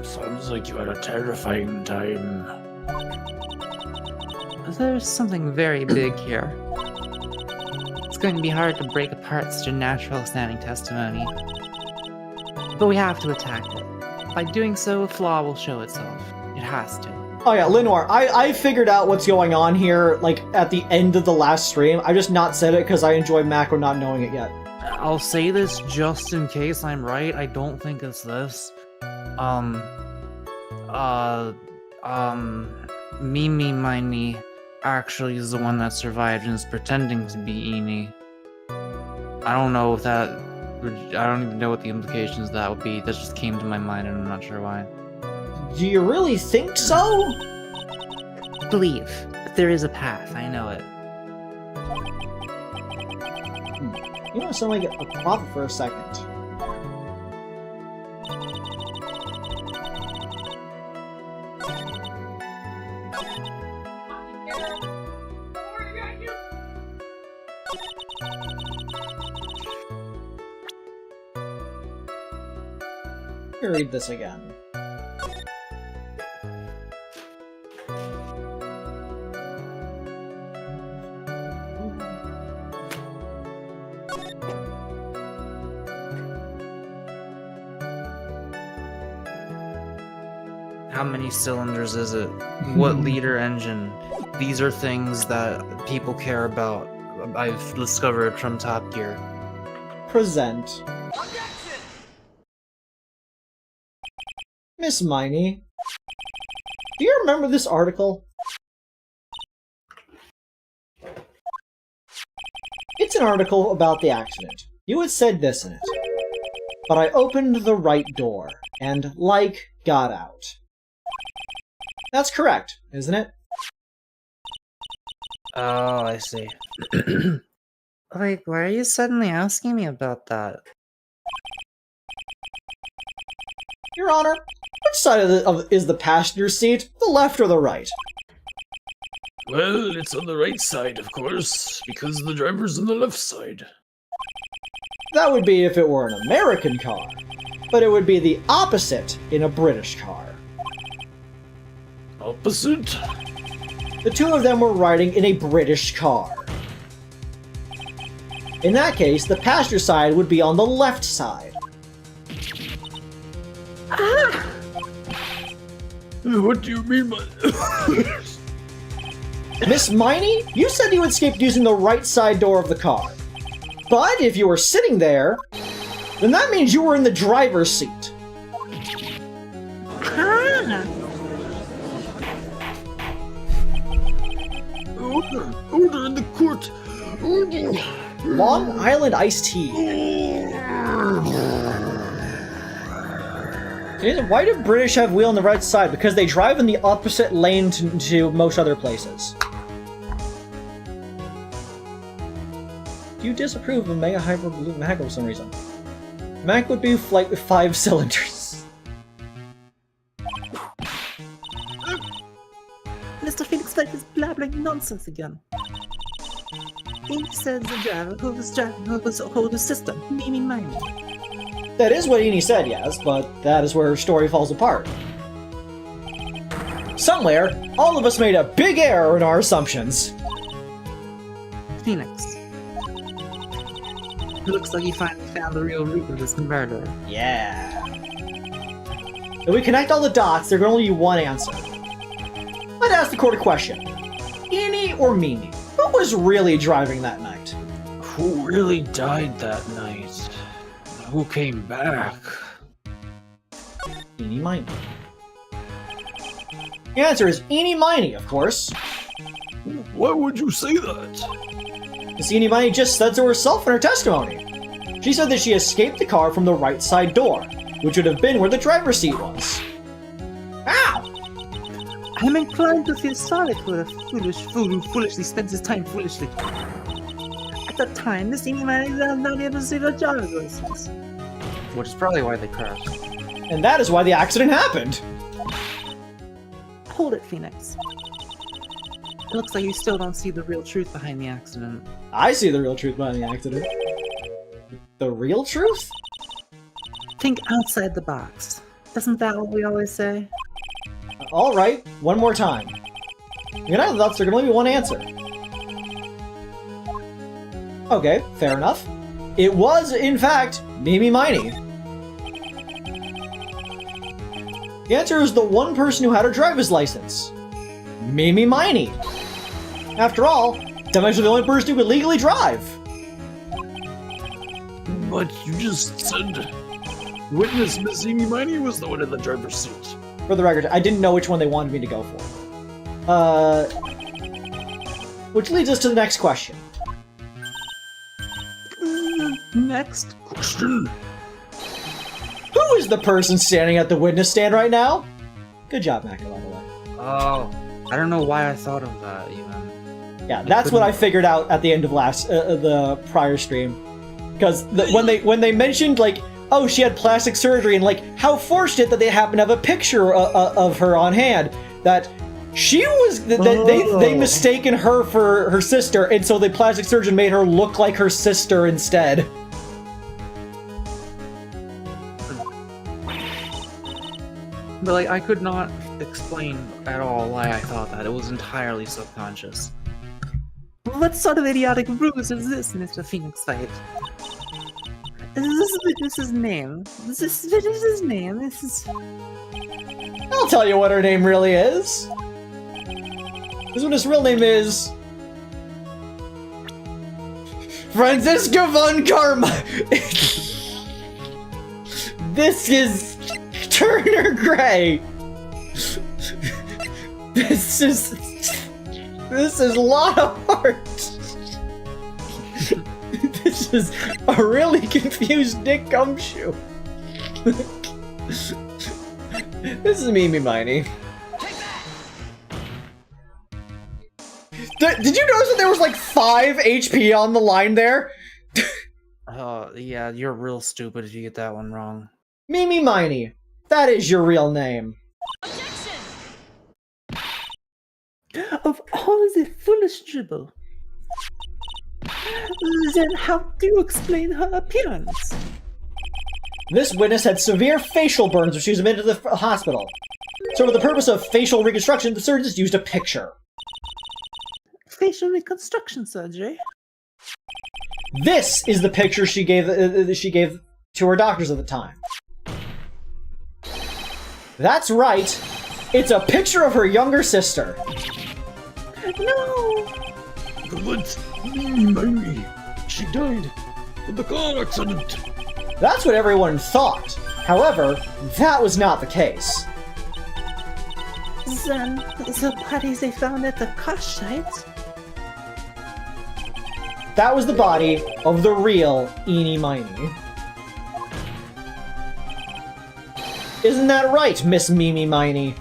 Sounds like you had a terrifying time. There's something very big here. It's going to be hard to break apart such a natural sounding testimony. But we have to attack it. By doing so, a flaw will show itself. It has to. Oh yeah, Lenoir, I figured out what's going on here, like, at the end of the last stream. I just not said it because I enjoy Mako not knowing it yet. I'll say this just in case I'm right. I don't think it's this. Miney actually is the one that survived and is pretending to be Eenie. I don't know if that... I don't even know what the implications of that would be. That just came to my mind and I'm not sure why. Do you really think so? Believe. There is a path, I know it. You know, sound like a prophet for a second. Let me read this again. How many cylinders is it? What liter engine? These are things that people care about. I've discovered from Top Gear. Present. Miss Miney, do you remember this article? It's an article about the accident. You had said this in it. But I opened the right door, and, like, got out. That's correct, isn't it? Oh, I see. Like, why are you suddenly asking me about that? Your Honor, which side is the passenger seat, the left or the right? Well, it's on the right side, of course, because the driver's on the left side. That would be if it were an American car, but it would be the opposite in a British car. Opposite? The two of them were riding in a British car. In that case, the passenger side would be on the left side. What do you mean by... Miss Miney, you said you escaped using the right side door of the car. But if you were sitting there, then that means you were in the driver's seat. Order in the court! Long Island iced tea. Why do British have wheel on the right side? Because they drive in the opposite lane to most other places. Do you disapprove of Mega Hyper Blue Mag for some reason? Mac would be flight with 5 cylinders. Mr. Phoenix Light is blabbering nonsense again. He said the driver who was driving over the system, miney. That is what Eenie said, yes, but that is where her story falls apart. Somewhere, all of us made a big error in our assumptions. Phoenix. It looks like you finally found the real root of this murder. Yeah. If we connect all the dots, there can only be one answer. I'd ask the court a question. Eenie or meenie? Who was really driving that night? Who really died that night? Who came back? Eenie Miney. The answer is Eenie Miney, of course. Why would you say that? Because Eenie Miney just said so herself in her testimony. She said that she escaped the car from the right side door, which would have been where the driver's seat was. Ow! I'm inclined to feel sorry for the foolish fool who foolishly spends his time foolishly. At the time, this Eenie Miney was not able to see the driver's license. Which is probably why they crashed. And that is why the accident happened. Hold it, Phoenix. It looks like you still don't see the real truth behind the accident. I see the real truth behind the accident. The real truth? Think outside the box. Isn't that what we always say? Alright, one more time. United thoughts there can only be one answer. Okay, fair enough. It was, in fact, Mimi Miney. The answer is the one person who had her driver's license. Mimi Miney. After all, that makes her the only person who could legally drive. But you just said witness Miss Eenie Miney was the one in the driver's seat. For the record, I didn't know which one they wanted me to go for. Which leads us to the next question. Next. Question. Who is the person standing at the witness stand right now? Good job, Macca, by the way. Oh, I don't know why I thought of that even. Yeah, that's what I figured out at the end of the prior stream. Because when they mentioned like, oh, she had plastic surgery, and like how fortunate that they happen to have a picture of her on hand, that she was they mistaken her for her sister, and so the plastic surgeon made her look like her sister instead. But like, I could not explain at all why I thought that. It was entirely subconscious. What sort of idiotic ruse is this, Mr. Phoenix Fight? Is this witness's name? Is this witness's name? This is... I'll tell you what her name really is. This witness' real name is Franziska von Karma. This is Turner Gray. This is a lot of heart. This is a really confused Dick Gumshoe. This is miney. Did you notice that there was like 5 HP on the line there? Yeah, you're real stupid if you get that one wrong. miney. That is your real name. Of all the foolish dribble. Then how do you explain her appearance? This witness had severe facial burns when she was admitted to the hospital. So for the purpose of facial reconstruction, the surgeons used a picture. Facial reconstruction surgery? This is the picture she gave to her doctors at the time. That's right. It's a picture of her younger sister. No! But miney, she died in the car accident. That's what everyone thought. However, that was not the case. Then, the body they found at the car site? That was the body of the real Eenie. Isn't that right, Miss miney?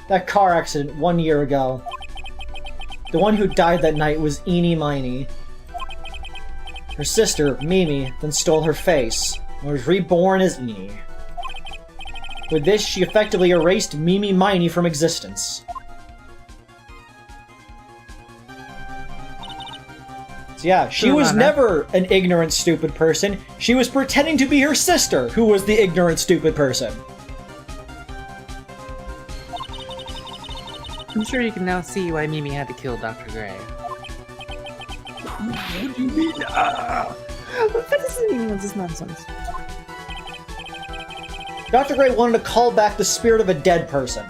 That car accident 1 year ago. The one who died that night was Eenie. Her sister, Mimi, then stole her face and was reborn as Eenie. With this, she effectively erased miney from existence. So yeah, she was never an ignorant, stupid person. She was pretending to be her sister, who was the ignorant, stupid person. I'm sure you can now see why Mimi had to kill Dr. Gray. What do you mean? What does the meaning of this nonsense? Dr. Gray wanted to call back the spirit of a dead person.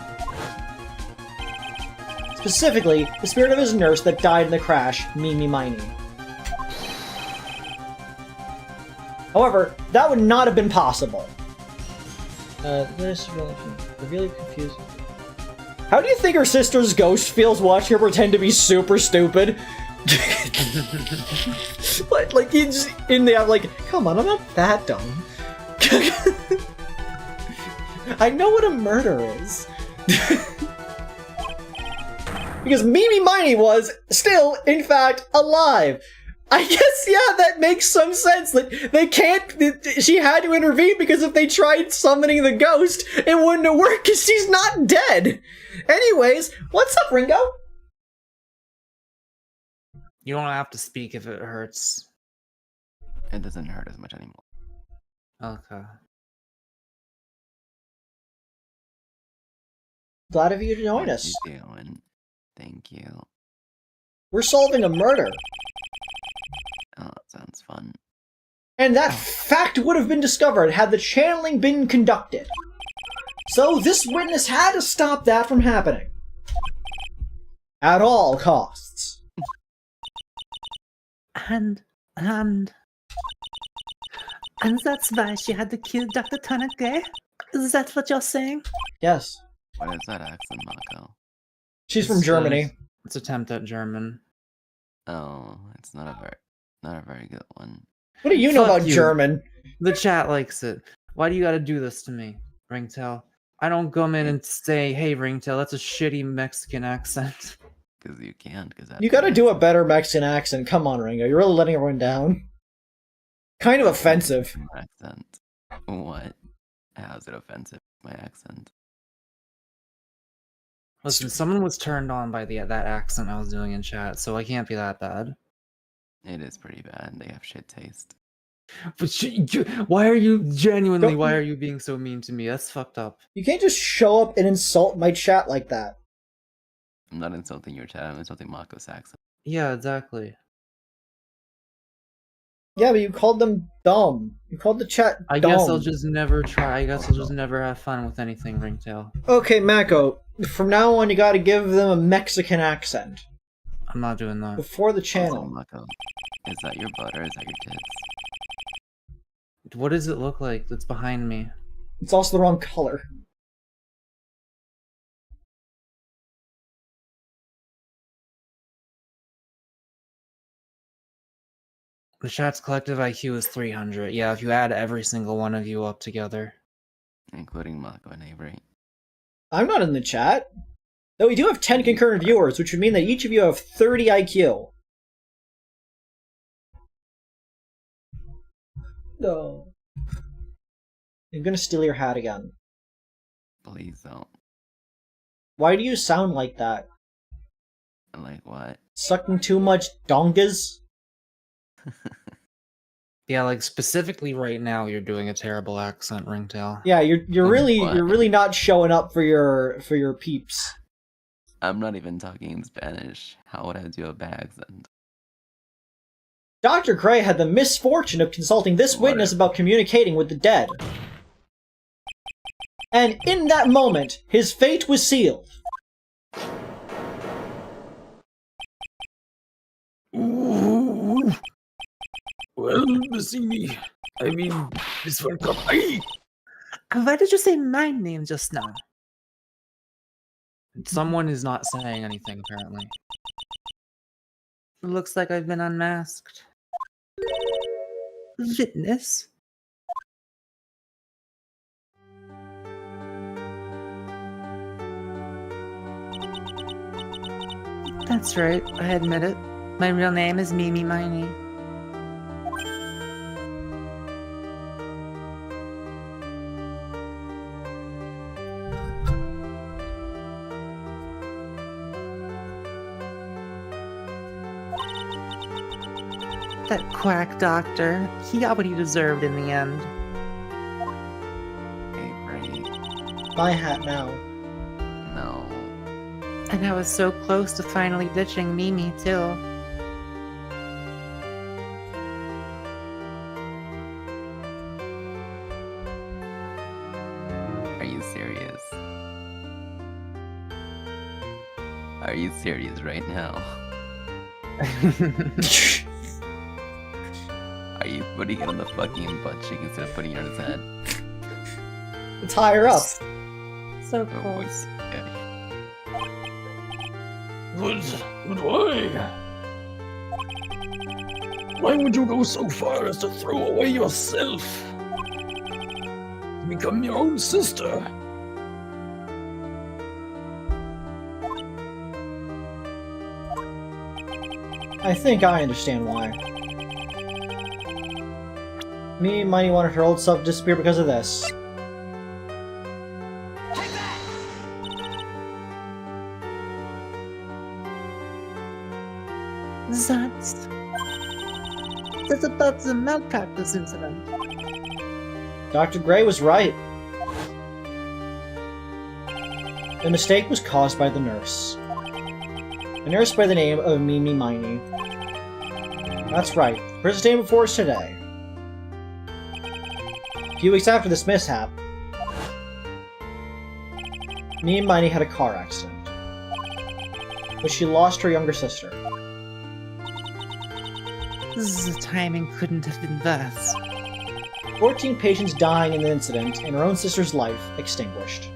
Specifically, the spirit of his nurse that died in the crash, miney. However, that would not have been possible. This is really confusing. How do you think her sister's ghost feels watching her pretend to be super stupid? like he's in the like, come on, I'm not that dumb. I know what a murder is. Because miney was still, in fact, alive. I guess, yeah, that makes some sense. Like, they can't, she had to intervene because if they tried summoning the ghost, it wouldn't have worked because she's not dead. Anyways, what's up, Ringo? You don't have to speak if it hurts. It doesn't hurt as much anymore. Okay. Glad of you to join us. How you doing? Thank you. We're solving a murder. Oh, that sounds fun. And that fact would have been discovered had the channeling been conducted. So this witness had to stop that from happening. At all costs. And that's why she had to kill Dr. Tanaka? Is that what you're saying? Yes. What is that accent, Mako? She's from Germany. It's attempt at German. Oh, it's not a very good one. What do you know Fuck about you. German? The chat likes it. Why do you gotta do this to me, Ringtail? I don't come in and say, "Hey, Ringtail, that's a shitty Mexican accent." Because you can't. Because You gotta do a better Mexican accent. Come on, Ringo. You're really letting everyone down. Kind of offensive. My accent. What? How's it offensive? My accent. Listen, someone was turned on by that accent I was doing in chat, so I can't be that bad. It is pretty bad. They have shit taste. But why are you genuinely? Don't- Why are you being so mean to me? That's fucked up. You can't just show up and insult my chat like that. I'm not insulting your chat. I'm insulting Mako's accent. Yeah, exactly. Yeah, but you called them dumb. You called the chat I dumb. guess I'll just never try. I guess I'll just never have fun with anything, Ringtail. Okay, Mako. From now on, you gotta give them a Mexican accent. I'm not doing that. Before the Also, channel. Mako, is that your butt or is that your tits? What does it look like that's behind me? It's also the wrong color. The chat's collective IQ is 300. Yeah, if you add every single one of you up together. Including Mako and Avery. I'm not in the chat. Though we do have 10 concurrent viewers, which would mean that each of you have 30 IQ. No. I'm gonna steal your hat again. Please don't. Why do you sound like that? Like what? Sucking too much dongas? Yeah, like specifically right now, you're doing a terrible accent, Ringtail. Yeah, you're What? really not showing up for your peeps. I'm not even talking in Spanish. How would I do a bad accent? Dr. Gray had the misfortune of consulting this witness about communicating with the dead. And in that moment, his fate was sealed. Ooh. Well, Miss Eenie, I mean, Miss Welcome. Why did you say my name just now? Someone is not saying anything, apparently. Looks like I've been unmasked. Witness? That's right, I admit it. My real name is miney. That quack doctor, he got what he deserved in the end. Avery. My hat now. No. And I was so close to finally ditching Mimi, too. Are you serious? Are you serious right now? Are you putting it on the fucking butt cheek instead of putting it on his head? It's higher up. So Oh, close. okay. But why? Why would you go so far as to throw away yourself? To become your own sister? I think I understand why. Me and Miney wanted her old self to disappear because of this. That's about the malpractice incident. Dr. Gray was right. The mistake was caused by the nurse. A nurse by the name of miney. That's right. The person standing before us today. A few weeks after this mishap, me and Miney had a car accident. But she lost her younger sister. The timing couldn't have been worse. 14 patients dying in the incident, and her own sister's life extinguished.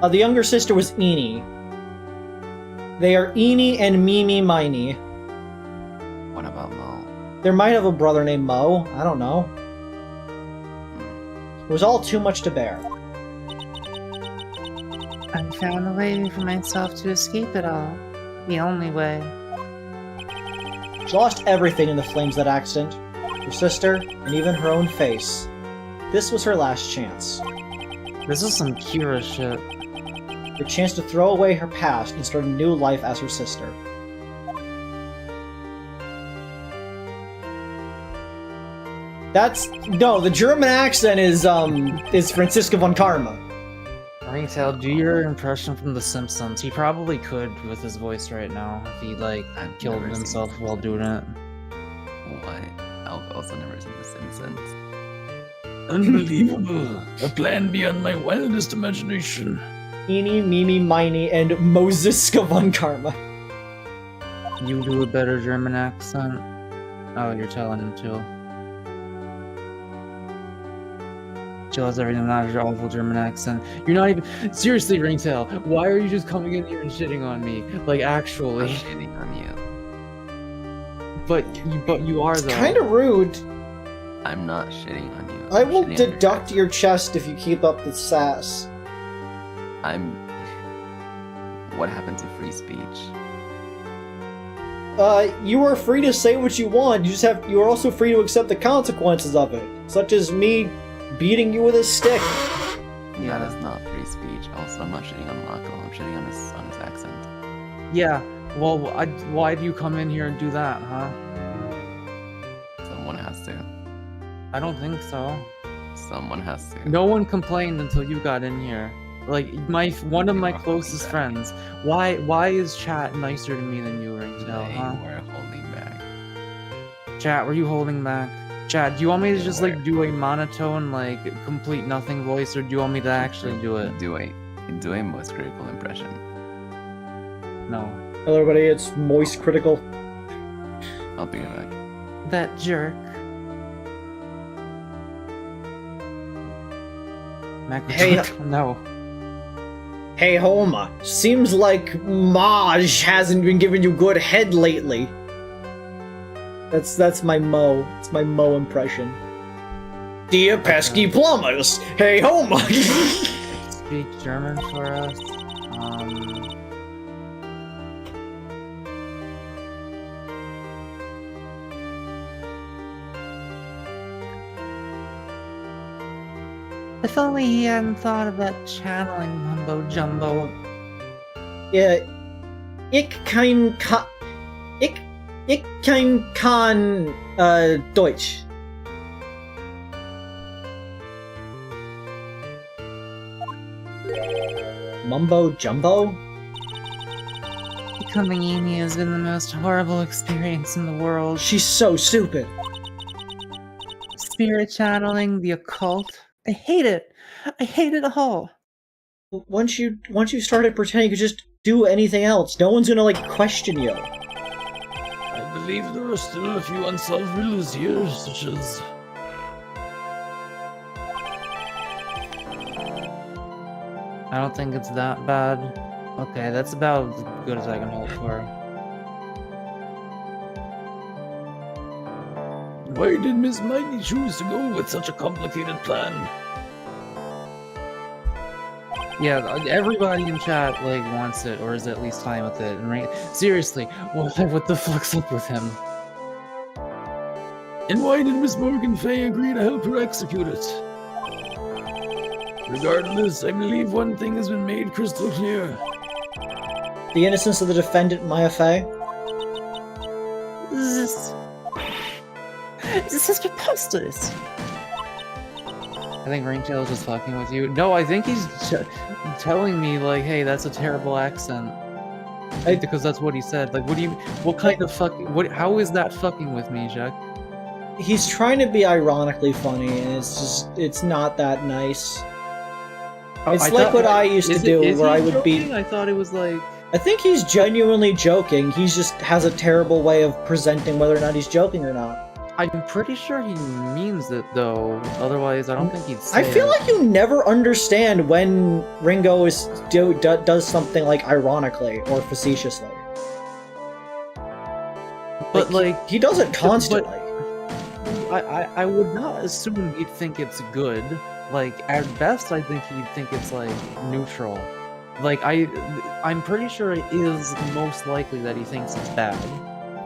The younger sister was Eenie. They are Eenie and miney. What about Mo? There might have a brother named Mo. I don't know. was all too much to bear. I found a way for myself to escape it all. The only way. She lost everything in the flames of that accident. Her sister, and even her own face. This was her last chance. This is some Kira shit. Her chance to throw away her past and start a new life as her sister. No, the German accent is Franziska von Karma. Ringtail, do your impression from The Simpsons. He probably could with his voice right now if he like I've killed never seen himself while doing it. What? I've also never seen The Simpsons. Unbelievable. A plan beyond my wildest imagination. Eenie, meenie, miney, and Mosiska von Karma. You do a better German accent. Oh, you're telling him to. Jill has everything not your awful German accent. You're not even seriously, Ringtail. Why are you just coming in here and shitting on me? Like actually. I'm shitting on you. But you are though. Kinda rude. I'm not shitting on you. I I'm will shitting on deduct your chest if you keep up the sass. What happened to free speech? You are free to say what you want. You are also free to accept the consequences of it, such as me beating you with a stick. Yeah. That is not free speech. Also, I'm not shitting on Mako. I'm shitting on his accent. Yeah. Well, why do you come in here and do that, huh? Someone has to. I don't think so. Someone has to. No one complained until you got in here. Like one of my closest friends. Why is Chat nicer to me than you, Ringtail, They huh? were holding back. Chat, were you holding back? Chat, do you want me to just like do a monotone, like complete nothing voice, or do you want me to actually do it? Do a most critical impression. No. Hello everybody, it's Moist Critical. I'll be right back. That jerk. Hey. No. Hey Homa, seems like Maj hasn't been giving you good head lately. That's my Mo. It's my Mo impression. Dear pesky plumbers, hey Homa! Speak German for us. If only he hadn't thought of that channeling mumbo jumbo. Yeah, ich kann Deutsch. Mumbo jumbo? Becoming Eenie has been the most horrible experience in the world. She's so stupid. Spirit channeling, the occult. I hate it. I hate it all. Once you started pretending you could just do anything else, no one's gonna like question you. I believe there are still a few unsolved riddles here, such as... I don't think it's that bad. Okay, that's about as good as I can hope for. Why did Miss Miney choose to go with such a complicated plan? Yeah, everybody in chat like wants it, or is at least fine with it. And seriously, what the fuck's up with him? And why did Miss Morgan Fay agree to help her execute it? Regardless, I believe one thing has been made crystal clear. The innocence of the defendant, Maya Fey. This is preposterous. I think Ringtail is just fucking with you. No, I think he's telling me like, "Hey, that's a terrible accent," because that's what he said. Like, what kind of fuck? How is that fucking with me, Jack? He's trying to be ironically funny, and it's not that nice. It's like what I used to do, where I would be. I thought it was like. I think he's genuinely joking. He just has a terrible way of presenting whether or not he's joking or not. I'm pretty sure he means it though. Otherwise, I don't think he'd say I feel it. like you never understand when Ringo does something like ironically or facetiously. But like he does it constantly. I would not assume he'd think it's good. Like, at best, I think he'd think it's, like, neutral. Like, I'm pretty sure it is most likely that he thinks it's bad.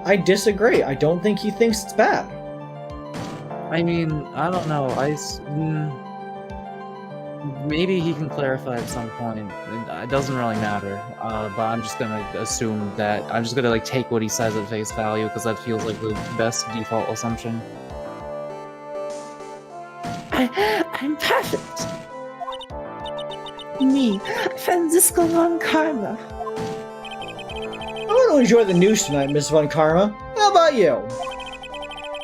I disagree. I don't think he thinks it's bad. I mean, I don't know. Maybe he can clarify at some point. It doesn't really matter. But I'm just gonna assume that I'm just gonna like take what he says at face value because that feels like the best default assumption. I'm perfect. Me, Francisco von Karma. I want to enjoy the news tonight, Miss Von Karma. How about you?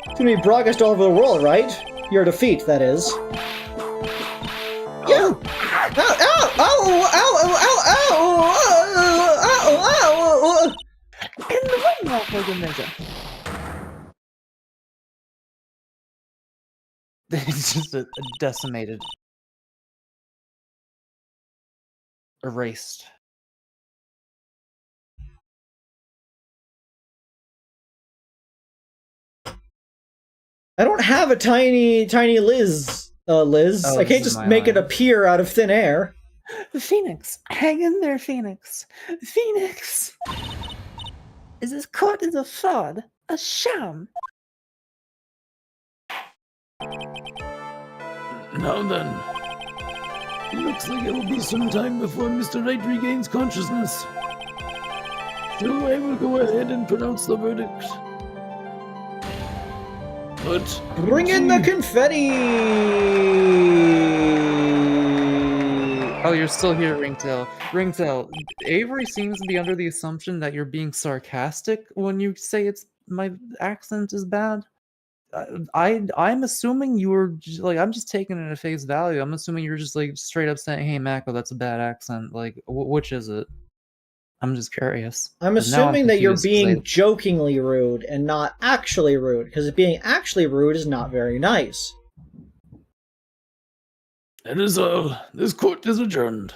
It's gonna be broadcast all over the world, right? Your defeat, that is. Yeah! Ow! Ow! Ow! Ow! Ow! Ow! In the one for the measure. It's just a decimated. Erased. I don't have a tiny Liz. Liz. Oh, I can't this is just my make it line. appear out of thin air. Phoenix, hang in there, Phoenix. Phoenix! This court is a fraud, a sham. Now then. It looks like it will be some time before Mr. Wright regains consciousness. So I will go ahead and pronounce the verdict. But Bring in the confetti! Oh, you're still here, Ringtail. Ringtail, Avery seems to be under the assumption that you're being sarcastic when you say my accent is bad. I'm assuming you were like, I'm just taking it at face value. I'm assuming you're just like straight up saying, "Hey, Mako, that's a bad accent." Like, which is it? I'm just curious. I'm 'Cause now assuming that you're confused 'cause being jokingly rude and not actually rude, because being actually rude is not very nice. that is all. This court is adjourned.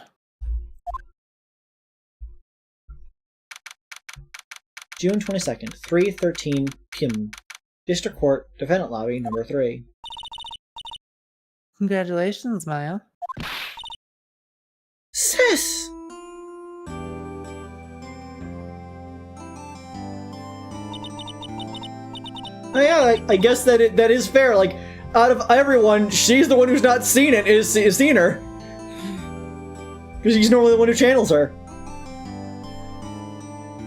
June 22nd, 3:13 p.m. District Court, Defendant Lobby, number 3. Congratulations, Maya. Sis! Oh yeah, I guess that is fair. Like, out of everyone, she's the one who's not seen it, is seen her. Because she's normally the one who channels her.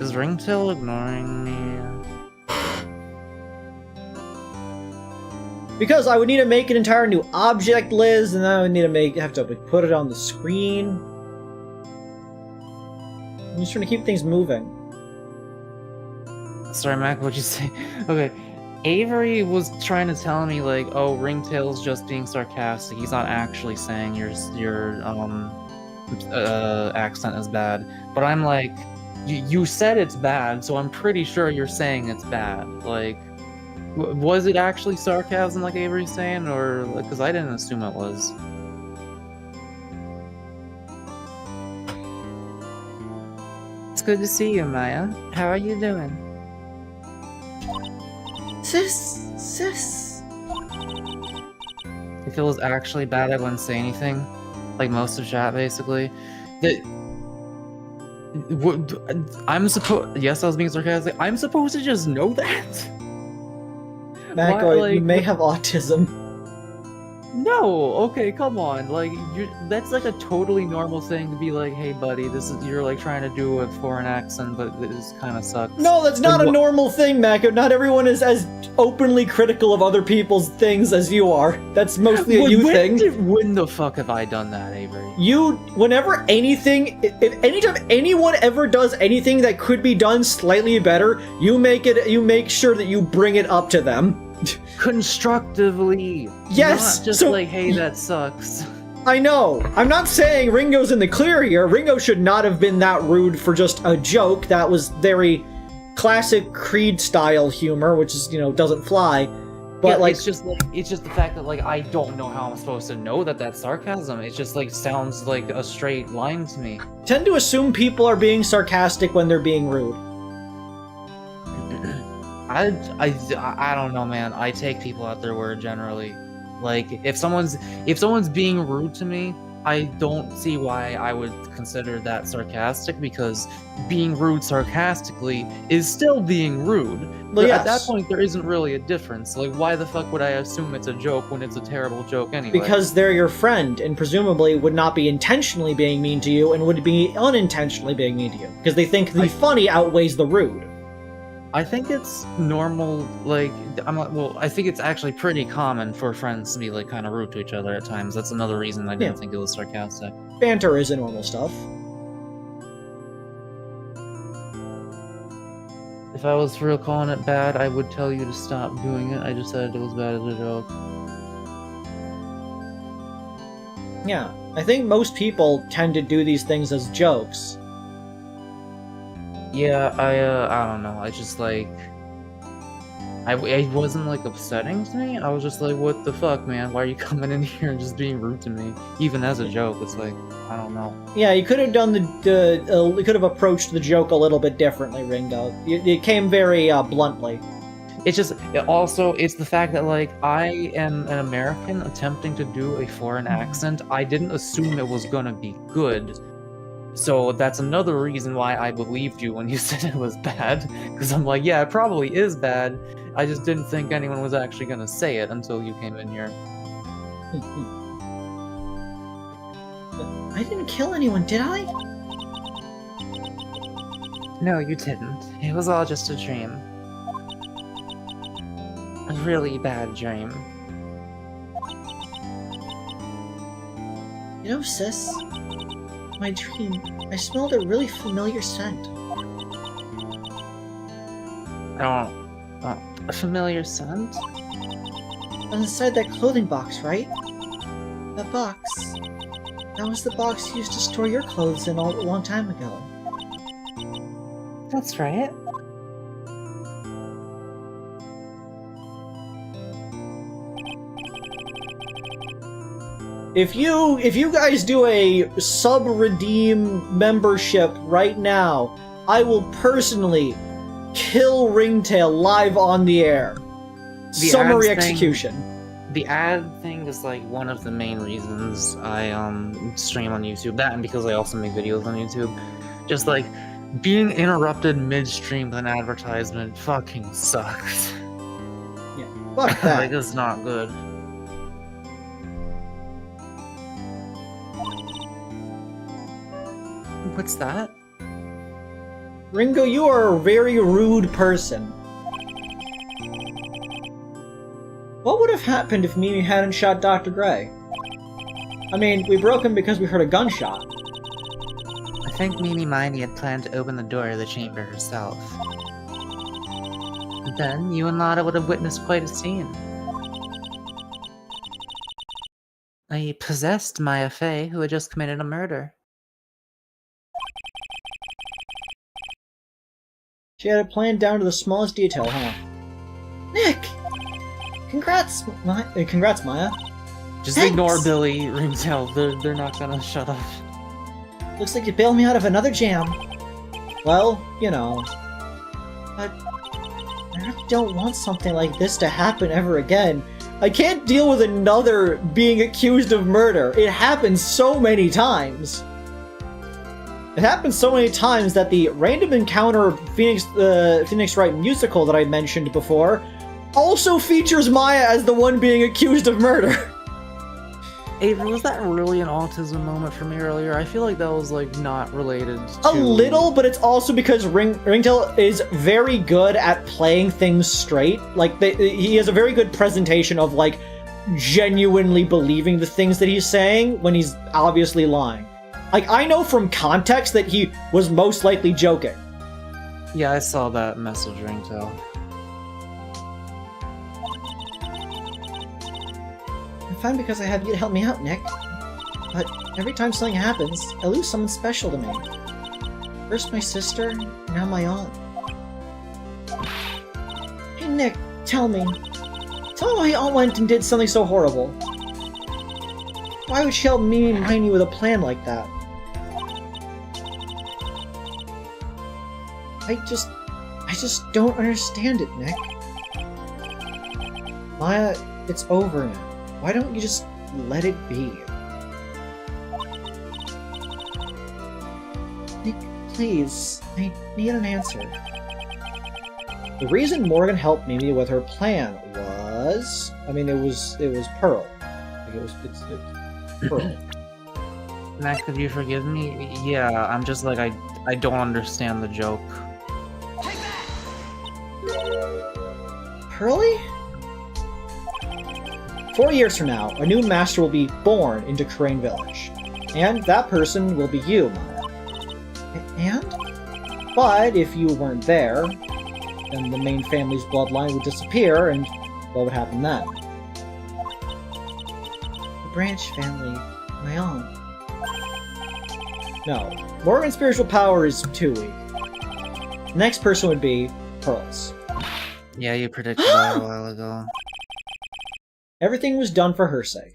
Is Ringtail ignoring me? Because I would need to make an entire new object, Liz, and then I would need to have to put it on the screen. I'm just trying to keep things moving. Sorry, Mac, what'd you say? Okay. Avery was trying to tell me, like, oh, Ringtail's just being sarcastic. He's not actually saying your accent is bad. But I'm like, you said it's bad, so I'm pretty sure you're saying it's bad. Like, was it actually sarcasm like Avery's saying, or because I didn't assume it was. It's good to see you, Maya. How are you doing? Sis. If it was actually bad, I wouldn't say anything. Like most of chat, basically. I'm supposed. Yes, I was being sarcastic. I'm supposed to just know that. Mako, Why, you may like- have autism. No, okay, come on. Like, that's like a totally normal thing to be like, hey, buddy, you're like trying to do a foreign accent, but this kind of sucks. No, that's not Like, a normal thing, Mako. Not everyone is as openly critical of other people's things as you are. That's mostly a you thing. When the fuck have I done that, Avery? Whenever anything, anytime anyone ever does anything that could be done slightly better, you make sure that you bring it up to them. Constructively. Yes, Not just so- like, hey, that sucks. I know. I'm not saying Ringo's in the clear here. Ringo should not have been that rude for just a joke. That was very classic Creed-style humor, which is, doesn't fly. But, Yeah, like, it's just the fact that, like, I don't know how I'm supposed to know that that's sarcasm. It just, like, sounds like a straight line to me. tend to assume people are being sarcastic when they're being rude. I don't know, man. I take people at their word generally. Like, if someone's being rude to me, I don't see why I would consider that sarcastic, because being rude sarcastically is still being rude. Well, At that yes. point, there isn't really a difference. Like, why the fuck would I assume it's a joke when it's a terrible joke anyway? Because they're your friend, and presumably would not be intentionally being mean to you, and would be unintentionally being mean to you. Because they think the funny outweighs the rude. I think it's normal, like, I think it's actually pretty common for friends to be, like, kind of rude to each other at times. That's another reason I didn't think it was sarcastic. Banter is normal stuff. If I was for real calling it bad, I would tell you to stop doing it. I just said it was bad as a joke. Yeah, I think most people tend to do these things as jokes. Yeah, I don't know. I just, like... It wasn't, like, upsetting to me. I was just like, what the fuck, man? Why are you coming in here and just being rude to me? Even as a joke, it's like, I don't know. Yeah, you could have done you could have approached the joke a little bit differently, Ringo. It came very bluntly. It's just, it's the fact that, like, I am an American attempting to do a foreign accent. I didn't assume it was gonna be good. So that's another reason why I believed you when you said it was bad. Because I'm like, yeah, it probably is bad. I just didn't think anyone was actually gonna say it until you came in here. I didn't kill anyone, did I? No, you didn't. It was all just a dream. A really bad dream. You know, sis, my dream, I smelled a really familiar scent. A familiar scent? Inside that clothing box, right? That box. That was the box you used to store your clothes in a long time ago. That's right. If you guys do a sub-redeem membership right now, I will personally kill Ringtail live on the air. Summary execution. The ad thing is, like, one of the main reasons I stream on YouTube. That, and because I also make videos on YouTube. Just, like, being interrupted mid-stream with an advertisement fucking sucks. Yeah, fuck that. Like, it's not good. What's that? Ringo, you are a very rude person. What would have happened if Mimi hadn't shot Dr. Gray? I mean, we broke him because we heard a gunshot. I think miney had planned to open the door of the chamber herself. Then you and Lada would have witnessed quite a scene. A possessed Maya Fey who had just committed a murder. She had it planned down to the smallest detail, huh? Nick! Congrats, Maya. Just Thanks. ignore Billy, Ringtail. They're not gonna shut up. Looks like you bailed me out of another jam. Well, you know. But I really don't want something like this to happen ever again. I can't deal with another being accused of murder. It happens so many times. It happens so many times that the Random Encounter Phoenix Wright musical that I mentioned before also features Maya as the one being accused of murder. Avery, was that really an autism moment for me earlier? I feel like that was, like, not related to... A little, but it's also because Ringtail is very good at playing things straight. Like, he has a very good presentation of, like, genuinely believing the things that he's saying when he's obviously lying. Like, I know from context that he was most likely joking. Yeah, I saw that message, Ringtail. I'm fine because I have you to help me out, Nick. But every time something happens, I lose someone special to me. First my sister, now my aunt. Hey Nick, tell me why Aunt went and did something so horrible. Why would she help me and Miney with a plan like that? I just don't understand it, Nick. Maya, it's over now. Why don't you just let it be? Nick, please, I need an answer. The reason Morgan helped Mimi with her plan was... I mean, it was Pearl. Like, it's Pearl. Mac, could you forgive me? Yeah, I'm just like, I don't understand the joke. Pearly? 4 years from now, a new master will be born into Crane Village. And that person will be you, Maya. And? But if you weren't there, then the main family's bloodline would disappear, and what would happen then? The branch family, my aunt. No, Morgan's spiritual power is too weak. The next person would be Pearl's. Yeah, you predicted that a while ago. Everything was done for her sake.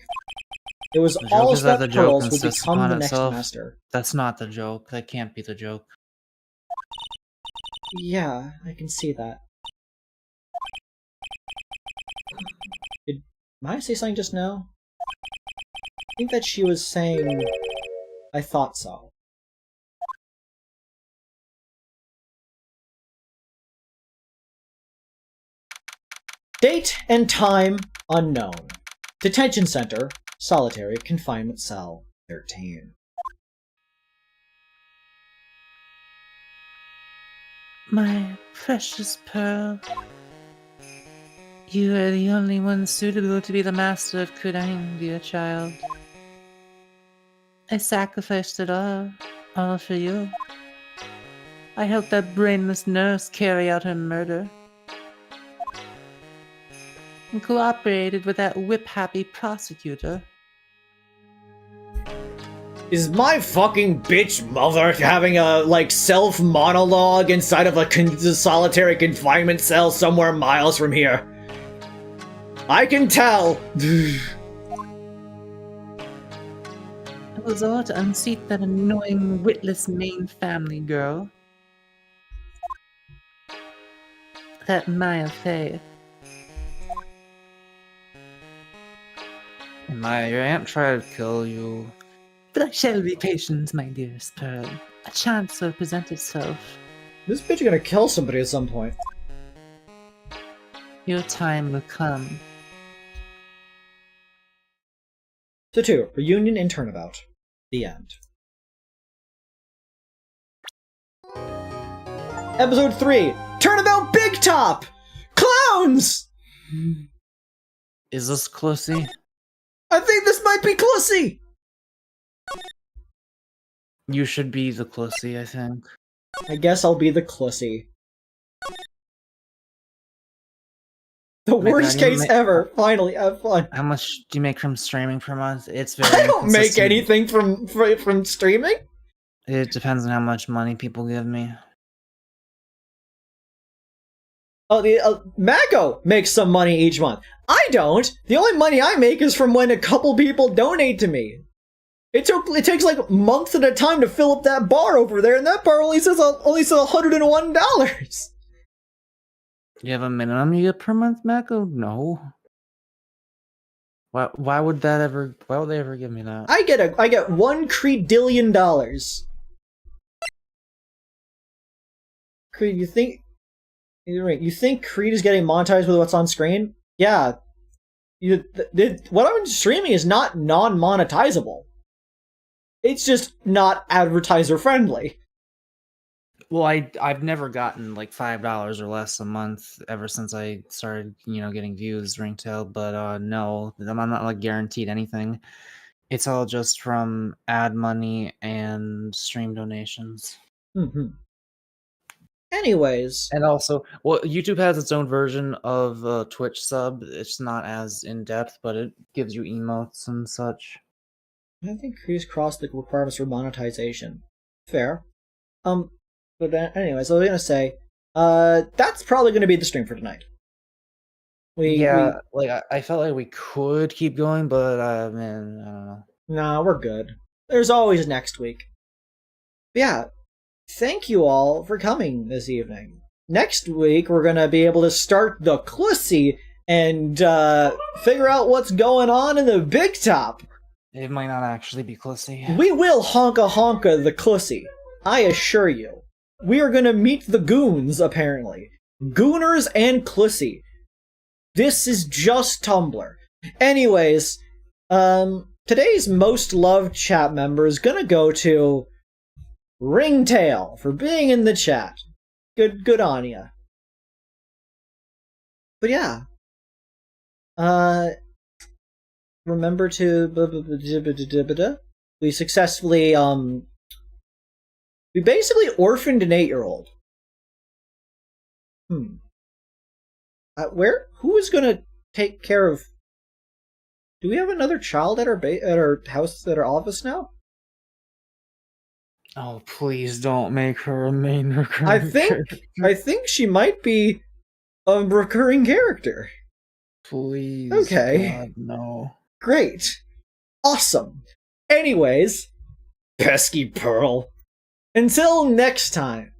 It was The all joke is that that the joke Pearls would insists become upon the next itself. master. That's not the joke. That can't be the joke. Yeah, I can see that. Did Maya say something just now? I think that she was saying, I thought so. Date and time unknown. Detention center, solitary confinement cell 13. My precious Pearl. You are the only one suitable to be the master of Kudang, dear child. I sacrificed it all for you. I helped that brainless nurse carry out her murder. And cooperated with that whip-happy prosecutor. Is my fucking bitch mother having a, self-monologue inside of a solitary confinement cell somewhere miles from here? I can tell! It was all to unseat that annoying, witless main family girl. That Maya Faye. Maya, your aunt tried to kill you. But I shall be patient, my dearest Pearl. A chance will present itself. This bitch is gonna kill somebody at some point. Your time will come. So 2, reunion and turnabout. The end. Episode 3, Turnabout Big Top! Clowns! Is this Clussy? I think this might be Clussy! You should be the Clussy, I think. I guess I'll be the Clussy. The my worst God, you case ma- ever. Finally, have fun. How much do you make from streaming per month? It's very I don't make inconsistent. anything from streaming. It depends on how much money people give me. Oh, Mako makes some money each month. I don't. The only money I make is from when a couple people donate to me. It takes like months at a time to fill up that bar over there, and that bar only says $101. You have a minimum you get per month, Mako? No. Why would they ever give me that? I get $1 credillion. Creed, you think Creed is getting monetized with what's on screen? Yeah. What I'm streaming is not non-monetizable. It's just not advertiser friendly. Well, I've never gotten like $5 or less a month ever since I started, getting views, Ringtail. But no, I'm not like guaranteed anything. It's all just from ad money and stream donations. Mm-hmm. Anyways, And also, well, YouTube has its own version of Twitch sub. It's not as in depth, but it gives you emotes and such. I think Creed's crossed the requirements for monetization. Fair. But anyways, I was gonna say, that's probably gonna be the stream for tonight. I felt like we could keep going, but man, I don't know. Nah, we're good. There's always next week. But yeah, thank you all for coming this evening. Next week, we're gonna be able to start the Clussy and figure out what's going on in the big top. It might not actually be Clussy. We will honka the Clussy. I assure you. We are gonna meet the goons, apparently. Gooners and Clussy. This is just Tumblr. Anyways, today's most loved chat member is gonna go to Ringtail for being in the chat. Good on ya. But yeah. Remember to we successfully we basically orphaned an 8-year-old. Who is gonna take care of? Do we have another child at our house, at our office now? Oh, please don't make her a main recurring character. I think she might be a recurring character. Please. Okay. God, no. Great. Awesome. Anyways, pesky Pearl. Until next time.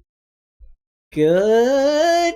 Good